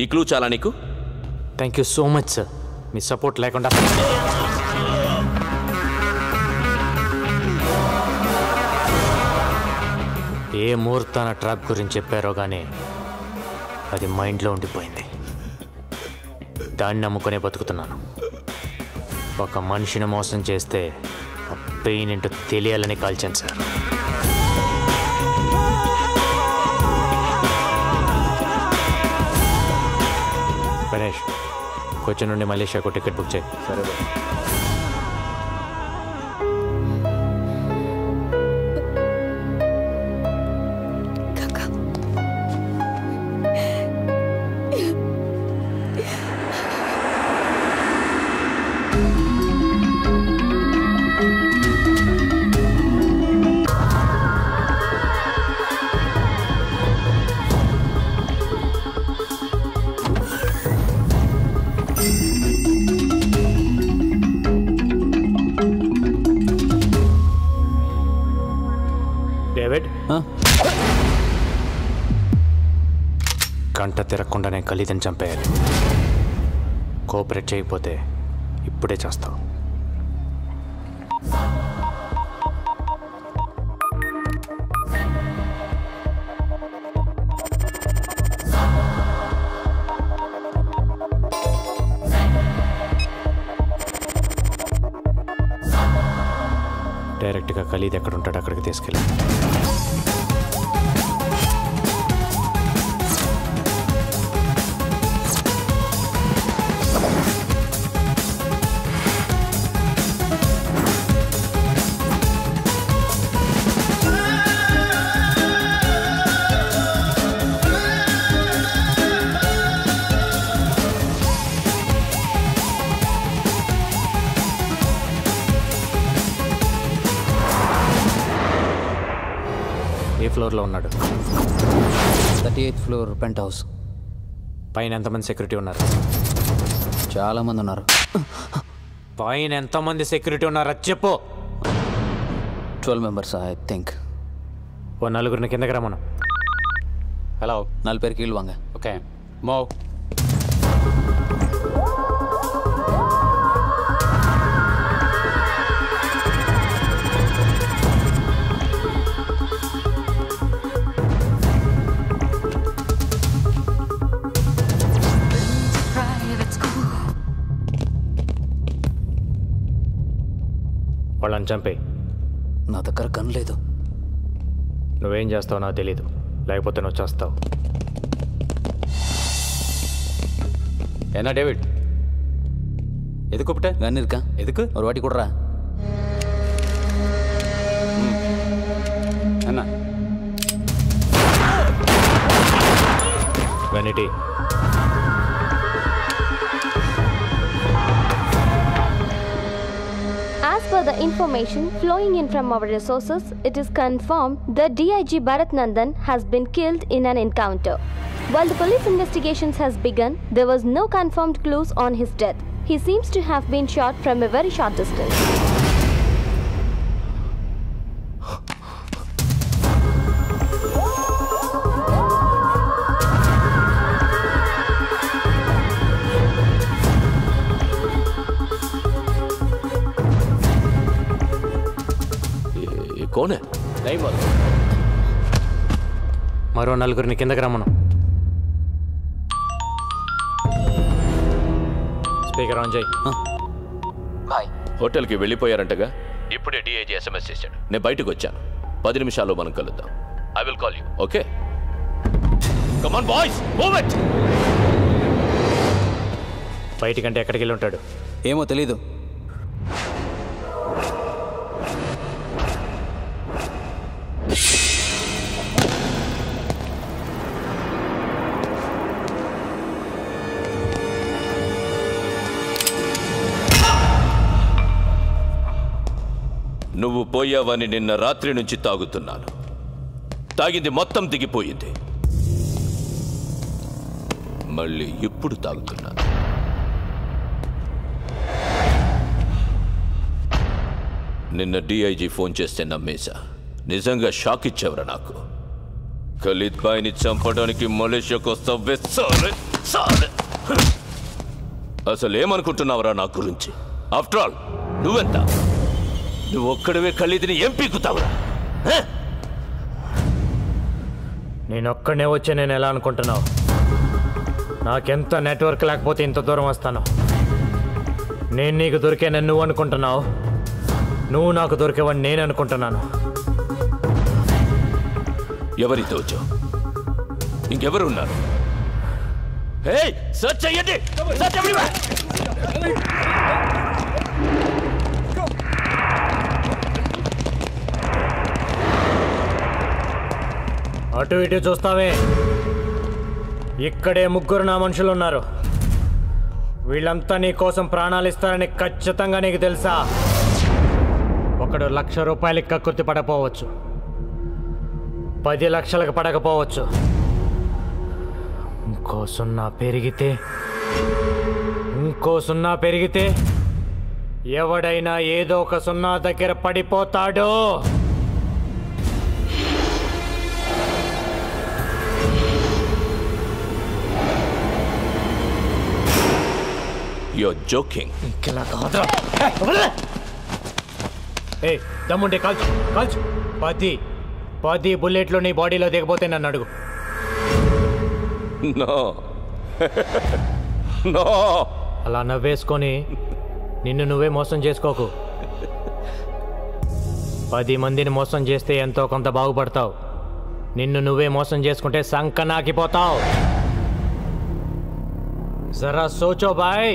ఈ క్లూ చాలా నీకు? Thank you so much sir. Me support లేకుండా ఏ ముహూర్తాన ట్రాప్ గురించి చెప్పారో కానీ అది మైండ్లో ఉండిపోయింది. దాన్ని నమ్ముకునే బతుకుతున్నాను. ఒక మనిషిని మోసం చేస్తే ఆ పెయిన్ ఏంటో తెలియాలని కాల్చాను సార్. గణేష్, కొచ్చి నుండి మలేషియాకు టికెట్ బుక్ చేయి. సరే. గంట తిరగకుండానే ఖలీదని చంపేయాలి. కోఆపరేట్ చేయకపోతే ఇప్పుడే చేస్తావు. డైరెక్ట్గా ఖలీద్ ఎక్కడ ఉంటాడో అక్కడికి తీసుకెళ్ళి. ఏ ఫ్లోర్లో ఉన్నాడు? 38th floor pent house. పైన ఎంతమంది సెక్యూరిటీ ఉన్నారు? చాలా మంది ఉన్నారు. పైన ఎంతమంది సెక్యూరిటీ ఉన్నారా చెప్పు. 12 మెంబర్స్ ఐ థింక్. ఓ నలుగురిని కిందకి రమ్మను. హలో 4 పేరు కీళ్ళు వాంగ. ఓకే మో. వాళ్ళని చంపే. నా దగ్గర గన్ లేదు. నువ్వేం చేస్తావో నాకు తెలీదు, లేకపోతే నువ్వు చేస్తావు. என்ன டேவிட், எது கூப்பிட்ட? கன் இருக்கா? எதுக்கு? ஒரு வாட்டி கொடுறா. என்ன vanity As per the information flowing in from our resources, it is confirmed that DIG Bharat Nandan has been killed in an encounter. While the police investigations has begun, there was no confirmed clues on his death. He seems to have been shot from a very short distance. कौन है? नहीं मालूम. మరో నలుగురిని కిందకి రమ్మను. Speaker on చేయి. హోటల్కి వెళ్ళిపోయారంటగా. ఇప్పుడే డిఐజీ ఎస్ఎంఎస్ చేశాడు. నేను బయటకు వచ్చాను. 10 నిమిషాల్లో మనం కలుద్దాం. I will call you. Okay, come on boys, move it. బయటికంటే ఎక్కడికి వెళ్ళి ఉంటాడు? ఏమో తెలీదు. నువ్వు పోయావని నిన్న రాత్రి నుంచి తాగుతున్నాను. తాగింది మొత్తం దిగిపోయింది. మళ్ళీ ఇప్పుడు తాగుతున్నాను. నిన్న డిఐజీ ఫోన్ చేస్తే నమ్మేశా. నిజంగా షాక్ ఇచ్చావురా నాకు. ఖలీద్ బాయ్ని చంపడానికి మలేషియాకు వస్తావే సాలే సాలే. అసలు ఏమనుకుంటున్నావురా నా గురించి? ఆఫ్టర్ ఆల్ నువ్వెంత? నువ్వు ఒక్కడవే ఖలీద్ని ఏం పీకుతావురా? నేనొక్కడనే వచ్చి నేను ఎలా అనుకుంటున్నావు? నాకెంత నెట్వర్క్ లేకపోతే ఇంత దూరం వస్తాను. నేను నీకు దొరికానని నువ్వు అనుకుంటున్నావు, నువ్వు నాకు దొరికేవని నేను అనుకుంటున్నాను. ఎవరి దోచో? ఇంకెవరు ఉన్నారు? సర్చ్ చెయ్యండి. అటు ఇటు చూస్తావే, ఇక్కడే 3 నా మనుషులు ఉన్నారు. వీళ్ళంతా నీ కోసం ప్రాణాలు ఇస్తారని ఖచ్చితంగా నీకు తెలుసా? ఒకడు 1,00,000 రూపాయలకి కక్కుర్తి పడకపోవచ్చు, 10 లక్షలకు పడకపోవచ్చు. ఇంకో సున్నా పెరిగితే ఎవడైనా ఏదో ఒక సున్నా దగ్గర పడిపోతాడో. You're joking. ఏ దమ్ముంటే కాల్చు కాల్చు 10 బుల్లెట్లు నీ బాడీలో దిగపోతే నన్ను అడుగు. No. No. అలా నవ్వేసుకొని నిన్ను నువ్వే మోసం చేసుకోకు. 10 మందిని మోసం చేస్తే ఎంతో కొంత బాగుపడతావు. నిన్ను నువ్వే మోసం చేసుకుంటే సంకనాకిపోతావు. జరా సోచో బాయ్.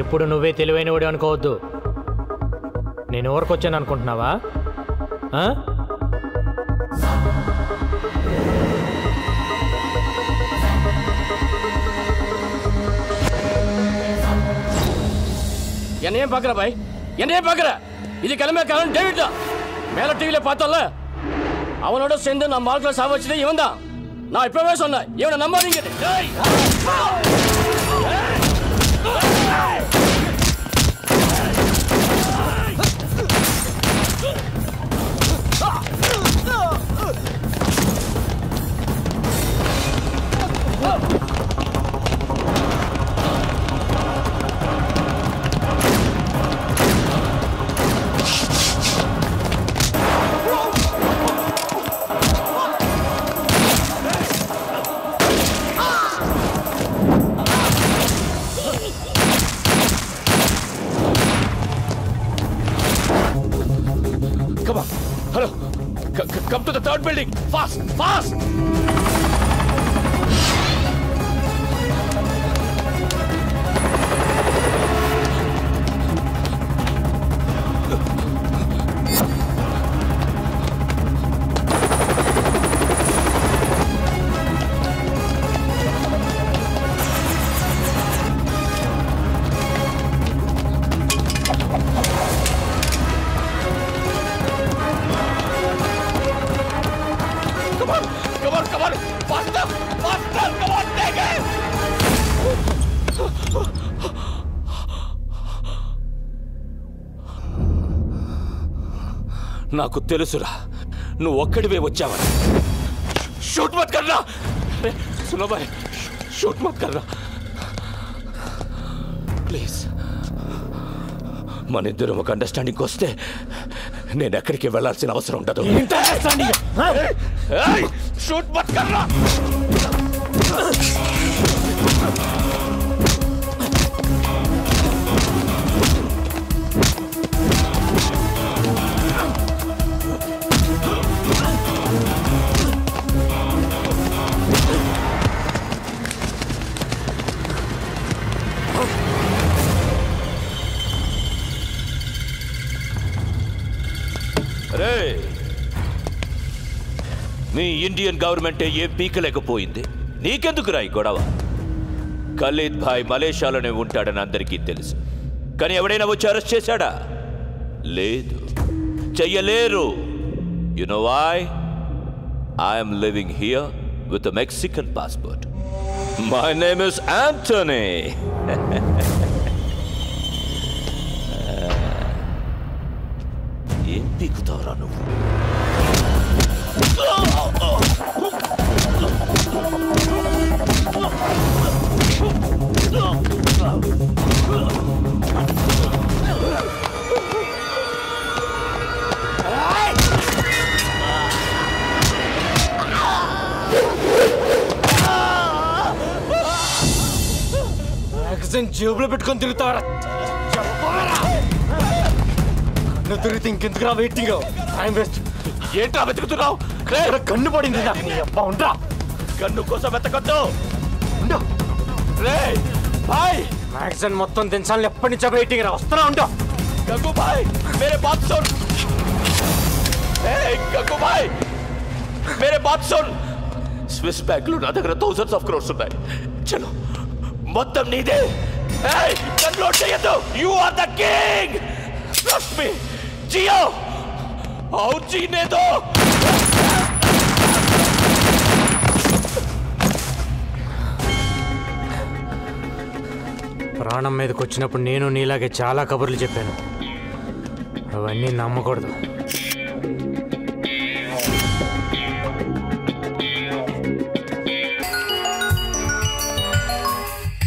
ఎప్పుడు నువ్వే తెలివైనవాడు అనుకోవద్దు. నేను ఎవరికొచ్చాను అనుకుంటున్నావా? என்னையும் பார்க்குற பாய், என்னையும் பார்க்குற. இது கிளம்பிய டேவிட் தான். மேலே டிவியில் பார்த்தோம்ல, அவனோட சேர்ந்து நம்ம வாழ்க்கையில் சாவச்சதே இவன் தான். நான் இப்பவே சொன்னேன், இவனை நம்பாதீங்க. Come on. Hello. Come to the third building. Fast. Fast. నాకు తెలుసురా నువ్వు ఒక్కడివే వచ్చావని. షూట్ మత్ కర్నా. సునో భాయ్, షూట్ మత్ కర్నా ప్లీజ్. మన ఇద్దరం ఒక అండర్స్టాండింగ్ వస్తే నేను ఎక్కడికి వెళ్ళాల్సిన అవసరం ఉండదు. షూట్ మత్ కర్నా. నీ ఇండియన్ గవర్నమెంటే ఏం పీకలేకపోయింది. నీకెందుకురా ఈ గొడవ? ఖలీద్ భాయ్ మలేషియాలోనే ఉంటాడని అందరికీ తెలుసు. కానీ ఎవడైనా వచ్చి అరెస్ట్ చేశాడా? లేదు, చెయ్యలేరు. You know why? I'm living here with a Mexican passport. My name is Antony. ఏం పీకుతావురా నువ్వు? జేబులో పెట్టుకొని తిరుగుతావరా? నువ్వు తిరిగితే ఇంకెందుకురా వెయిటింగ్? Time waste. ఏంట్రా వెతుకుతున్నావు? కన్ను పడింది. ఉంటా. కన్ను కోసం వెతకొద్దు. మ్యాగజైన్ మొత్తం దించాలని ఎప్పటి నుంచో వెయిటింగ్ రా. వస్తున్నా. ఉంటా. గంగు భాయ్, మేరే బాత్ సున్. గంగు భాయ్, మేరే బాత్ సున్. స్విస్ బ్యాంకులు నా దగ్గర థౌసండ్స్ ఆఫ్ క్రోర్స్ ఉన్నాయి. చలో, మొత్తం నీదే. కన్లోడ్ చేయొద్దు. You are the king. Trust me. జియో और जीने दो. ప్రాణం మీదకి వచ్చినప్పుడు నేను నీలాగే చాలా కబుర్లు చెప్పాను. అవన్నీ నమ్మకూడదు.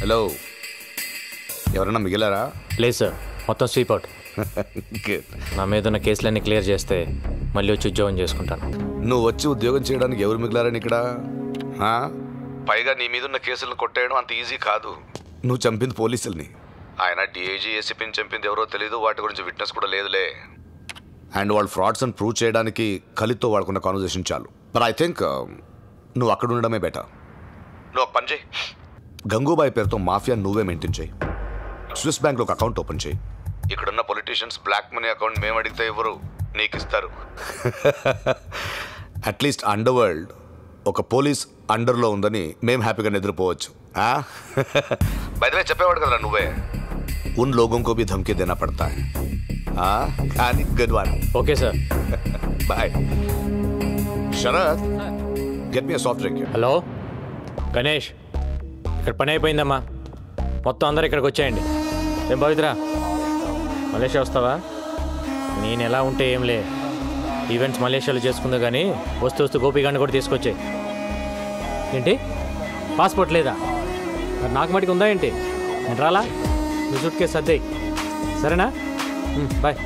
హలో, ఎవరన్నా మిగిలారా? లేదు సార్, మొత్తం స్వీప్ అవుట్. నా మీద ఉన్న కేసులన్నీ క్లియర్ చేస్తే మళ్ళీ వచ్చి ఉద్యోగం చేసుకుంటాను. నువ్వు వచ్చి ఉద్యోగం చేయడానికి ఎవరు మిగిలారని ఇక్కడ? పైగా నీ మీద ఉన్న కేసులను కొట్టేయడం అంత ఈజీ కాదు. నువ్వు చంపింది పోలీసుల్ని, ఆయన డిఐజీ ఏసీపీని చంపింది ఎవరో తెలీదు, వాటి గురించి విట్నెస్ కూడా లేదులే. అండ్ వాళ్ళు ఫ్రాడ్స్ అని ప్రూవ్ చేయడానికి కలితో వాడుకున్న కాన్వర్జేషన్ చాలు. బట్ ఐ థింక్ నువ్వు అక్కడ ఉండడమే బెటర్. నువ్వు ఒక పని చేయి, గంగూబాయ్ పేరుతో మాఫియా నువ్వే మెయింటైన్ చేయి. స్విస్ బ్యాంక్లో ఒక అకౌంట్ ఓపెన్ చేయి. ఇక్కడున్న పొలిటీషియన్స్ బ్లాక్ మనీ అకౌంట్ మేము అడిగితే ఎవరు నీకు ఇస్తారు. అట్లీస్ట్ అండర్ వరల్డ్ ఒక పోలీస్ అండర్లో ఉందని మేము హ్యాపీగా నిద్రపోవచ్చు. బయటవే చెప్పేవాడు కదా నువ్వే, ఉన్ లోగోं को भी धमकी देना पड़ता है. కానీ good one. Okay sir, bye. Sharath, get me a soft drink. Hello Ganesh, ఇక్కడ పని అయిపోయిందమ్మా, మొత్తం అందరు ఇక్కడికి వచ్చేయండి. ఏం పవిత్ర, మలేషియా వస్తావా? నేను ఎలా ఉంటే ఏంలే, ఈవెంట్స్ మలేషియాలో చేసుకుందా, కానీ వస్తూ గోపిగాన్ని కూడా తీసుకొచ్చాయి. ఏంటి పాస్పోర్ట్ లేదా? మరి నాకు మటుకు ఉందా ఏంటి? నేను రాలా? నువ్వు చుట్టుకే సర్దేయి, సరేనా? బాయ్.